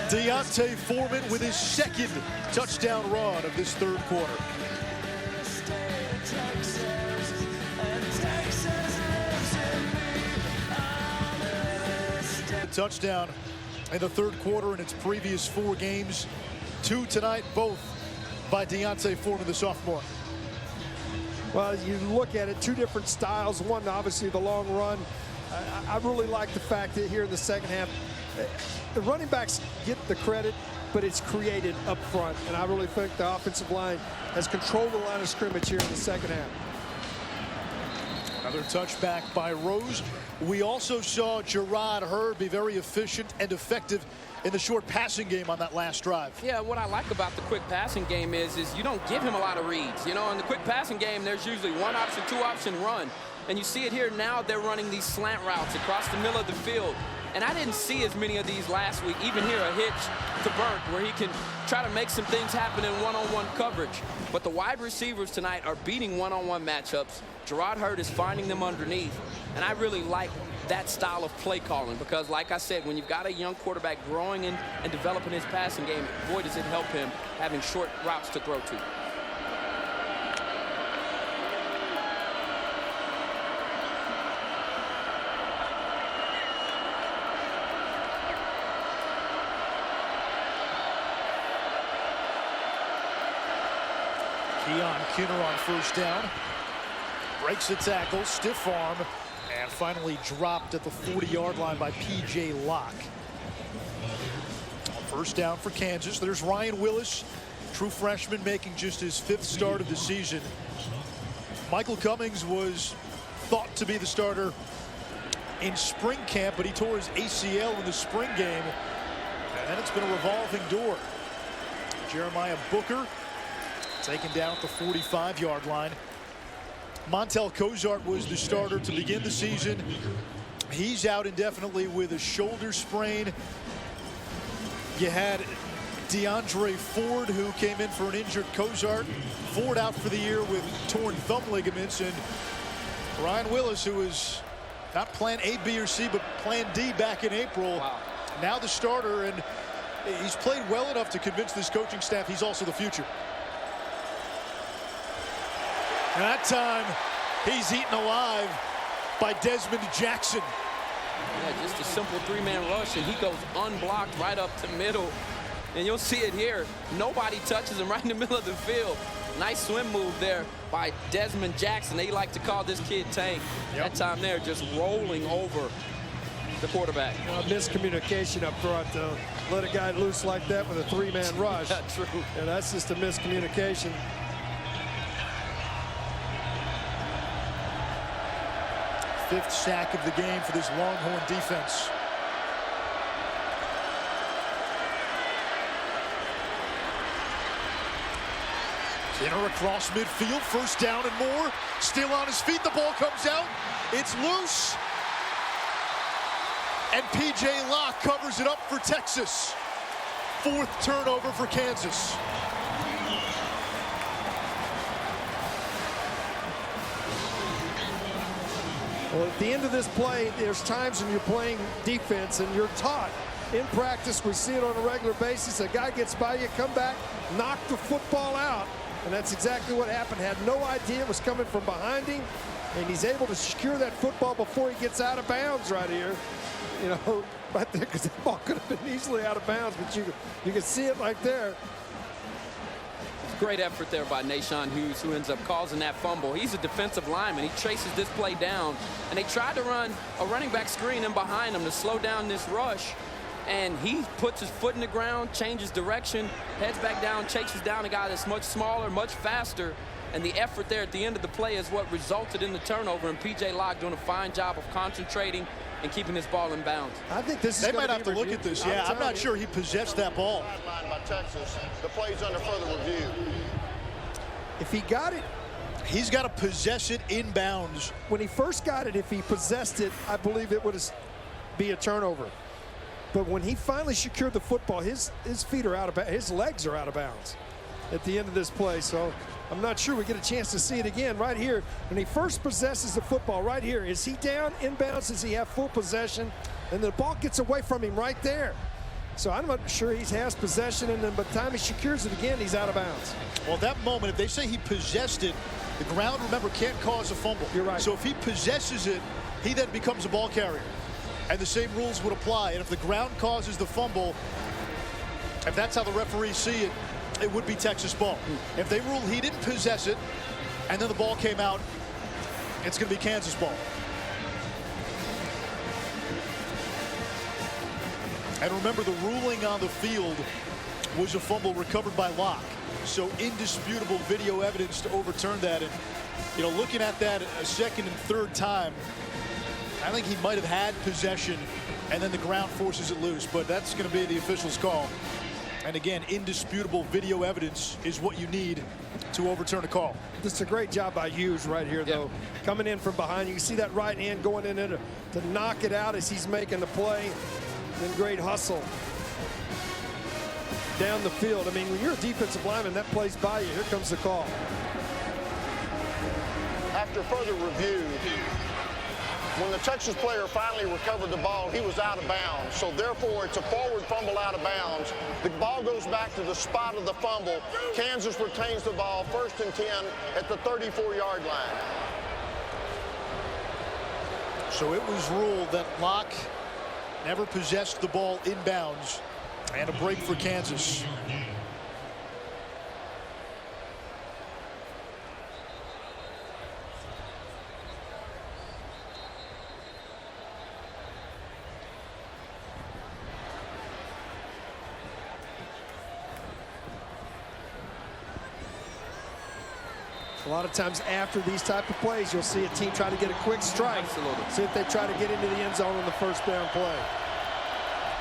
Deontay Foreman with his second touchdown run of this third quarter. Touchdown in the third quarter in its previous 4 games. 2 tonight, both by Deontay Foreman, the sophomore. Well, you look at it, 2 different styles. One, obviously, the long run. I really like the fact that here in the second half, the running backs get the credit, but it's created up front. And I really think the offensive line has controlled the line of scrimmage here in the second half. Another touchback by Rose. We also saw Jerrod Hurd be very efficient and effective in the short passing game on that last drive. Yeah, what I like about the quick passing game is you don't give him a lot of reads. You know, in the quick passing game, there's usually 1 option, 2 option run. And you see it here now, they're running these slant routes across the middle of the field. And I didn't see as many of these last week. Even here, a hitch to Burt where he can try to make some things happen in one-on-one coverage. But the wide receivers tonight are beating one-on-one matchups. Jerrod Hurd is finding them underneath. And I really like that style of play calling because, like I said, when you've got a young quarterback growing and developing his passing game, boy, does it help him having short routes to throw to. Keon Kinner on first down. Breaks the tackle, stiff arm, and finally dropped at the 40-yard line by P.J. Locke. First down for Kansas. There's Ryan Willis, true freshman, making just his 5th start of the season. Michael Cummings was thought to be the starter in spring camp, but he tore his ACL in the spring game, and it's been a revolving door. Jeremiah Booker taken down at the 45-yard line. Montel Cozart was the starter to begin the season. He's out indefinitely with a shoulder sprain. You had DeAndre Ford, who came in for an injured Cozart. Ford out for the year with torn thumb ligaments. And Ryan Willis, who was not plan A, B, or C, but plan D back in April. Wow. Now the starter, and he's played well enough to convince this coaching staff he's also the future. And that time, he's eaten alive by Desmond Jackson. Yeah, just a simple 3-man rush, and he goes unblocked right up to middle. And you'll see it here. Nobody touches him right in the middle of the field. Nice swim move there by Desmond Jackson. They like to call this kid Tank. That time there, just rolling over the quarterback. Miscommunication up front, though. let a guy loose like that with a three-man rush. Yeah, true. And that's just a miscommunication. Fifth sack of the game for this Longhorn defense. Skinner across midfield, first down and more. Still on his feet, the ball comes out. It's loose. And P.J. Locke covers it up for Texas. Fourth turnover for Kansas. Well, at the end of this play, there's times when you're playing defense and you're taught. In practice, we see it on a regular basis. A guy gets by you, come back, knock the football out. And that's exactly what happened. Had no idea it was coming from behind him. And he's able to secure that football before he gets out of bounds right here. You know, right there, because that ball could have been easily out of bounds. But you can see it right there. Great effort there by Nashawn Hughes, who ends up causing that fumble. He's a defensive lineman. He chases this play down. And they tried to run a running back screen in behind him to slow down this rush. And he puts his foot in the ground, changes direction, heads back down, chases down a guy that's much smaller, much faster. And the effort there at the end of the play is what resulted in the turnover. And P.J. Locke doing a fine job of concentrating and keeping this ball in bounds. I think this is They might have to look at this. Yeah, I'm not sure he possessed that ball. Sidelined by Texas. The play's under further review. If he got it, he's got to possess it inbounds. When he first got it, if he possessed it, I believe it would be a turnover. But when he finally secured the football, his feet are out of bounds. His legs are out of bounds at the end of this play. So I'm not sure we get a chance to see it again right here. When he first possesses the football right here, is he down inbounds? Does he have full possession? And the ball gets away from him right there. So I'm not sure he has possession, and then by the time he secures it again, he's out of bounds. Well, at that moment, if they say he possessed it, the ground, remember, can't cause a fumble. You're right. So if he possesses it, he then becomes a ball carrier. And the same rules would apply. And if the ground causes the fumble, if that's how the referees see it, it would be Texas ball. If they rule he didn't possess it, and then the ball came out, it's going to be Kansas ball. And remember, the ruling on the field was a fumble recovered by Locke. So indisputable video evidence to overturn that. And, you know, looking at that a second and third time, I think he might have had possession, and then the ground forces it loose. But that's going to be the official's call. And again, indisputable video evidence is what you need to overturn a call. This is a great job by Hughes right here, though. Coming in from behind. You can see that right hand going in there to knock it out as he's making the play. Then great hustle down the field. I mean, when you're a defensive lineman, that plays by you. Here comes the call. After further review, when the Texas player finally recovered the ball, he was out of bounds. So therefore, it's a forward fumble out of bounds. The ball goes back to the spot of the fumble. Kansas retains the ball, 1st and 10 at the 34-yard line. So it was ruled that Locke never possessed the ball inbounds, and a break for Kansas. A lot of times after these type of plays, you'll see a team try to get a quick strike. Absolutely. See if they try to get into the end zone on the first down play.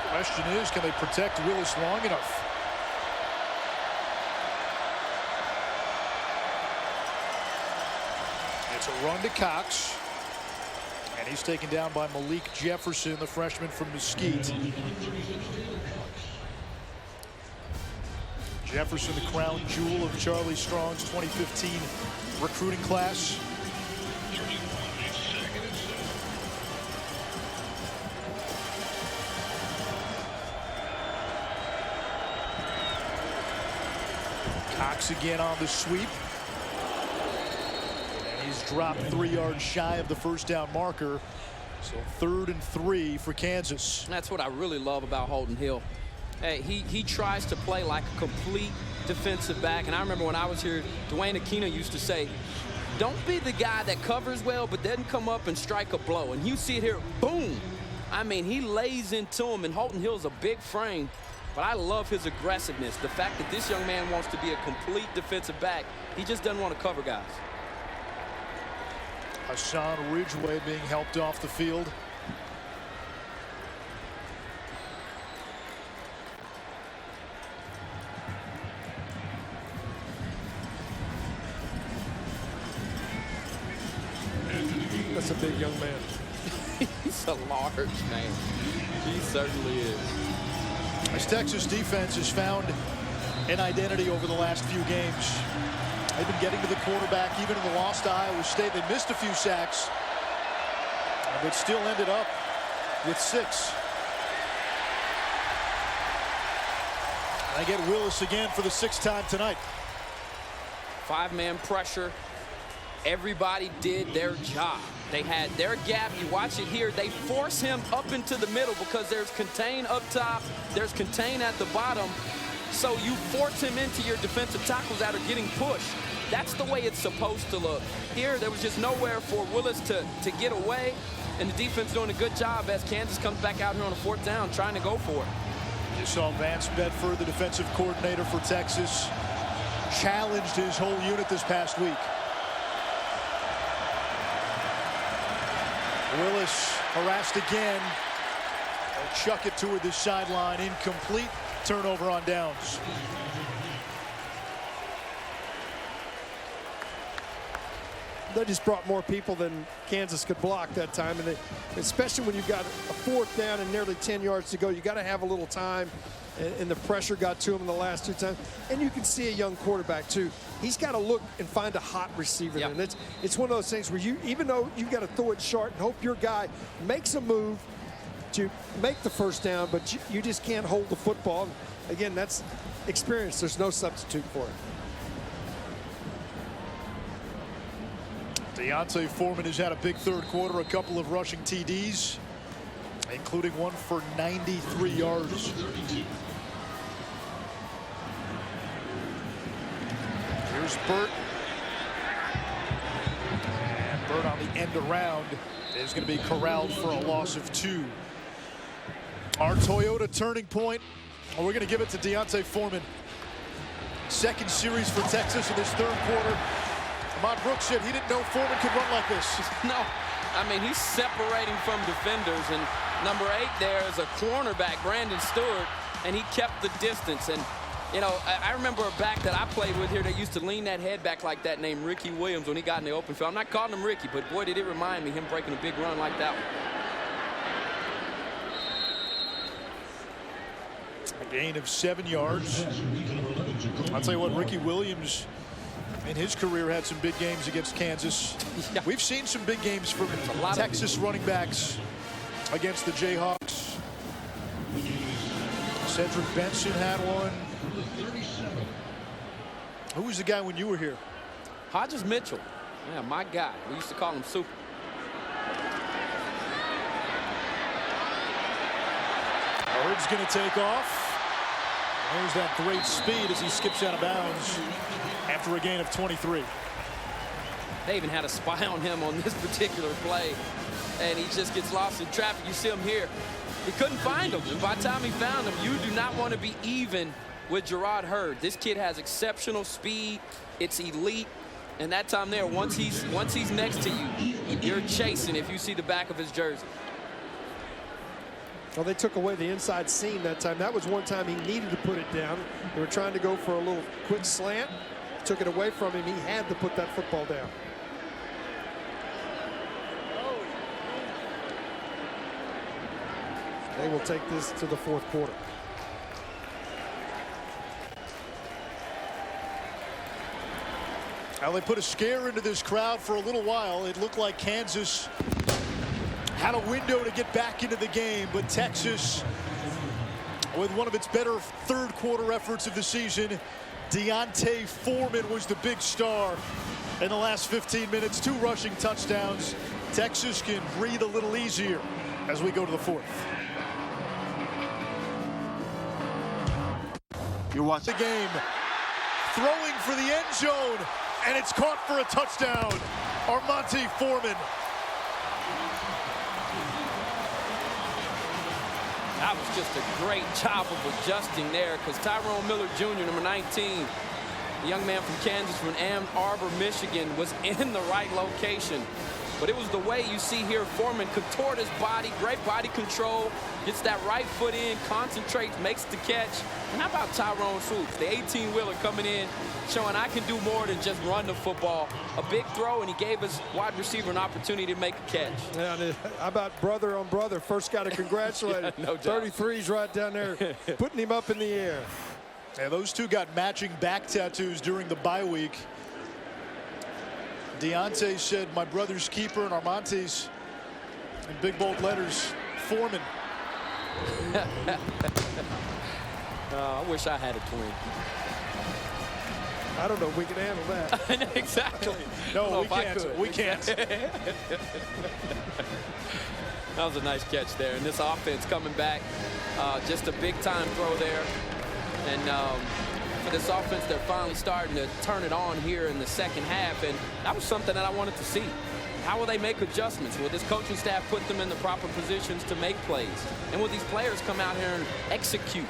Question is, can they protect Willis long enough? It's a run to Cox. And he's taken down by Malik Jefferson, the freshman from Mesquite. Jefferson, the crown jewel of Charlie Strong's 2015 recruiting class. Cox again on the sweep. And he's dropped 3 yards shy of the first down marker. So 3rd and 3 for Kansas. That's what I really love about Holton Hill. Hey, he tries to play like a complete defensive back. And I remember when I was here, Dwayne Aquino used to say, don't be the guy that covers well but doesn't come up and strike a blow. And you see it here, boom. I mean, he lays into him, and Holton Hill's a big frame. But I love his aggressiveness. The fact that this young man wants to be a complete defensive back. He just doesn't want to cover guys. Hassan Ridgeway being helped off the field. That's a big young man. He's a large man. He certainly is. As Texas defense has found an identity over the last few games. They've been getting to the quarterback even in the loss to Iowa State. They missed a few sacks, but still ended up with 6. And they get Willis again for the 6th time tonight. 5-man pressure. Everybody did their job. They had their gap. You watch it here. They force him up into the middle because there's contain up top. There's contain at the bottom. So you force him into your defensive tackles that are getting pushed. That's the way it's supposed to look. Here, there was just nowhere for Willis to get away. And the defense doing a good job as Kansas comes back out here on a 4th down trying to go for it. You saw Vance Bedford, the defensive coordinator for Texas, challenged his whole unit this past week. Willis harassed again. They'll chuck it toward the sideline. Incomplete. Turnover on downs. They just brought more people than Kansas could block that time. And especially when you've got a 4th down and nearly 10 yards to go, you got to have a little time. And the pressure got to him in the last 2 times. And you can see a young quarterback, too. He's got to look and find a hot receiver. Yep. And it's one of those things where even though you've got to throw it short and hope your guy makes a move to make the 1st down, but you just can't hold the football. Again, that's experience. There's no substitute for it. Deontay Foreman has had a big 3rd quarter, a couple of rushing TDs, including one for 93 yards. Here's Burt. And Burt on the end around is going to be corralled for a loss of 2. Our Toyota turning point. We're going to give it to Deontay Foreman. 2nd series for Texas in this 3rd quarter. Ahmad Brooks said he didn't know Foreman could run like this. No, I mean, he's separating from defenders. And number 8 there is a cornerback, Brandon Stewart, and he kept the distance. And, you know, I remember a back that I played with here that used to lean that head back like that named Ricky Williams when he got in the open field. I'm not calling him Ricky, but boy, did it remind me him breaking a big run like that one. A gain of 7 yards. I'll tell you what, Ricky Williams in his career had some big games against Kansas. Yeah. We've seen some big games from Texas running backs against the Jayhawks. Cedric Benson had one. Who was the guy when you were here? Hodges Mitchell. Yeah, my guy. We used to call him Super. Bird's going to take off. There's that great speed as he skips out of bounds after a gain of 23. They even had a spy on him on this particular play, and he just gets lost in traffic. You see him here. He couldn't find him, and by the time he found him, you do not want to be even with Gerard Hurd. This kid has exceptional speed. It's elite, and that time there, once he's next to you, you're chasing if you see the back of his jersey. Well, they took away the inside seam that time. That was one time he needed to put it down. They were trying to go for a little quick slant. Took it away from him. He had to put that football down. They will take this to the 4th quarter. Well, they put a scare into this crowd for a little while. It looked like Kansas had a window to get back into the game, but Texas, with one of its better 3rd quarter efforts of the season, Deontay Foreman was the big star in the last 15 minutes. 2 rushing touchdowns. Texas can breathe a little easier as we go to the 4th. You're watching the game, throwing for the end zone, and it's caught for a touchdown. Armonte Foreman. That was just a great job of adjusting there because Tyrone Miller Jr., number 19, the young man from Kansas, from Ann Arbor, Michigan, was in the right location. But it was the way you see here, Foreman contort his body, great body control, gets that right foot in, concentrates, makes the catch. And how about Tyrone Swoops, the 18-wheeler coming in, showing I can do more than just run the football. A big throw, and he gave his wide receiver an opportunity to make a catch. Yeah, how about brother on brother? First got to congratulate him. Yeah, no doubt. 33's right down there, putting him up in the air. Yeah, those two got matching back tattoos during the bye week. Deontay said, my brother's keeper, and Armante's, in big bold letters, Foreman. I wish I had a twin. I don't know if we can handle that. Exactly. No, we can't. We can't. That was a nice catch there. And this offense coming back, just a big-time throw there. And for this offense, they're finally starting to turn it on here in the second half. And that was something that I wanted to see. How will they make adjustments? Will this coaching staff put them in the proper positions to make plays? And will these players come out here and execute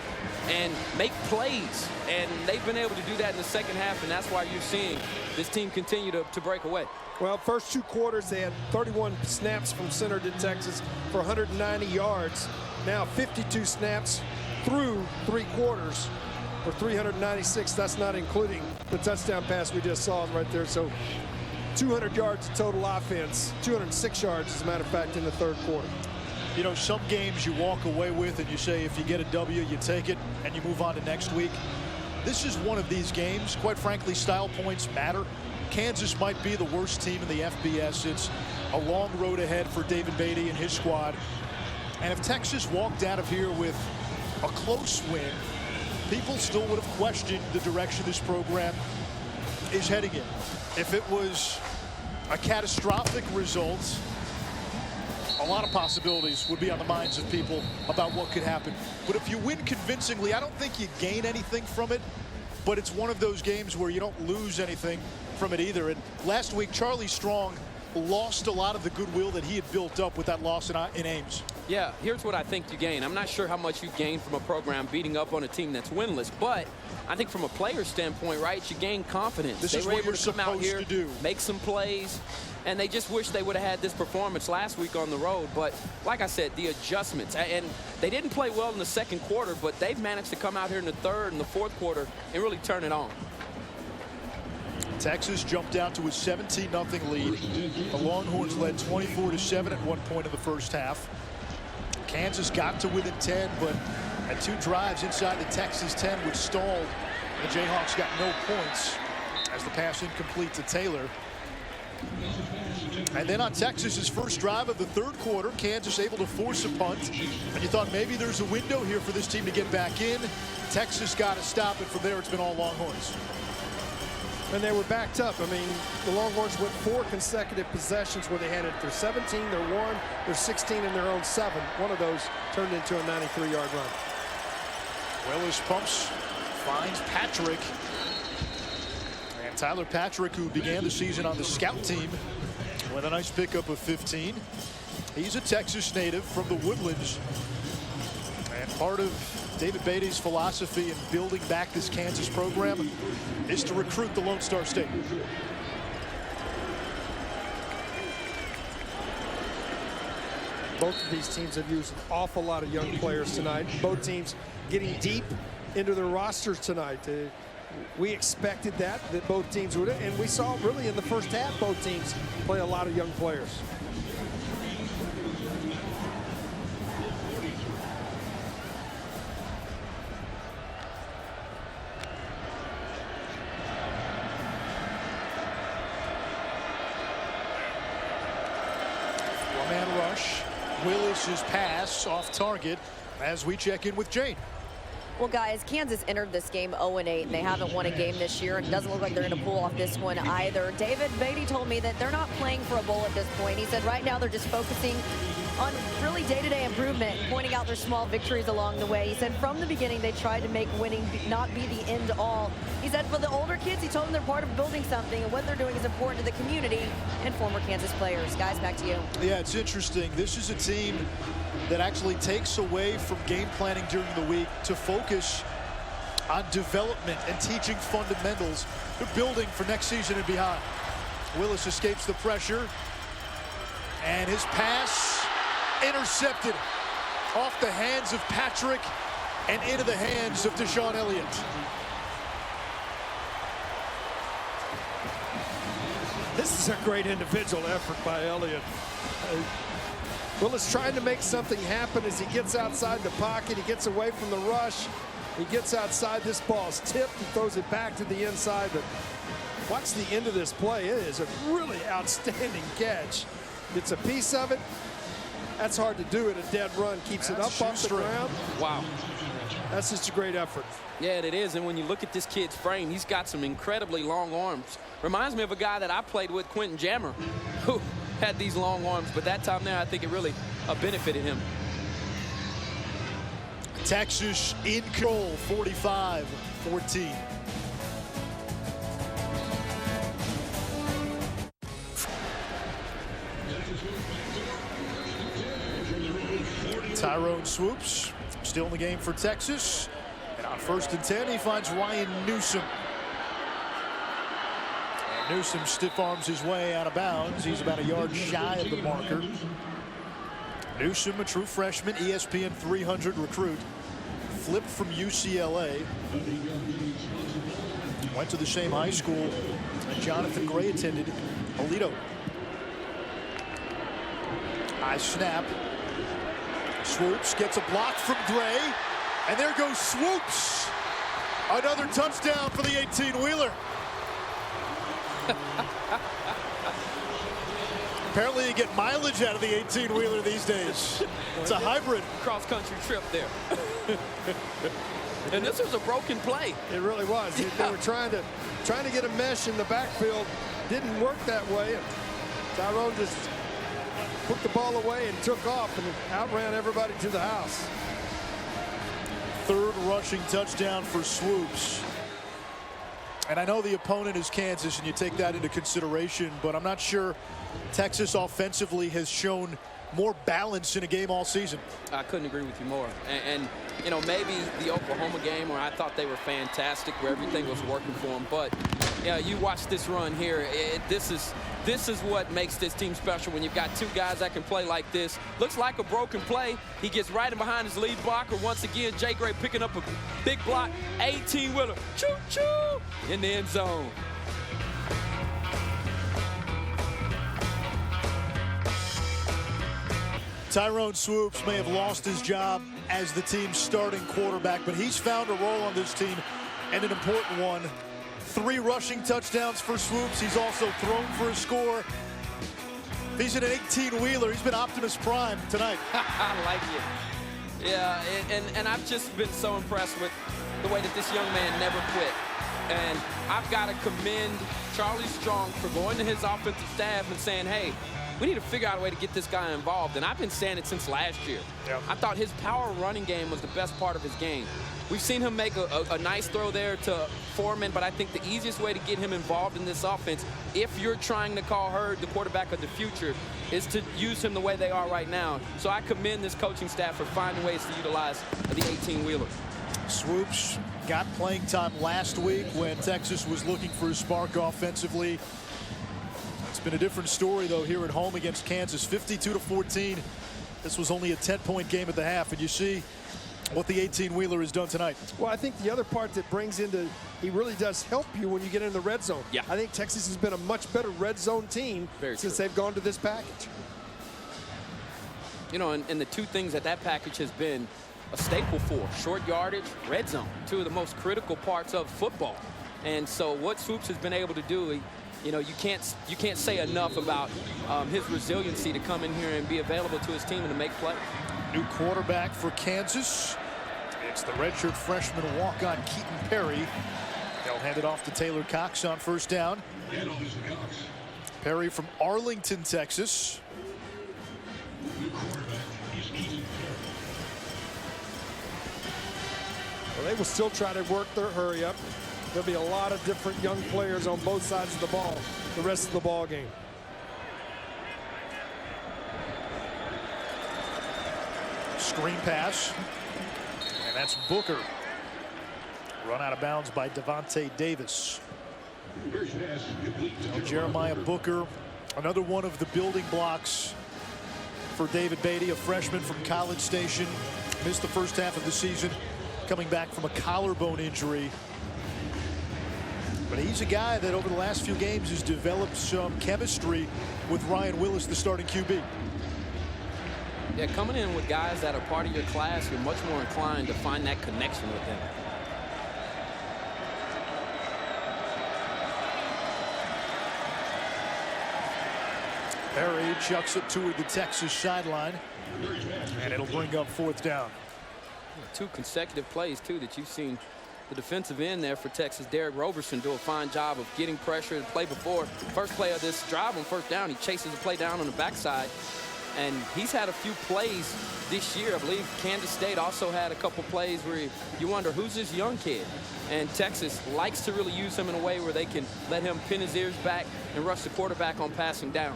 and make plays? And they've been able to do that in the second half, and that's why you're seeing this team continue to break away. Well, first 2 quarters, they had 31 snaps from center to Texas for 190 yards. Now 52 snaps through 3 quarters for 396. That's not including the touchdown pass we just saw right there. So 200 yards of total offense, 206 yards, as a matter of fact, in the third quarter. You know, some games you walk away with and you say if you get a W, you take it and you move on to next week. This is one of these games. Quite frankly, style points matter. Kansas might be the worst team in the FBS. It's a long road ahead for David Beatty and his squad. And if Texas walked out of here with a close win, people still would have questioned the direction this program is heading in. If it was a catastrophic result, a lot of possibilities would be on the minds of people about what could happen. But if you win convincingly, I don't think you gain anything from it. But it's one of those games where you don't lose anything from it either. And last week, Charlie Strong lost a lot of the goodwill that he had built up with that loss in Ames. Yeah, here's what I think you gain. I'm not sure how much you gain from a program beating up on a team that's winless, but I think from a player standpoint, right, you gain confidence. This they is were what able you're to come out here, supposed to do. make some plays, and they just wish they would have had this performance last week on the road. But like I said, the adjustments, and they didn't play well in the second quarter, but they've managed to come out here in the third and the fourth quarter and really turn it on. Texas jumped out to a 17-0 lead. The Longhorns led 24-7 at one point in the first half. Kansas got to within 10, but at 2 drives inside the Texas 10, which stalled. The Jayhawks got no points as the pass incomplete to Taylor. And then on Texas's first drive of the third quarter, Kansas able to force a punt. And you thought maybe there's a window here for this team to get back in. Texas got to stop it. From there, it's been all Longhorns. And they were backed up. I mean, the Longhorns went 4 consecutive possessions where they had it. They're 17, they're 1, they're 16 in their own 7. One of those turned into a 93-yard run. Willis pumps, finds Patrick. And Tyler Patrick, who began the season on the scout team, with a nice pickup of 15. He's a Texas native from the Woodlands. And part of David Beatty's philosophy in building back this Kansas program is to recruit the Lone Star State. Both of these teams have used an awful lot of young players tonight. Both teams getting deep into their rosters tonight. We expected that both teams would, and we saw really in the first half both teams play a lot of young players. One-man rush. Willis's pass off target as we check in with Jane. Well, guys, Kansas entered this game 0-8, and they haven't won a game this year, and it doesn't look like they're going to pull off this one either. David Beatty told me that they're not playing for a bowl at this point. He said right now they're just focusing on really day-to-day improvement and pointing out their small victories along the way. He said from the beginning they tried to make winning not be the end all. He said for the older kids, he told them they're part of building something, and what they're doing is important to the community and former Kansas players. Guys, back to you. Yeah, it's interesting. This is a team that actually takes away from game planning during the week to focus on development and teaching fundamentals. They're building for next season and beyond. Willis escapes the pressure, and his pass intercepted off the hands of Patrick and into the hands of DeShon Elliott. This is a great individual effort by Elliott. Willis trying to make something happen as he gets outside the pocket. He gets away from the rush. He gets outside. This ball's tipped. He throws it back to the inside. But watch the end of this play. It is a really outstanding catch. It's a piece of it. That's hard to do at a dead run. Keeps it up off the ground. Wow. That's just a great effort. Yeah, it is. And when you look at this kid's frame, he's got some incredibly long arms. Reminds me of a guy that I played with, Quentin Jammer, who had these long arms. But that time there, I think it really benefited him. Texas in control, 45-14. Tyrone Swoops still in the game for Texas. And on 1st and 10, he finds Ryan Newsome. And Newsome stiff arms his way out of bounds. He's about a yard shy of the marker. Newsome, a true freshman, ESPN 300 recruit. Flipped from UCLA. Went to the same high school that Jonathan Gray attended, Aledo. High snap. Swoops gets a block from Gray. And there goes Swoops. Another touchdown for the 18-wheeler. Apparently you get mileage out of the 18-wheeler these days. It's a hybrid. Cross-country trip there. And this was a broken play. It really was. Yeah. They were trying to get a mesh in the backfield. Didn't work that way. And Tyrone just put the ball away and took off and outran everybody to the house. 3rd rushing touchdown for Swoops. And I know the opponent is Kansas, and you take that into consideration, but I'm not sure Texas offensively has shown more balance in a game all season. I couldn't agree with you more. And you know, maybe the Oklahoma game where I thought they were fantastic, where everything was working for them. But yeah, you watch this run here. This is what makes this team special when you've got 2 guys that can play like this. Looks like a broken play. He gets right in behind his lead blocker. Once again, Jay Gray picking up a big block. 18-wheeler. Choo-choo! In the end zone. Tyrone Swoops may have lost his job as the team's starting quarterback, but he's found a role on this team, and an important one. 3 rushing touchdowns for Swoops. He's also thrown for a score. He's an 18-wheeler. He's been Optimus Prime tonight. I like it. Yeah, and I've just been so impressed with the way that this young man never quit. And I've got to commend Charlie Strong for going to his offensive staff and saying, hey, we need to figure out a way to get this guy involved. And I've been saying it since last year. Yep. I thought his power running game was the best part of his game. We've seen him make a nice throw there to Foreman, but I think the easiest way to get him involved in this offense, if you're trying to call Hurd the quarterback of the future, is to use him the way they are right now. So I commend this coaching staff for finding ways to utilize the 18-wheeler. Swoops got playing time last week when Texas was looking for a spark offensively. It's been a different story, though, here at home against Kansas. 52-14. This was only a 10-point game at the half, and you see what the 18-wheeler has done tonight. Well, I think the other part that brings into, he really does help you when you get in the red zone. Yeah. I think Texas has been a much better red zone team since they've gone to this package. You know, and the 2 things that package has been a staple for: short yardage, red zone, 2 of the most critical parts of football. And so what Swoops has been able to do, you know, you can't say enough about his resiliency to come in here and be available to his team and to make plays. New quarterback for Kansas. It's the redshirt freshman walk-on Keaton Perry. They'll hand it off to Taylor Cox on 1st down. Perry from Arlington, Texas. Well, they will still try to work their hurry up. There'll be a lot of different young players on both sides of the ball the rest of the ball game. Screen pass. And that's Booker. Run out of bounds by Devontae Davis. Jeremiah Booker, another one of the building blocks for David Beatty, a freshman from College Station. Missed the first half of the season, coming back from a collarbone injury. But he's a guy that over the last few games has developed some chemistry with Ryan Willis, the starting QB. Yeah, coming in with guys that are part of your class, you're much more inclined to find that connection with them. Perry chucks it toward the Texas sideline, and it'll bring up 4th down. 2 consecutive plays, too, that you've seen the defensive end there for Texas, Derek Roberson, do a fine job of getting pressure. The play before, first play of this drive on 1st down, he chases the play down on the backside. And he's had a few plays this year. I believe Kansas State also had a couple plays where you wonder, who's this young kid? And Texas likes to really use him in a way where they can let him pin his ears back and rush the quarterback on passing down.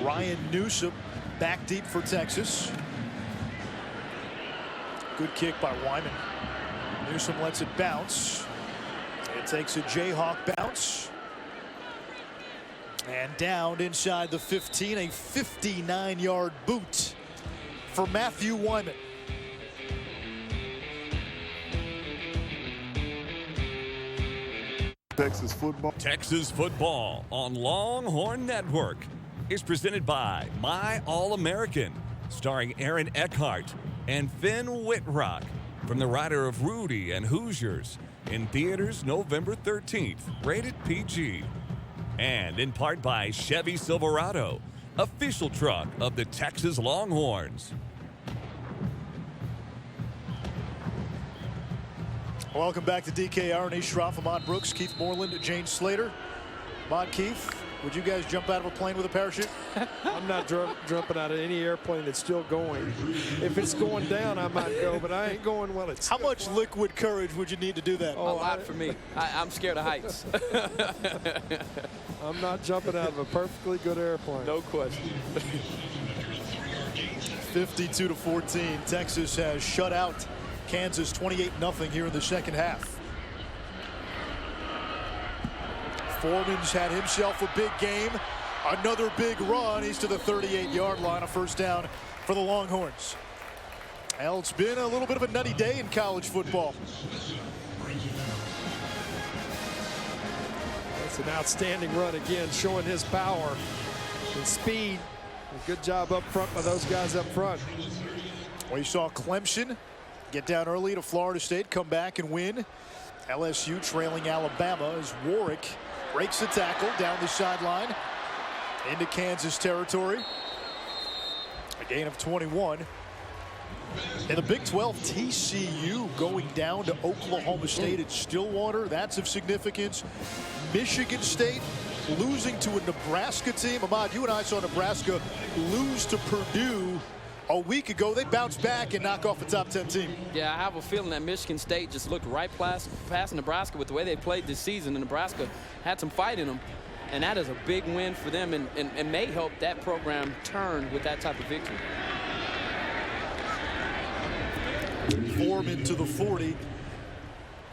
Ryan Newsom back deep for Texas. Good kick by Wyman. Newsom lets it bounce. It takes a Jayhawk bounce. And down inside the 15, a 59-yard boot for Matthew Wyman. Texas football on Longhorn Network is presented by My All-American, starring Aaron Eckhart and Finn Whitrock, from the writer of Rudy and Hoosiers, in theaters November 13th, rated PG. And in part by Chevy Silverado, official truck of the Texas Longhorns. Welcome back to DKR. Anish Shroff, Ahmad Brooks, Keith Moreland, Jane Slater. Ahmad, Keith, would you guys jump out of a plane with a parachute? I'm not jumping out of any airplane that's still going. If it's going down, I might go, but I ain't going while it's How much liquid courage would you need to do that? A lot for me. I'm scared of heights. I'm not jumping out of a perfectly good airplane. No question. 52-14. Texas has shut out Kansas 28-0 here in the second half. Foreman's had himself a big game. Another big run. He's to the 38-yard line. A 1st down for the Longhorns. Well, it's been a little bit of a nutty day in college football. It's an outstanding run again, showing his power and speed. A good job up front by those guys up front. We saw Clemson get down early to Florida State, come back and win. LSU trailing Alabama as Warwick breaks the tackle down the sideline into Kansas territory. A gain of 21. In the Big 12, TCU going down to Oklahoma State at Stillwater. That's of significance. Michigan State losing to a Nebraska team. Ahmad, you and I saw Nebraska lose to Purdue a week ago. They bounce back and knock off a top 10 team. Yeah, I have a feeling that Michigan State just looked right past Nebraska with the way they played this season. And Nebraska had some fight in them. And that is a big win for them and may help that program turn with that type of victory. Foreman to the 40.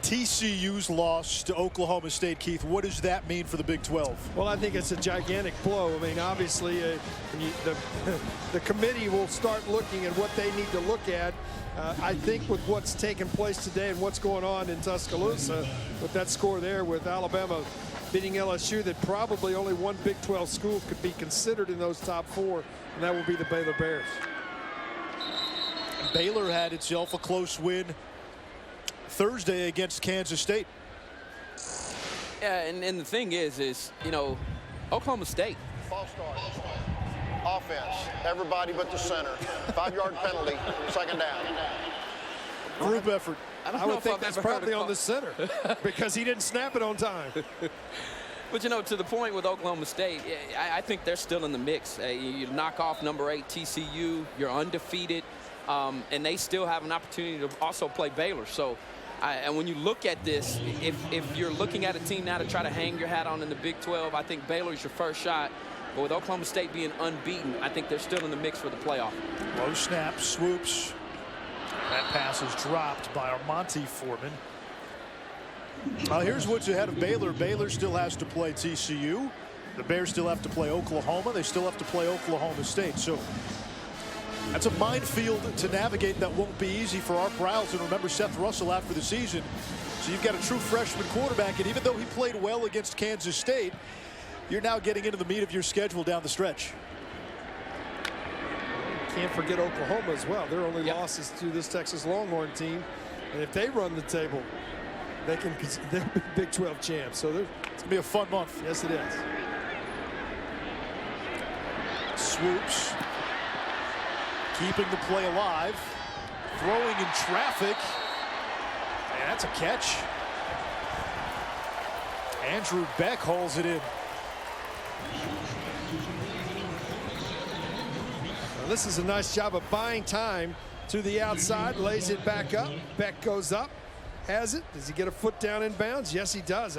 TCU's loss to Oklahoma State. Keith, what does that mean for the Big 12? Well, I think it's a gigantic blow. I mean, obviously, the committee will start looking at what they need to look at. I think with what's taken place today and what's going on in Tuscaloosa, with that score there with Alabama beating LSU, that probably only one Big 12 school could be considered in those top 4, and that will be the Baylor Bears. Baylor had itself a close win Thursday against Kansas State. Yeah, and the thing is, you know, Oklahoma State. False start. Offense. Everybody but the center. 5-yard penalty. 2nd down. Group effort. I would think that's probably on the center because he didn't snap it on time. But, you know, to the point with Oklahoma State, I think they're still in the mix. You knock off number 8 TCU. You're undefeated. And they still have an opportunity to also play Baylor. So And when you look at this, if you're looking at a team now to try to hang your hat on in the Big 12, I think Baylor's your first shot. But with Oklahoma State being unbeaten, I think they're still in the mix for the playoff. Low snap, swoops. That pass is dropped by Armonte Foreman. Here's what's ahead of Baylor. Baylor still has to play TCU. The Bears still have to play Oklahoma. They still have to play Oklahoma State. So that's a minefield to navigate that won't be easy for Art Briles. And remember, Seth Russell out for the season. So you've got a true freshman quarterback. And even though he played well against Kansas State, you're now getting into the meat of your schedule down the stretch. Can't forget Oklahoma as well. Their only losses to this Texas Longhorn team. And if they run the table, they're Big 12 champs. So it's going to be a fun month. Yes, it is. Swoops. Keeping the play alive. Throwing in traffic. And that's a catch. Andrew Beck hauls it in. Well, this is a nice job of buying time to the outside. Lays it back up. Beck goes up. Has it. Does he get a foot down in bounds? Yes, he does.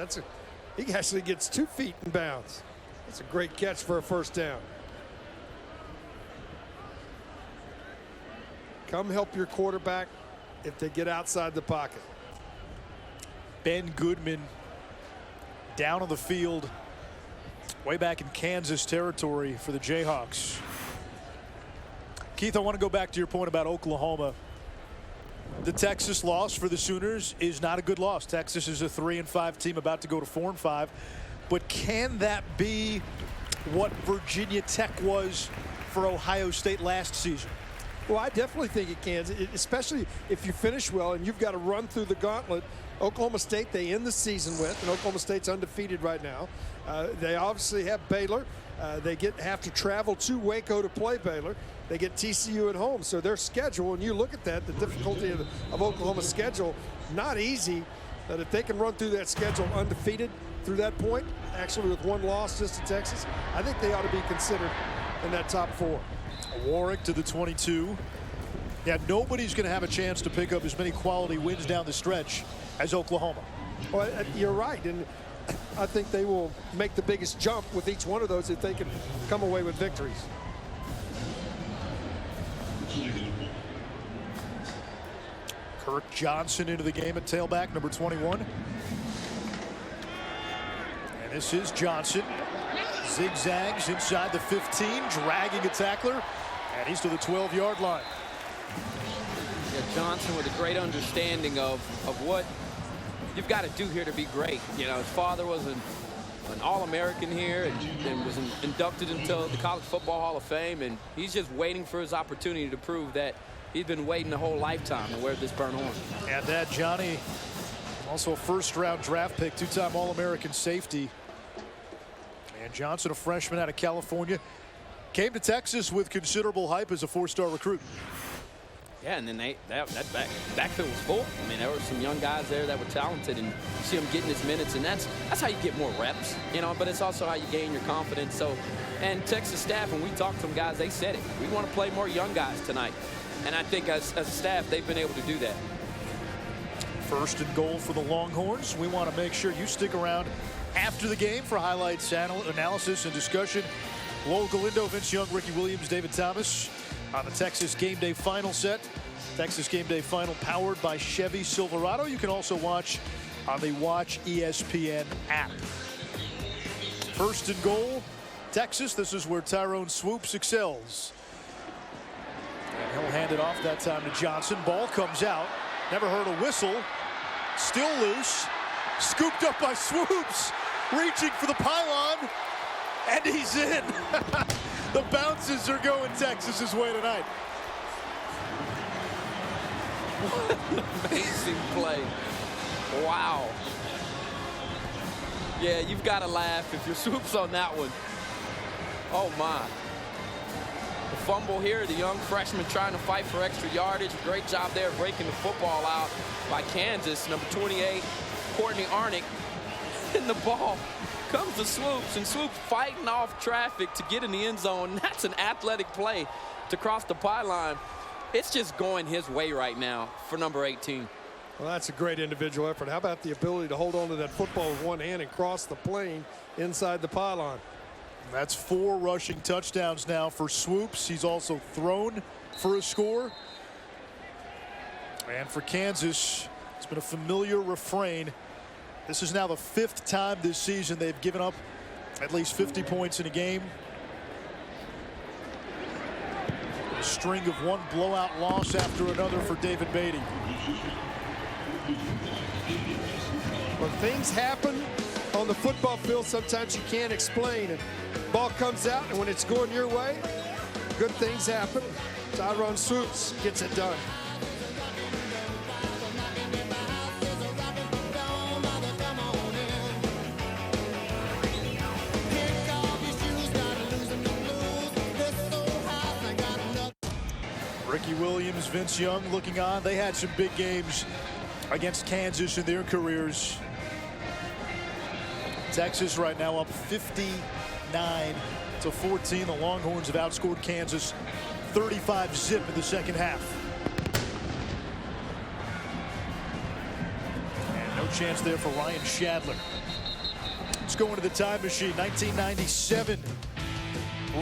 He actually gets 2 feet in bounds. That's a great catch for a first down. Come help your quarterback if they get outside the pocket. Ben Goodman down on the field way back in Kansas territory for the Jayhawks. Keith, I want to go back to your point about Oklahoma. The Texas loss for the Sooners is not a good loss. Texas is a 3-5 team about to go to 4-5. But can that be what Virginia Tech was for Ohio State last season? Well, I definitely think it can, especially if you finish well and you've got to run through the gauntlet. Oklahoma State, they end the season with, and Oklahoma State's undefeated right now. They obviously have Baylor. They have to travel to Waco to play Baylor. They get TCU at home. So their schedule, and you look at that, the difficulty of Oklahoma's schedule, not easy. But if they can run through that schedule undefeated through that point, actually with 1 loss just to Texas, I think they ought to be considered in that top 4. Warwick to the 22. Yeah, nobody's going to have a chance to pick up as many quality wins down the stretch as Oklahoma. Well, you're right, and I think they will make the biggest jump with each one of those if they can come away with victories. Kirk Johnson into the game at tailback, number 21. And this is Johnson. Zigzags inside the 15, dragging a tackler, and he's to the 12-yard line. Yeah, Johnson with a great understanding of what you've got to do here to be great. You know, his father was an All-American here and was inducted into the College Football Hall of Fame, and he's just waiting for his opportunity to prove that he's been waiting a whole lifetime to wear this burnt orange. And that Johnny, also a first-round draft pick, 2-time All-American safety. And Johnson, a freshman out of California, came to Texas with considerable hype as a 4-star recruit. Yeah, and then that backfield was full. I mean, there were some young guys there that were talented, and you see them getting his minutes, and that's how you get more reps, you know, but it's also how you gain your confidence. So, and Texas staff, when we talked to them guys, they said it. We want to play more young guys tonight. And I think as a staff, they've been able to do that. 1st and goal for the Longhorns. We want to make sure you stick around after the game for highlights, analysis, and discussion. Lowell Galindo, Vince Young, Ricky Williams, David Thomas on the Texas Game Day Final set. Texas Game Day Final powered by Chevy Silverado. You can also watch on the Watch ESPN app. 1st and goal, Texas. This is where Tyrone Swoops excels. And he'll hand it off that time to Johnson. Ball comes out. Never heard a whistle. Still loose. Scooped up by Swoops. Reaching for the pylon. And he's in. The bounces are going Texas's way tonight. What an amazing play. Wow. Yeah, you've got to laugh if your Swoops on that one. Oh, my. The fumble here, the young freshman trying to fight for extra yardage. Great job there breaking the football out by Kansas. Number 28, Courtney Arnick. And the ball comes to Swoops, and Swoops fighting off traffic to get in the end zone. That's an athletic play to cross the pylon. It's just going his way right now for number 18. Well, that's a great individual effort. How about the ability to hold on to that football with one hand and cross the plane inside the pylon? That's 4 rushing touchdowns now for Swoops. He's also thrown for a score. And for Kansas, it's been a familiar refrain. This is now the 5th time this season they've given up at least 50 points in a game. A string of one blowout loss after another for David Beatty. When things happen on the football field, sometimes you can't explain it. Ball comes out, and when it's going your way, good things happen. Tyron Swoops gets it done. Ricky Williams, Vince Young looking on. They had some big games against Kansas in their careers. Texas right now up 59-14. The Longhorns have outscored Kansas 35-0 in the second half. And no chance there for Ryan Shadler. Let's go into the time machine. 1997.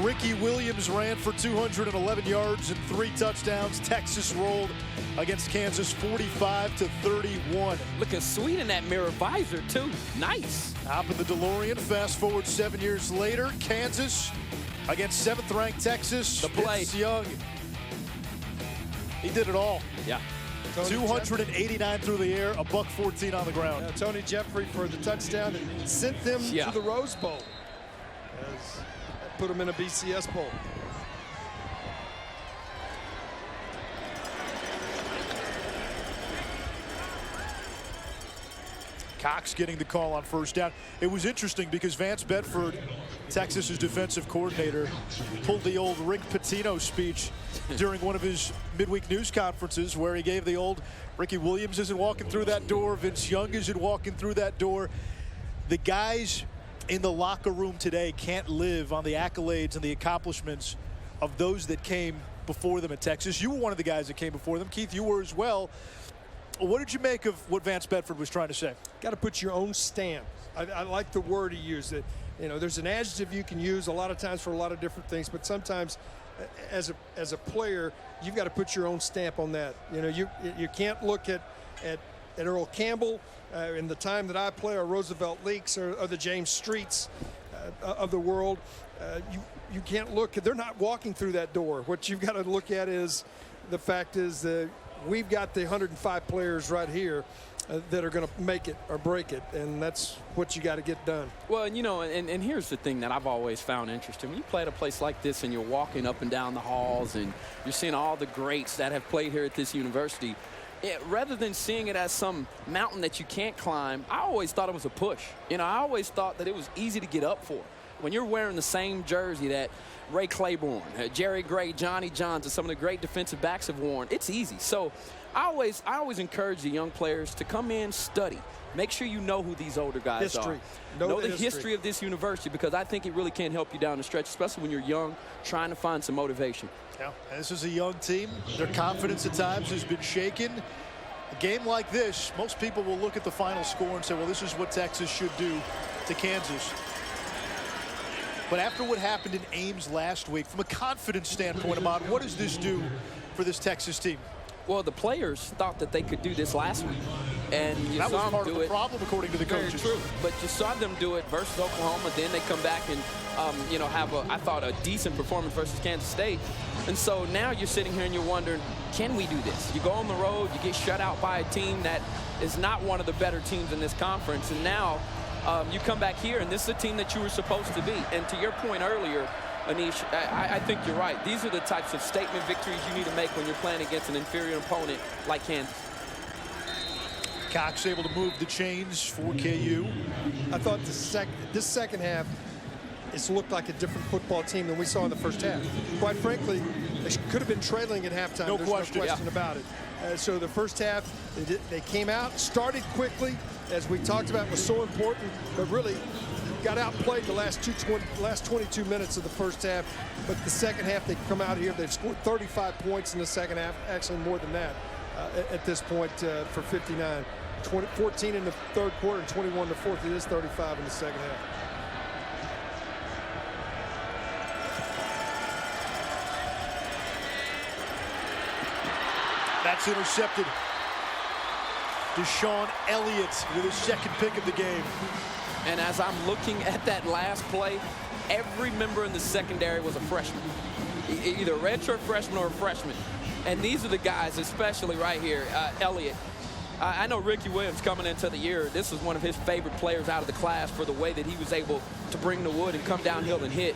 Ricky Williams ran for 211 yards and 3 touchdowns. Texas rolled against Kansas 45-31. Looking sweet in that mirror visor, too. Nice. Hop in the DeLorean. Fast forward 7 years later. Kansas against 7th-ranked Texas. The play. Vince Young. He did it all. Yeah. 289 through the air, a $114 on the ground. Yeah, Tony Jeffrey for the touchdown and sent them to the Rose Bowl. Put them in a BCS bowl. Cox getting the call on first down. It was interesting because Vance Bedford, Texas's defensive coordinator, pulled the old Rick Pitino speech during one of his midweek news conferences where he gave the old Ricky Williams isn't walking through that door, Vince Young isn't walking through that door. The guys in the locker room today can't live on the accolades and the accomplishments of those that came before them at Texas. You were one of the guys that came before them. Keith, you were as well. What did you make of what Vance Bedford was trying to say? Got to put your own stamp. I like the word he used. That, you know, there's an adjective you can use a lot of times for a lot of different things, but sometimes as a player, you've got to put your own stamp on that. You know, you can't look at Earl Campbell in the time that I play, or Roosevelt Leaks, or the James Streets of the world. You can't look. They're not walking through that door. What you've got to look at is the fact is that we've got the 105 players right here that are going to make it or break it, and that's what you got to get done. Well, you know, and here's the thing that I've always found interesting. When you play at a place like this and you're walking up and down the halls and you're seeing all the greats that have played here at this university, rather than seeing it as some mountain that you can't climb, I always thought it was a push. You know, I always thought that it was easy to get up for. When you're wearing the same jersey that Ray Claiborne, Jerry Gray, Johnny Johns, and some of the great defensive backs have worn, it's easy. So I always encourage the young players to come in, study. Make sure you know who these older guys are. Know the history of this university, because I think it really can help you down the stretch, especially when you're young, trying to find some motivation. Yeah, this is a young team. Their confidence at times has been shaken. A game like this, most people will look at the final score and say, well, this is what Texas should do to Kansas. But after what happened in Ames last week, from a confidence standpoint, Ahmad, what does this do for this Texas team? Well, the players thought that they could do this last week, and you that saw was part them of do the it. problem, according to the coaches. Very true. But you saw them do it versus Oklahoma. Then they come back and you know, have I thought a decent performance versus Kansas State. And so now you're sitting here and you're wondering, can we do this? You go on the road, you get shut out by a team that is not one of the better teams in this conference, and now you come back here, and this is a team that you were supposed to be. And to your point earlier, Anish, I think you're right. These are the types of statement victories you need to make when you're playing against an inferior opponent like Kansas. Cox able to move the chains for KU. I thought this second half, it's looked like a different football team than we saw in the first half. Quite frankly, they could have been trailing at halftime. No There's question, no question about it. So the first half, they came out, started quickly, as we talked about, was so important, but really got outplayed the last 22 minutes of the first half. But the second half, they come out here, they've scored 35 points in the second half, actually more than that. at this point for 59. 14 in the third quarter and 21 in the fourth. It is 35 in the second half. That's intercepted. Deshaun Elliott with his second pick of the game. And as I'm looking at that last play, every member in the secondary was a freshman. Either a redshirt freshman or a freshman. And these are the guys, especially right here, Elliott. I know Ricky Williams coming into the year, this was one of his favorite players out of the class for the way that he was able to bring the wood and come downhill and hit.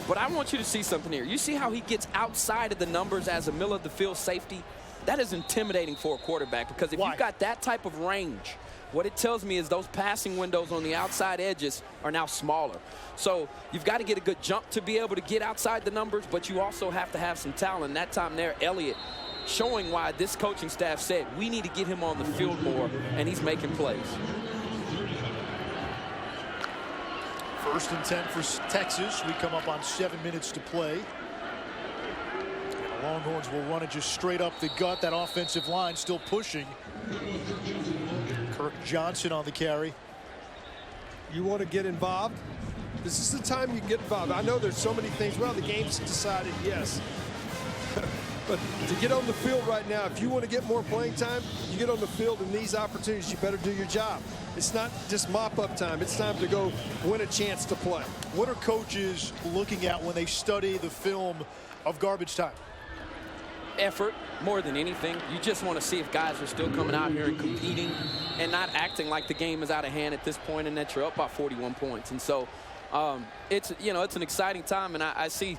But I want you to see something here. You see how he gets outside of the numbers as a middle of the field safety? That is intimidating for a quarterback, because if you've got that type of range, what it tells me is those passing windows on the outside edges are now smaller. So you've got to get a good jump to be able to get outside the numbers, but you also have to have some talent. That time there, Elliott showing why this coaching staff said we need to get him on the field more, and he's making plays. First and 10 for Texas. We come up on 7 minutes to play. The Longhorns will run it just straight up the gut. That offensive line still pushing. Kirk Johnson on the carry. You want to get involved? This is the time you get involved. I know there's so many things. Well, the game's decided, yes. But to get on the field right now, if you want to get more playing time, you get on the field in these opportunities, you better do your job. It's not just mop-up time. It's time to go win a chance to play. What are coaches looking at when they study the film of garbage time? Effort, more than anything. You just want to see if guys are still coming out here and competing and not acting like the game is out of hand at this point and that you're up by 41 points. And so it's an exciting time, and I see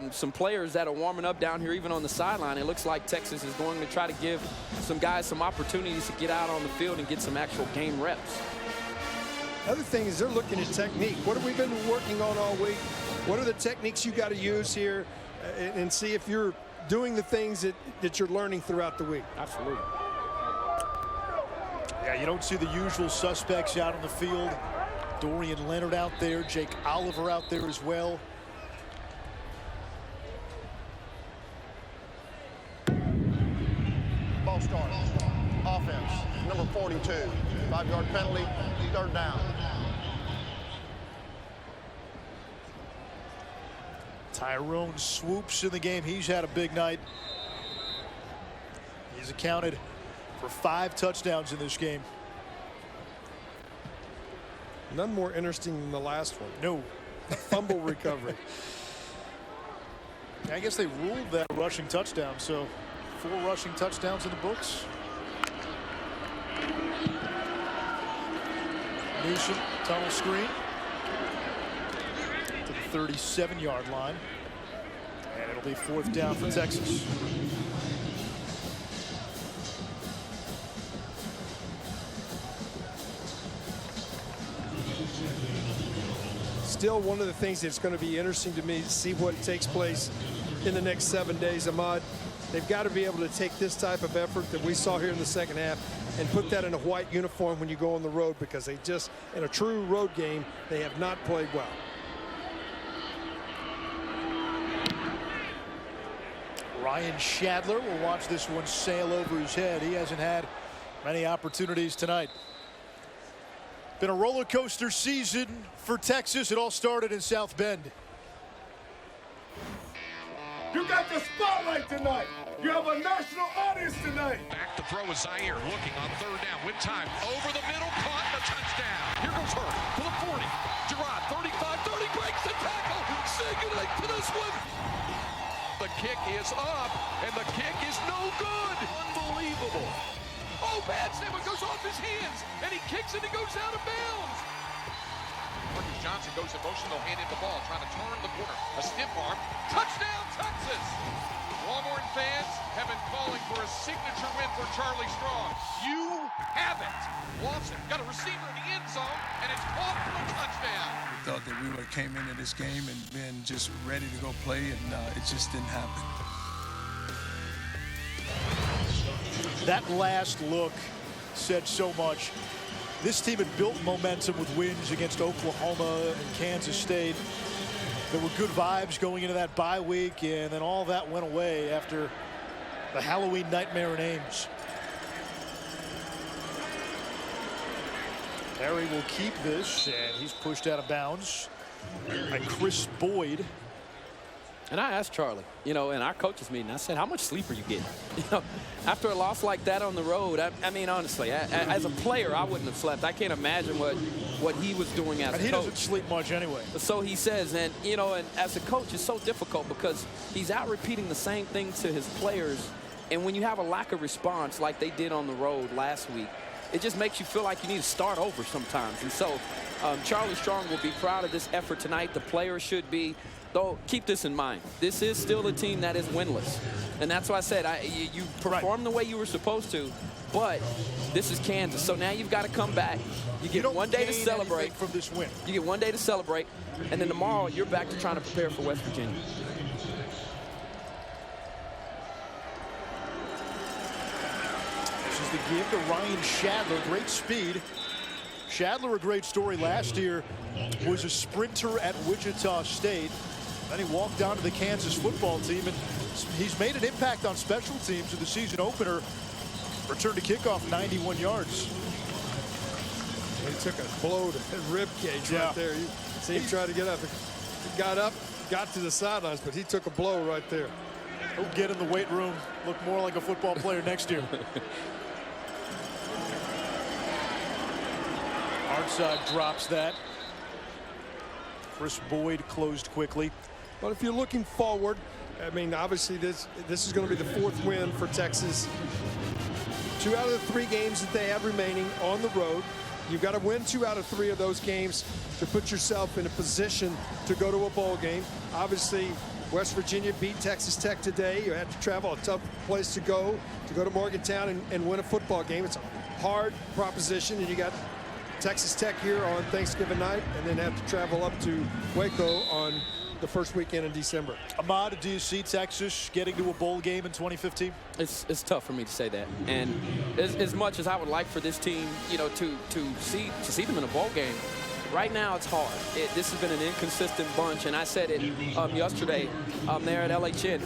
some players that are warming up down here, even on the sideline. It looks like Texas is going to try to give some guys some opportunities to get out on the field and get some actual game reps. Other thing is they're looking at technique. What have we been working on all week? What are the techniques you got to use here, and see if you're doing the things that you're learning throughout the week. Absolutely. Yeah, you don't see the usual suspects out on the field. Dorian Leonard out there, Jake Oliver out there as well. Ball start. Offense, number 42. 5-yard penalty, third down. Tyrone Swoops in the game. He's had a big night. He's accounted for 5 touchdowns in this game. None more interesting than the last one. No. A fumble recovery. I guess they ruled that a rushing touchdown, so 4 rushing touchdowns in the books. Newsom, tunnel screen to the 37-yard line. And it'll be 4th down for Texas. Still, one of the things that's going to be interesting to me to see what takes place in the next 7 days, Ahmad. They've got to be able to take this type of effort that we saw here in the second half and put that in a white uniform when you go on the road, because they just, in a true road game, they have not played well. Ryan Shadler will watch this one sail over his head. He hasn't had many opportunities tonight. Been a roller coaster season for Texas. It all started in South Bend. You got the spotlight tonight. You have a national audience tonight. Back to throw is Zaire, looking on third down with time. Over the middle, caught the touchdown. Here goes Hurd to the 40. Gerard, 35-30, breaks the tackle. Signaling to this one. The kick is up, and the kick is no good. Unbelievable. Oh, bad snap. It goes off his hands, and he kicks it and goes out of bounds. Marcus Johnson goes in motion. They'll hand him the ball, trying to turn the corner. A stiff arm. Touchdown, Texas. Longhorn fans have been calling for a signature win for Charlie Strong. You have it. Lawson got a receiver in the end zone, and it's caught for a touchdown. We thought that we would have came into this game and been just ready to go play, and it just didn't happen. That last look said so much. This team had built momentum with wins against Oklahoma and Kansas State. There were good vibes going into that bye week, and then all that went away after the Halloween nightmare in Ames. Perry will keep this, and he's pushed out of bounds by Chris Boyd. And I asked Charlie, in our coaches meeting, I said, how much sleep are you getting? After a loss like that on the road, I mean, honestly, as a player, I wouldn't have slept. I can't imagine what he was doing as a coach. And he doesn't sleep much anyway. So he says, and as a coach, it's so difficult because he's out repeating the same thing to his players. And when you have a lack of response like they did on the road last week, it just makes you feel like you need to start over sometimes. And so Charlie Strong will be proud of this effort tonight. The players should be. Though, keep this in mind. This is still a team that is winless. And that's why I said you performed the way you were supposed to, but this is Kansas. So now you've got to come back. You get one day to celebrate. From this win. You get one day to celebrate, and then tomorrow you're back to trying to prepare for West Virginia. This is the give to Ryan Shadler. Great speed. Shadler, a great story last year, was a sprinter at Wichita State. Then he walked down to the Kansas football team, and he's made an impact on special teams in the season opener. Return to kickoff, 91 yards. He took a blow to the rib cage right there. You see him try to get up. He got up, got to the sidelines, but he took a blow right there. He'll get in the weight room, look more like a football player next year. Hartside drops that. Chris Boyd closed quickly. But if you're looking forward, I mean, obviously this is going to be the 4th win for Texas. 2 out of the 3 games that they have remaining on the road. You've got to win 2 out of 3 of those games to put yourself in a position to go to a bowl game. Obviously, West Virginia beat Texas Tech today. You had to travel a tough place to go to Morgantown and win a football game. It's a hard proposition, and you got Texas Tech here on Thanksgiving night, and then have to travel up to Waco on the first weekend in December. Ahmad, do you see Texas getting to a bowl game in 2015? It's tough for me to say that, and as much as I would like for this team, to see them in a bowl game, right now it's hard. This has been an inconsistent bunch, and I said it yesterday there at LHN.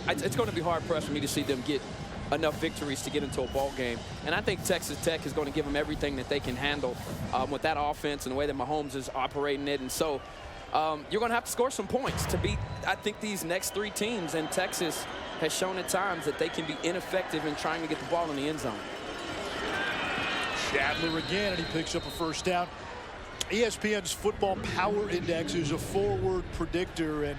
It's going to be hard pressed for me to see them get enough victories to get into a ball game. And I think Texas Tech is going to give them everything that they can handle with that offense and the way that Mahomes is operating it. And so you're going to have to score some points to beat, I think, these next 3 teams. And Texas has shown at times that they can be ineffective in trying to get the ball in the end zone. Shadler again, and he picks up a first down. ESPN's Football Power Index is a forward predictor, and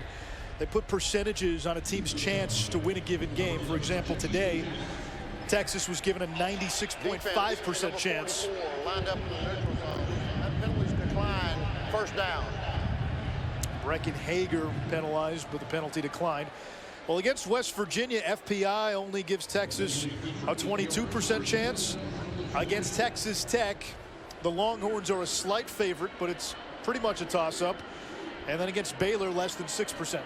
they put percentages on a team's chance to win a given game. For example, today, Texas was given a 96.5% chance. Lined up in the neutral zone. That penalty's declined. First down. Brecken Hager penalized, but the penalty declined. Well, against West Virginia, FPI only gives Texas a 22% chance. Against Texas Tech, the Longhorns are a slight favorite, but it's pretty much a toss-up. And then against Baylor, less than 6%.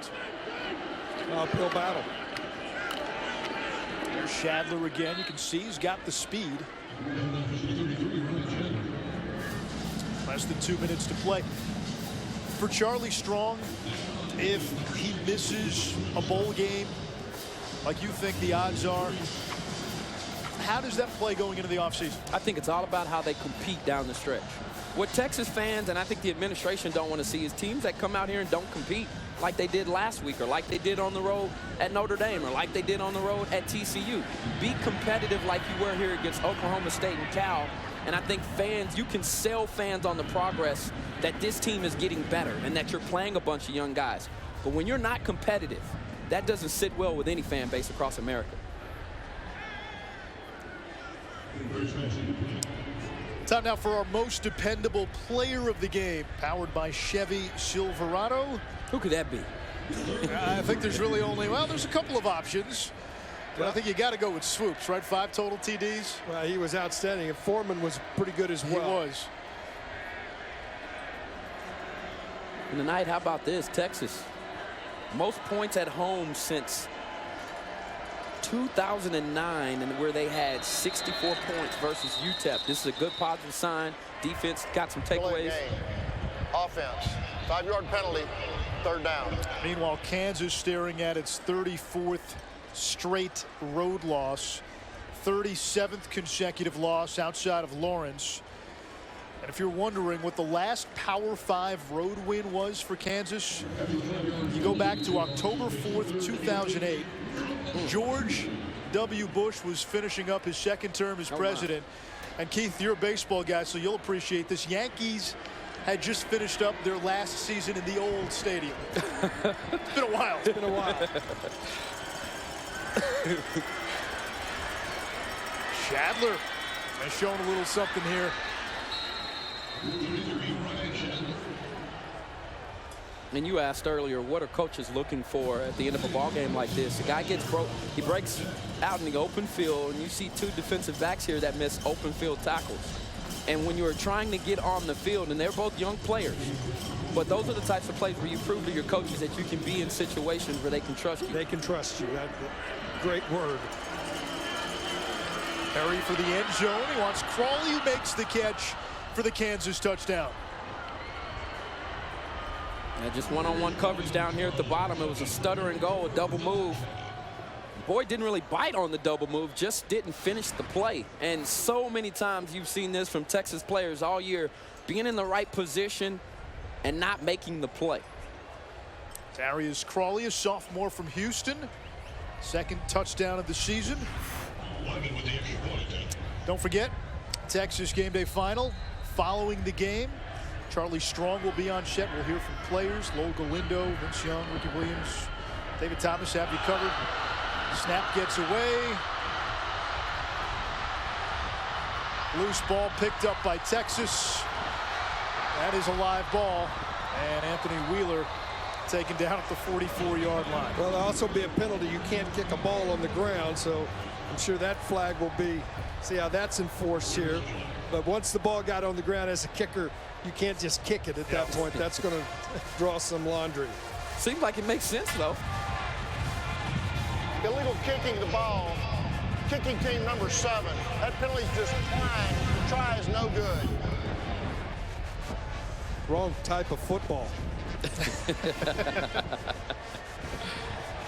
Uphill battle. There's Shadler again. You can see he's got the speed. Less than 2 minutes to play. For Charlie Strong, if he misses a bowl game, like you think the odds are, how does that play going into the offseason? I think it's all about how they compete down the stretch. What Texas fans and I think the administration don't want to see is teams that come out here and don't compete like they did last week, or like they did on the road at Notre Dame, or like they did on the road at TCU. Be competitive like you were here against Oklahoma State and Cal. And I think fans, you can sell fans on the progress that this team is getting better and that you're playing a bunch of young guys. But when you're not competitive, that doesn't sit well with any fan base across America. Time now for our most dependable player of the game, powered by Chevy Silverado. Who could that be? I think there's really only, well, there's a couple of options. But I think you got to go with Swoops, right? 5 total TDs. Well, he was outstanding, and Foreman was pretty good as well. He was. And tonight, how about this? Texas, most points at home since 2009, and where they had 64 points versus UTEP. This is a good positive sign. Defense got some takeaways. Offense, 5-yard penalty, 3rd down. Meanwhile, Kansas staring at its 34th straight road loss, 37th consecutive loss outside of Lawrence. And if you're wondering what the last Power 5 road win was for Kansas, you go back to October 4th, 2008. George W. Bush was finishing up his second term as president. And Keith, you're a baseball guy, so you'll appreciate this. Yankees had just finished up their last season in the old stadium. It's been a while. It's been a while. Shadler has shown a little something here. And you asked earlier, what are coaches looking for at the end of a ball game like this? The guy gets broke, he breaks out in the open field, and you see two defensive backs here that miss open field tackles. And when you're trying to get on the field, and they're both young players, but those are the types of plays where you prove to your coaches that you can be in situations where they can trust you. They can trust you. That's a great word. Perry for the end zone. He wants Crawley, who makes the catch for the Kansas touchdown. Yeah, just one-on-one coverage down here at the bottom. It was a stutter and go, a double move. Boyd didn't really bite on the double move, just didn't finish the play. And so many times you've seen this from Texas players all year, being in the right position and not making the play. Darius Crawley, a sophomore from Houston. Second touchdown of the season. Don't forget, Texas Game Day Final. Following the game, Charlie Strong will be on set. We'll hear from players. Lowell Galindo, Vince Young, Ricky Williams, David Thomas have you covered. Snap gets away. Loose ball picked up by Texas. That is a live ball. And Anthony Wheeler taken down at the 44-yard line. Well, there'll also be a penalty. You can't kick a ball on the ground, so I'm sure that flag will be, see how that's enforced here. But once the ball got on the ground as a kicker, you can't just kick it at that point. That's going to draw some laundry. Seems like it makes sense, though. Illegal kicking the ball. Kicking team number 7. That penalty's just fine. The try is no good. Wrong type of football.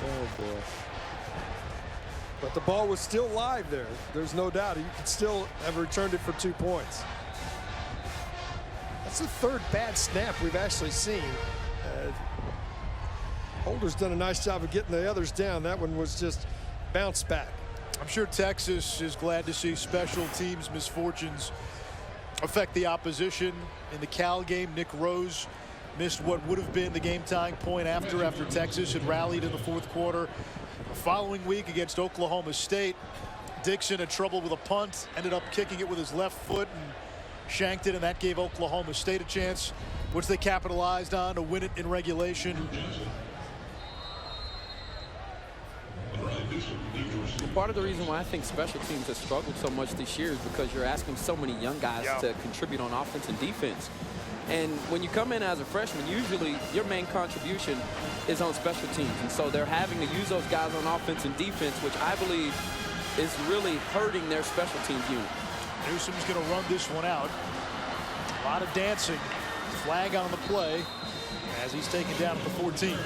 Oh, boy. But the ball was still live there. There's no doubt. You could still have returned it for 2 points. That's the third bad snap we've actually seen. Holder's done a nice job of getting the others down. That one was just bounce back. I'm sure Texas is glad to see special teams misfortunes affect the opposition. In the Cal game, Nick Rose missed what would have been the game-tying point after Texas had rallied in the fourth quarter. The following week against Oklahoma State, Dixon had trouble with a punt, ended up kicking it with his left foot and shanked it, and that gave Oklahoma State a chance, which they capitalized on to win it in regulation. Part of the reason why I think special teams have struggled so much this year is because you're asking so many young guys to contribute on offense and defense. And when you come in as a freshman, usually your main contribution is on special teams. And so they're having to use those guys on offense and defense, which I believe is really hurting their special teams unit. Newsom's going to run this one out. A lot of dancing. Flag on the play as he's taken down at the 14.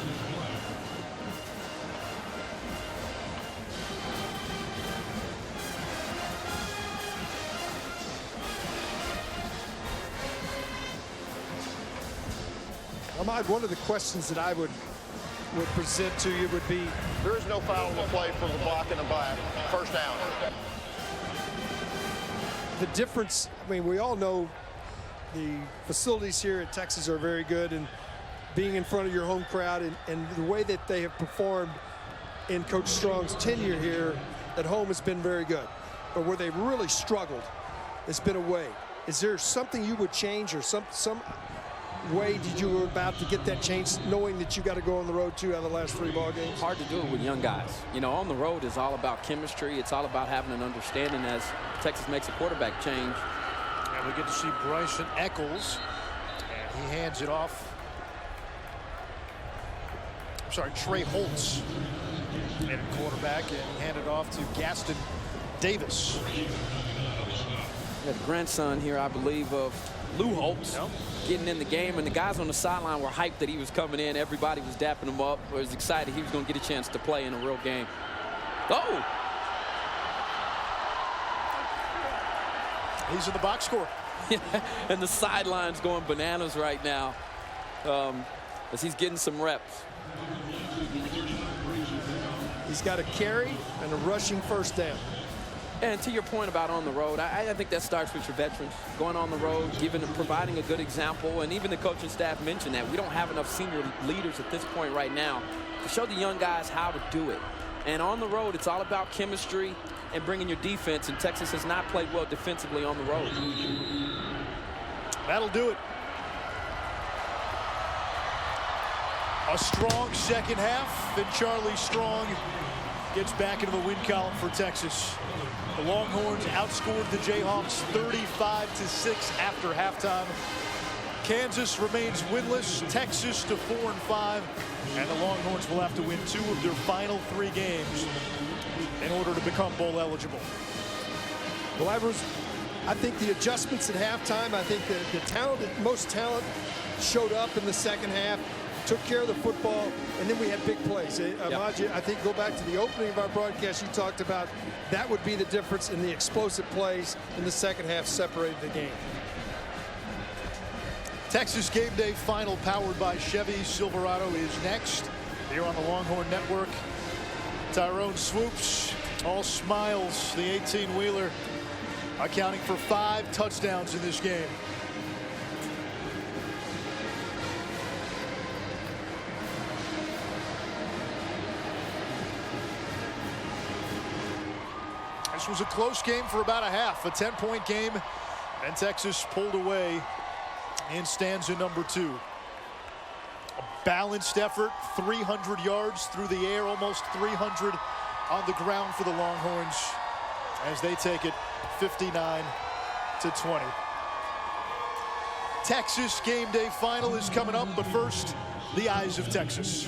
Ahmad, one of the questions that I would present to you would be, there is no foul on the play for the block in the back. First down. The difference, I mean, we all know the facilities here at Texas are very good, and being in front of your home crowd and the way that they have performed in Coach Strong's tenure here at home has been very good. But where they've really struggled, it's been away. Is there something you would change, or some way did you go about to get that change, knowing that you got to go on the road 2 out of the last 3 ball games? Hard to do it with young guys. You know, on the road is all about chemistry. It's all about having an understanding as Texas makes a quarterback change. And we get to see Bryson Eccles, and he hands it off. I'm sorry, Trey Holtz, and quarterback, and he handed off to Gaston Davis. The grandson here, I believe, of Lou Holtz, getting in the game, and the guys on the sideline were hyped that he was coming in. Everybody was dapping him up, was excited he was going to get a chance to play in a real game. He's in the box score. And the sideline's going bananas right now as he's getting some reps. He's got a carry and a rushing first down. And to your point about on the road, I think that starts with your veterans. Going on the road, providing a good example, and even the coaching staff mentioned that we don't have enough senior leaders at this point right now to show the young guys how to do it. And on the road, it's all about chemistry and bringing your defense, and Texas has not played well defensively on the road. That'll do it. A strong second half, and Charlie Strong gets back into the win column for Texas. The Longhorns outscored the Jayhawks 35-6 after halftime. Kansas remains winless, Texas to 4-5, and the Longhorns will have to win 2 of their final 3 games in order to become bowl eligible. Well, I think the adjustments at halftime, I think the most talent showed up in the second half, took care of the football, and then we had big plays. Maji, I think go back to the opening of our broadcast, you talked about that would be the difference in the explosive plays in the second half separated the game. Texas Game Day Final powered by Chevy Silverado is next here on the Longhorn Network. Tyrone Swoops, all smiles, the 18-wheeler, accounting for 5 touchdowns in this game. This was a close game for about a half, a 10-point game, and Texas pulled away in stanza number 2. A balanced effort, 300 yards through the air, almost 300 on the ground for the Longhorns as they take it 59-20. Texas Game Day Final is coming up, but first, the eyes of Texas.